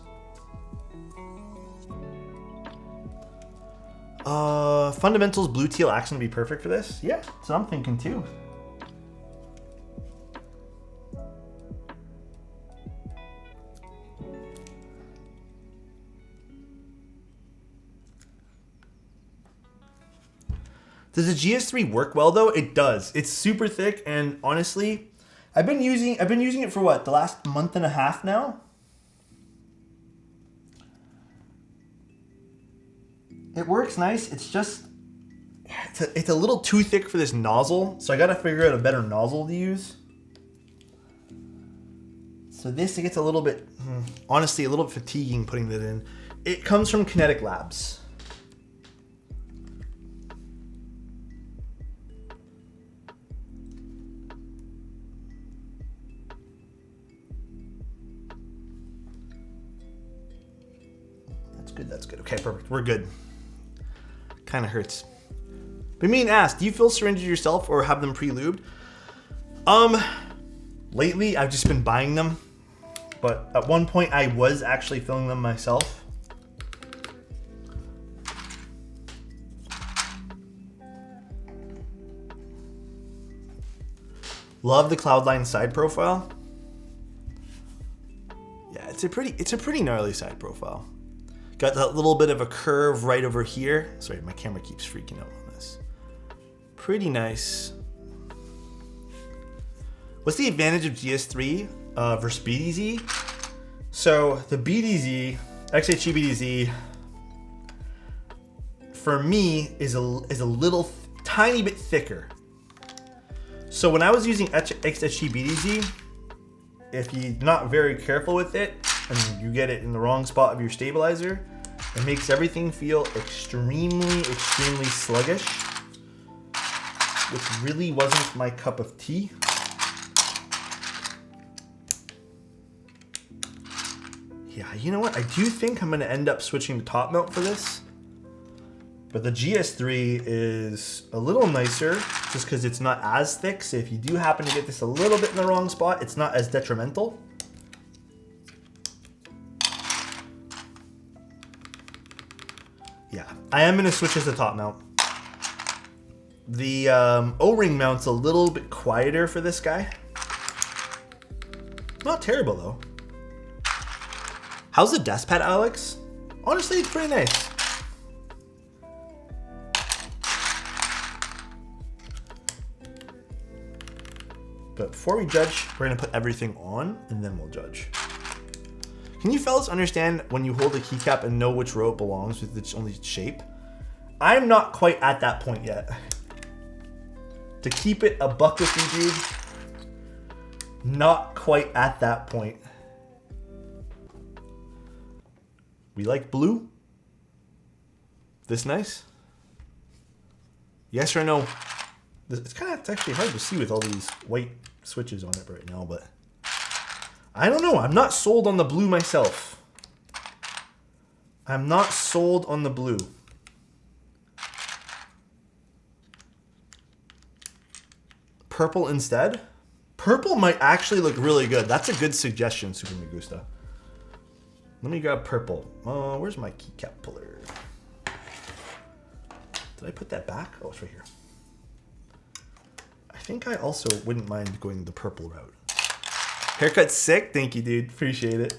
Fundamentals blue teal accent would be perfect for this. Yeah, so I'm thinking too. Does the GS3 work well though? It does. It's super thick, and honestly, I've been using it for what, the last month and a half now? It works nice. It's just it's a little too thick for this nozzle, so I gotta figure out a better nozzle to use. So this, it gets a little bit, honestly, a little bit fatiguing putting that in. It comes from Kinetic Labs. That's good. Okay, perfect. We're good. Kind of hurts. But me and asked, do you fill syringes yourself or have them pre-lubed? Lately I've just been buying them, but at one point I was actually filling them myself. Love the Cloudline side profile. Yeah, it's a pretty gnarly side profile. Got that little bit of a curve right over here. Sorry, my camera keeps freaking out on this. Pretty nice. What's the advantage of GS3 versus BDZ? So the BDZ, XHG BDZ, for me is a little tiny bit thicker. So when I was using XHG BDZ, if you're not very careful with it and you get it in the wrong spot of your stabilizer, It makes everything feel extremely sluggish, which really wasn't my cup of tea. Yeah, you know what? I do think I'm going to end up switching to top mount for this. But the GS3 is a little nicer just because it's not as thick. So if you do happen to get this a little bit in the wrong spot, it's not as detrimental. Yeah, I am going to switch as the top mount. The O-ring mount's a little bit quieter for this guy. Not terrible though. How's the desk pad, Alex? Honestly, it's pretty nice. But before we judge, we're gonna put everything on and then we'll judge. Can you fellas understand when you hold a keycap and know which row it belongs with its only shape? I'm not quite at that point yet. To keep it a buck with you, dude, not quite at that point. We like blue? This nice? Yes or no? It's actually hard to see with all these white switches on it right now, but I don't know. I'm not sold on the blue myself. I'm not sold on the blue. Purple instead? Purple might actually look really good. That's a good suggestion, Super Megusta. Let me grab purple. Where's my keycap puller? Did I put that back? Oh, it's right here. I think I also wouldn't mind going the purple route. Haircut's sick. Thank you, dude. Appreciate it.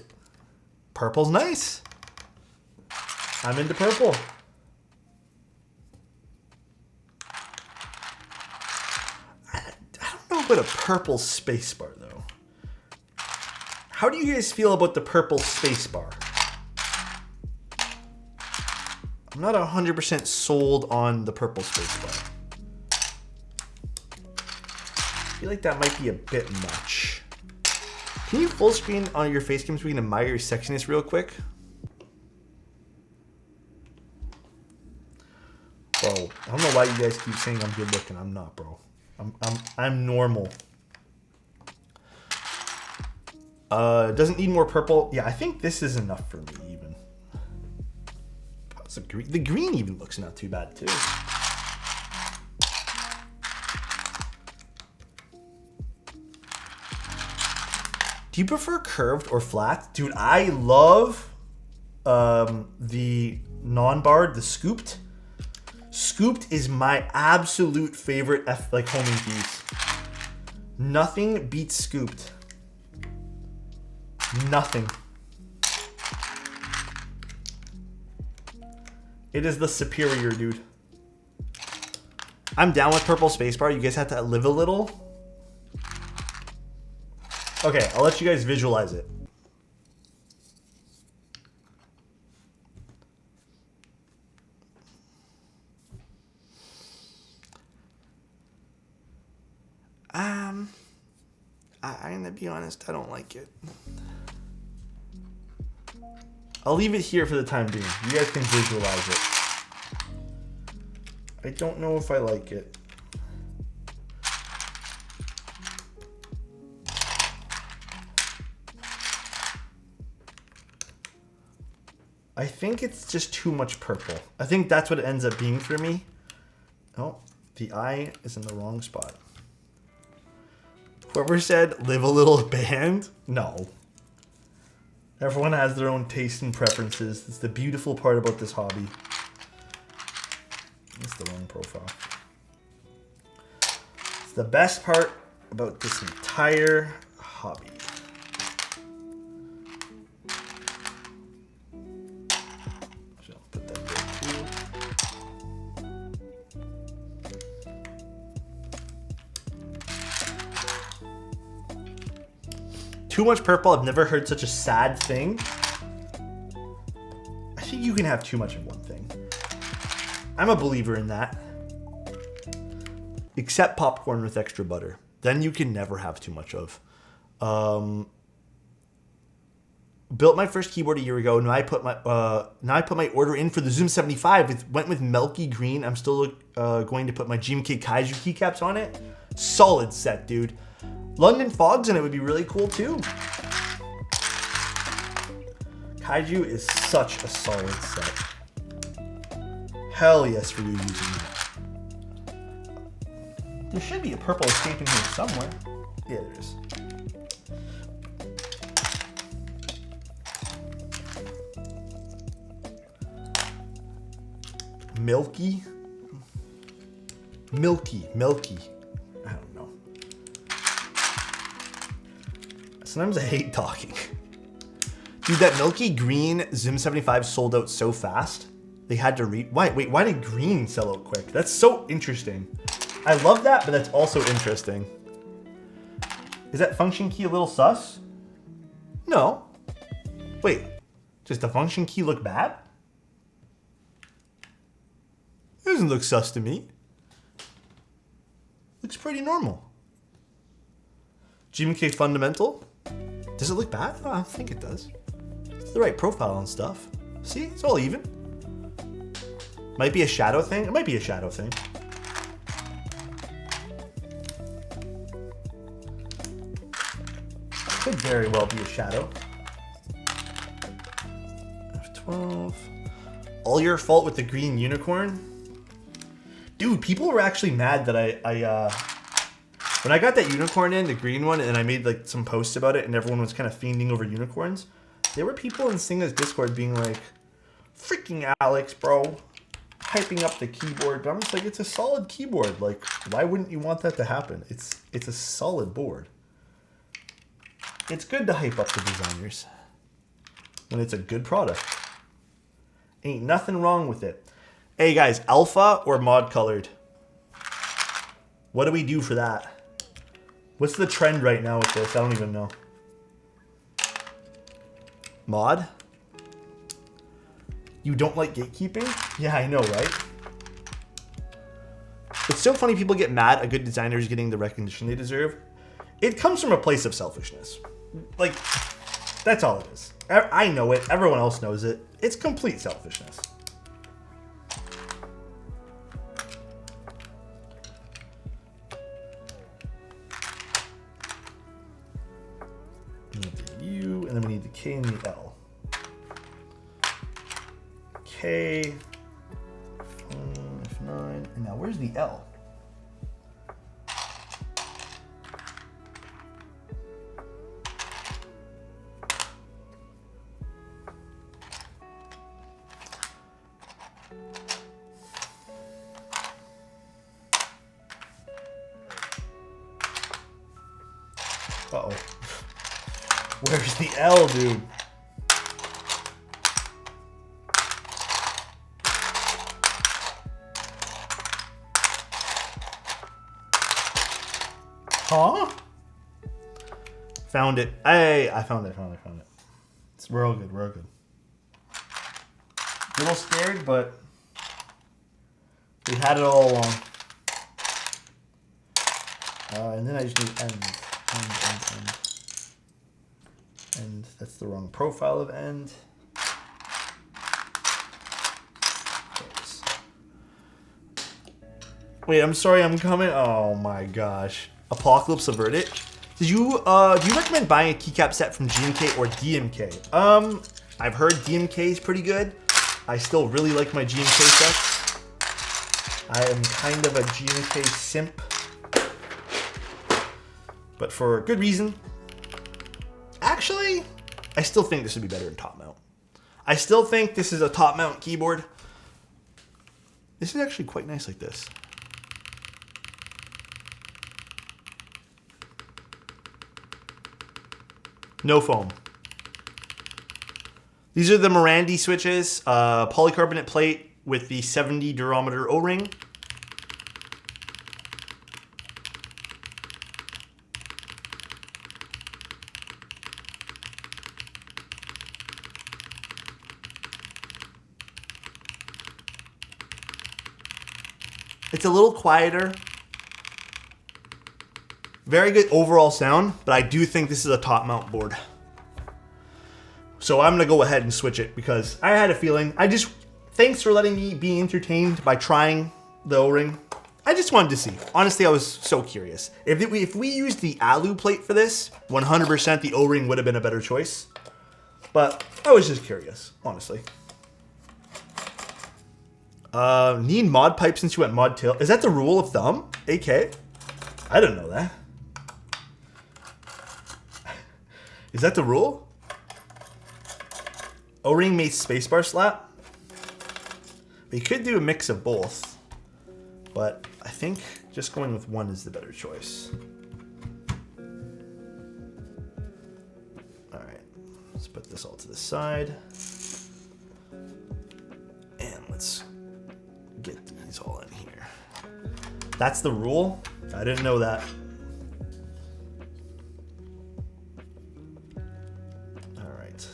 Purple's nice. I'm into purple. I don't know about a purple spacebar, though. How do you guys feel about the purple spacebar? I'm not 100% sold on the purple spacebar. I feel like that might be a bit much. Can you full screen on your face cam so we can admire your sexiness real quick? Bro, I don't know why you guys keep saying I'm good looking. I'm not, bro. I'm normal. Doesn't need more purple. Yeah, I think this is enough for me even. The green even looks not too bad too. Do you prefer curved or flat? Dude, I love the non-barred, the scooped. Scooped is my absolute favorite homing piece. Nothing beats scooped. Nothing. It is the superior, dude. I'm down with purple spacebar. You guys have to live a little. Okay, I'll let you guys visualize it. I'm gonna be honest, I don't like it. I'll leave it here for the time being. You guys can visualize it. I don't know if I like it. I think it's just too much purple. I think that's what it ends up being for me. Oh, the eye is in the wrong spot. Whoever said live a little band? No. Everyone has their own taste and preferences. It's the beautiful part about this hobby. That's the wrong profile. It's the best part about this entire hobby. So I'll put that there too. Too much purple. I've never heard such a sad thing. I think you can have too much of one thing. I'm a believer in that. Except popcorn with extra butter. Then you can never have too much of. Built my first keyboard a year ago. Now I put my order in for the Zoom 75. It went with milky green. I'm still going to put my GMK Kaiju keycaps on it. Solid set, dude. London Fogs and it would be really cool too. Kaiju is such a solid set. Hell yes for you using that. There should be a purple escape in here somewhere. Yeah, there is. Milky. I don't know. Sometimes I hate talking. Dude, that milky green Zoom 75 sold out so fast. They had to why did green sell out quick? That's so interesting. I love that, but that's also interesting. Is that function key a little sus? No. Wait, does the function key look bad? It doesn't look sus to me. Looks pretty normal. GMK Fundamental. Does it look bad? Oh, I don't think it does. It's the right profile and stuff. See, it's all even. Might be a shadow thing. It might be a shadow thing. Could very well be a shadow. F12. All your fault with the green unicorn? Dude, people were actually mad that when I got that unicorn in, the green one, and I made like some posts about it and everyone was kind of fiending over unicorns. There were people in Singa's Discord being like, freaking Alex, bro. Hyping up the keyboard. But I'm just like, it's a solid keyboard. Like, why wouldn't you want that to happen? It's a solid board. It's good to hype up the designers when it's a good product. Ain't nothing wrong with it. Hey guys, alpha or mod colored? What do we do for that? What's the trend right now with this? I don't even know. Mod? You don't like gatekeeping? Yeah, I know, right? It's so funny people get mad at good designers getting the recognition they deserve. It comes from a place of selfishness. Like, that's all it is. I know it. Everyone else knows it. It's complete selfishness. We need the U, and then we need the K and the L. K, F9, and now where's the L? Uh-oh. Where's the L, dude? Huh? Found it. Hey, I found it. We're all good. We're all good. A little scared, but we had it all along. And then I just need end. And that's the wrong profile of end. Wait, I'm sorry, I'm coming. Oh my gosh. Apocalypse Averted. Do you recommend buying a keycap set from GMK or DMK? I've heard DMK is pretty good. I still really like my GMK sets. I am kind of a GMK simp. But for good reason. Actually, I still think this would be better in top mount. I still think this is a top mount keyboard. This is actually quite nice like this. No foam. These are the Morandi switches. Polycarbonate plate with the 70 durometer O-ring. It's a little quieter. Very good overall sound, but I do think this is a top mount board. So I'm gonna go ahead and switch it because I had a feeling. Thanks for letting me be entertained by trying the O-ring. I just wanted to see. Honestly, I was so curious. If we used the alu plate for this, 100% the O-ring would have been a better choice. But I was just curious, honestly. Need mod pipe since you went mod tail. Is that the rule of thumb, AK? I didn't know that. Is that the rule? O-ring makes spacebar slap? We could do a mix of both. But I think just going with one is the better choice. Alright, let's put this all to the side. And let's get these all in here. That's the rule? I didn't know that. Alright.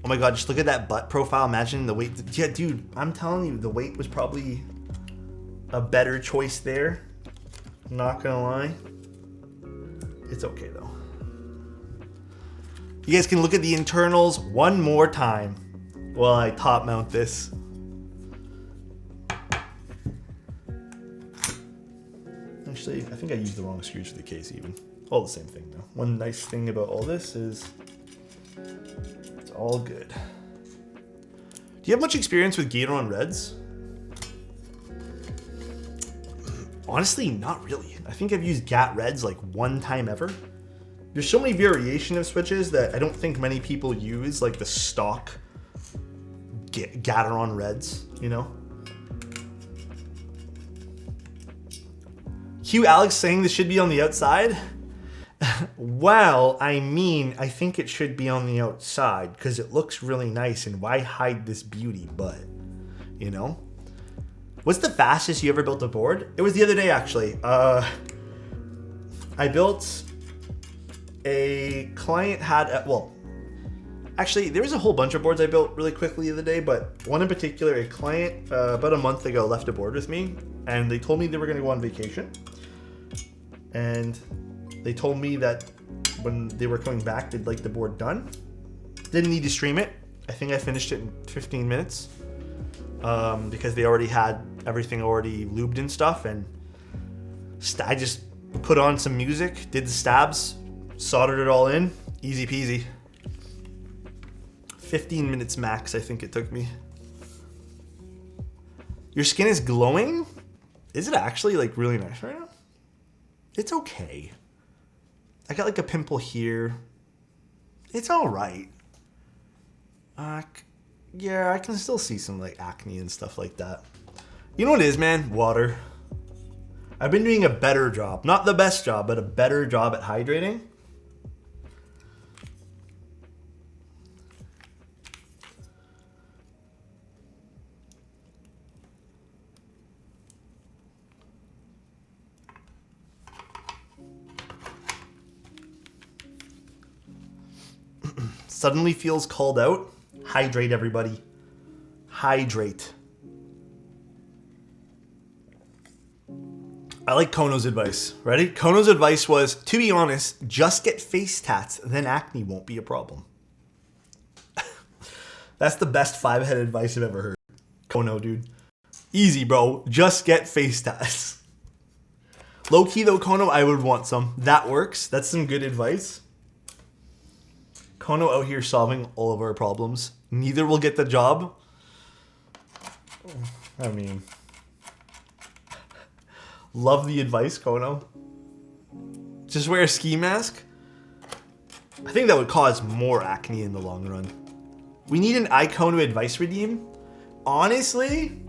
Oh my god, just look at that butt profile. Imagine the weight. Yeah, dude, I'm telling you, the weight was probably a better choice there. Not gonna lie. It's okay though. You guys can look at the internals one more time while I top mount this. Actually, I think I used the wrong screws for the case even. All the same thing though. One nice thing about all this is it's all good. Do you have much experience with Gator Reds? Honestly, not really. I think I've used GAT Reds like one time ever. There's so many variation of switches that I don't think many people use, like the stock Gateron Reds, you know? Hugh Alex saying this should be on the outside? Well, I mean, I think it should be on the outside because it looks really nice and why hide this beauty, but, you know? What's the fastest you ever built a board? It was the other day, actually. I built a client had, well, actually, there was a whole bunch of boards I built really quickly the other day, but one in particular, a client about a month ago left a board with me, and they told me they were going to go on vacation. And they told me that when they were coming back, they'd like the board done. Didn't need to stream it. I think I finished it in 15 minutes because they already had everything already lubed and stuff. And I just put on some music, did the stabs, soldered it all in, easy peasy. 15 minutes max, I think it took me. Your skin is glowing? Is it actually like really nice right now? It's okay. I got like a pimple here. It's all right. Yeah, I can still see some like acne and stuff like that. You know what it is, man? Water. I've been doing a better job. Not the best job, but a better job at hydrating. Suddenly feels called out. Hydrate, everybody. Hydrate. I like Kono's advice. Ready? Kono's advice was, to be honest, just get face tats, then acne won't be a problem. That's the best 5-head advice I've ever heard. Kono, dude. Easy, bro. Just get face tats. Low key though, Kono, I would want some. That works. That's some good advice. Kono out here solving all of our problems. Neither will get the job. I mean, love the advice, Kono. Just wear a ski mask. I think that would cause more acne in the long run. We need an iKono advice redeem. Honestly,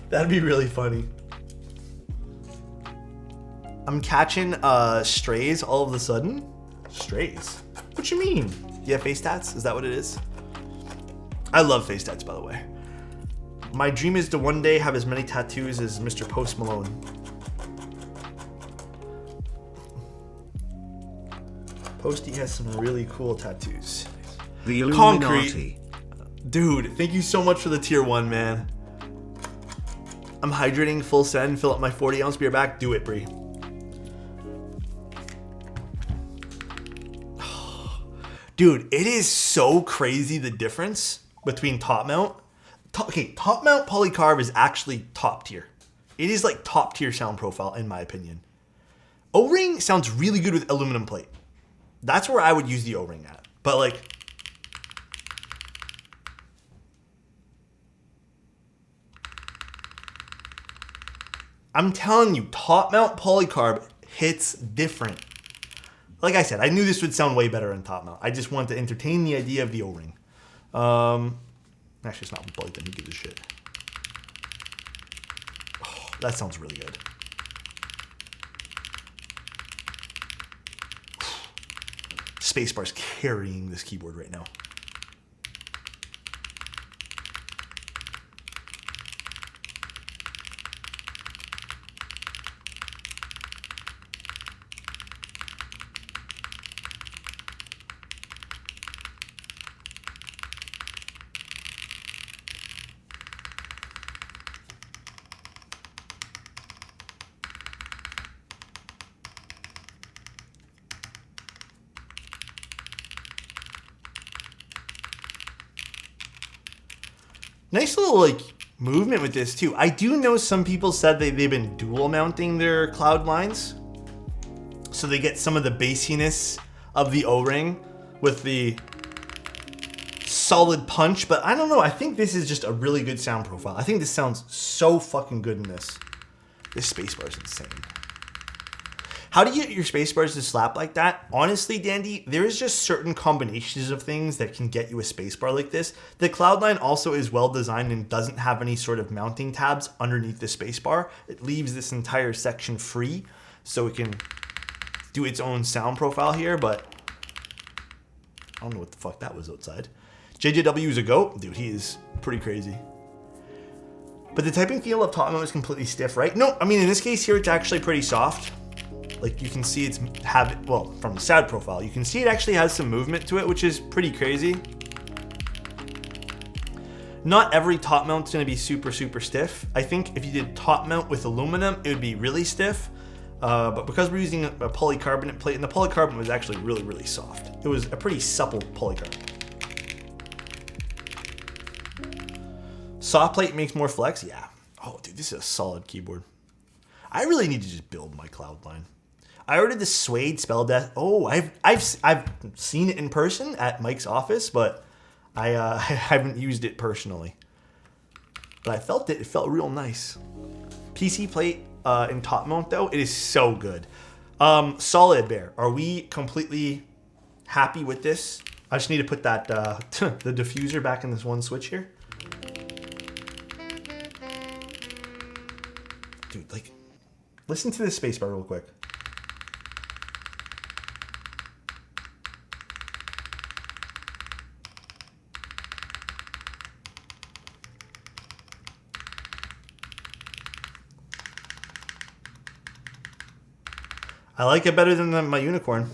that'd be really funny. I'm catching strays all of a sudden. Strays? What you mean? You have face tats? Is that what it is? I love face tats, by the way. My dream is to one day have as many tattoos as Mr. Post Malone. Posty has some really cool tattoos.
The Illuminati.
Concrete. Dude, thank you so much for the tier 1, man. I'm hydrating, full send, fill up my 40-ounce beer back. Do it, Bree. Dude, it is so crazy the difference between top mount. Top mount polycarb is actually top tier. It is like top tier sound profile in my opinion. O-ring sounds really good with aluminum plate. That's where I would use the O-ring at. But like, I'm telling you, top mount polycarb hits different. Like I said, I knew this would sound way better on top mount. I just wanted to entertain the idea of the O-ring. Actually, it's not plugged in. Who gives a shit? Oh, that sounds really good. Spacebar's carrying this keyboard right now. Nice little like movement with this too. I do know some people said they've been dual mounting their Cloudlines, so they get some of the bassiness of the O-ring with the solid punch. But I don't know. I think this is just a really good sound profile. I think this sounds so fucking good in this. This spacebar is insane. How do you get your spacebars to slap like that? Honestly, Dandy, there is just certain combinations of things that can get you a spacebar like this. The Cloudline also is well designed and doesn't have any sort of mounting tabs underneath the spacebar. It leaves this entire section free so it can do its own sound profile here, but I don't know what the fuck that was outside. JJW is a goat. Dude, he is pretty crazy. But the typing feel of top mount is completely stiff, right? No, I mean, in this case here, it's actually pretty soft. Like you can see well, from the SAD profile, you can see it actually has some movement to it, which is pretty crazy. Not every top mount's gonna be super, super stiff. I think if you did top mount with aluminum, it would be really stiff. But because we're using a polycarbonate plate, and the polycarbonate was actually really, really soft. It was a pretty supple polycarbonate. Soft plate makes more flex, yeah. Oh, dude, this is a solid keyboard. I really need to just build my Cloudline. I ordered the suede spell death. Oh, I've seen it in person at Mike's office, but I haven't used it personally. But I felt it. It felt real nice. PC plate in top mount though, it is so good. Solid Bear, are we completely happy with this? I just need to put that the diffuser back in this one switch here. Dude, like, listen to this spacebar real quick. I like it better than my unicorn.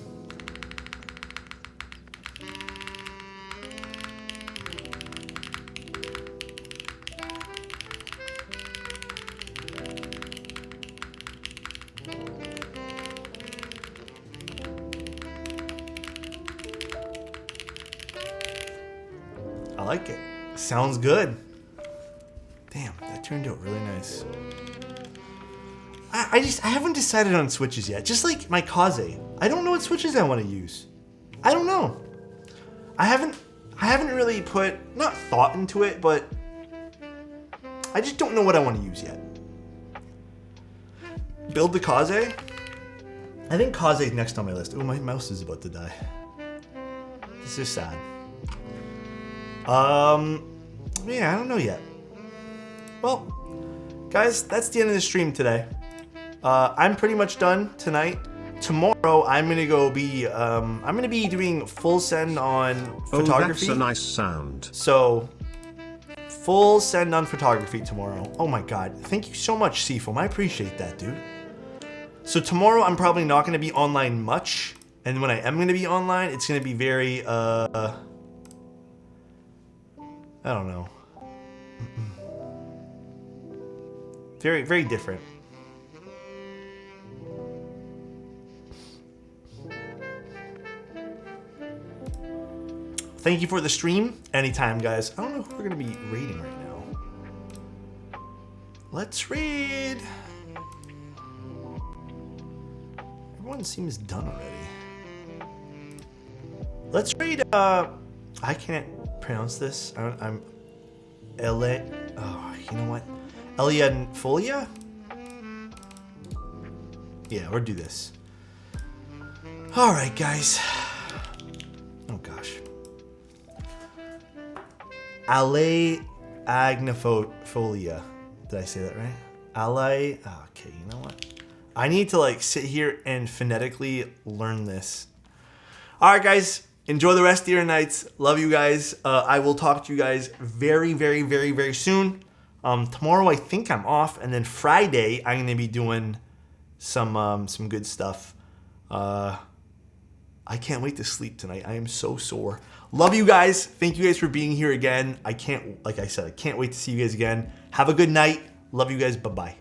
I like it. Sounds good. Damn, that turned out really nice. I haven't decided on switches yet. Just like my Kaze. I don't know what switches I want to use. I don't know. I haven't really put, not thought into it, but I just don't know what I want to use yet. Build the Kaze. I think Kaze is next on my list. Oh, my mouse is about to die. This is sad. Yeah, I don't know yet. Well, guys, that's the end of the stream today. I'm pretty much done tonight. Tomorrow, I'm gonna be doing full send on photography.
Oh, that's a nice sound.
So, full send on photography tomorrow. Oh my god, thank you so much, Seafoam. I appreciate that, dude. So tomorrow, I'm probably not gonna be online much, and when I am gonna be online, it's gonna be very I don't know. Very, very different. Thank you for the stream. Anytime, guys. I don't know who we're going to be raiding right now. Let's raid. Everyone seems done already. Let's raid, I can't pronounce this. I'm Ele. Oh, you know what? Elianfolia? Yeah, we'll do this. Alright, guys. Oh, gosh. Ale agnifolia. Did I say that right? Ale. Okay, you know what? I need to like sit here and phonetically learn this. Alright, guys. Enjoy the rest of your nights. Love you guys. I will talk to you guys very, very, very, very soon. Tomorrow I think I'm off, and then Friday I'm gonna be doing some good stuff. I can't wait to sleep tonight. I am so sore. Love you guys. Thank you guys for being here again. Like I said, I can't wait to see you guys again. Have a good night. Love you guys. Bye-bye.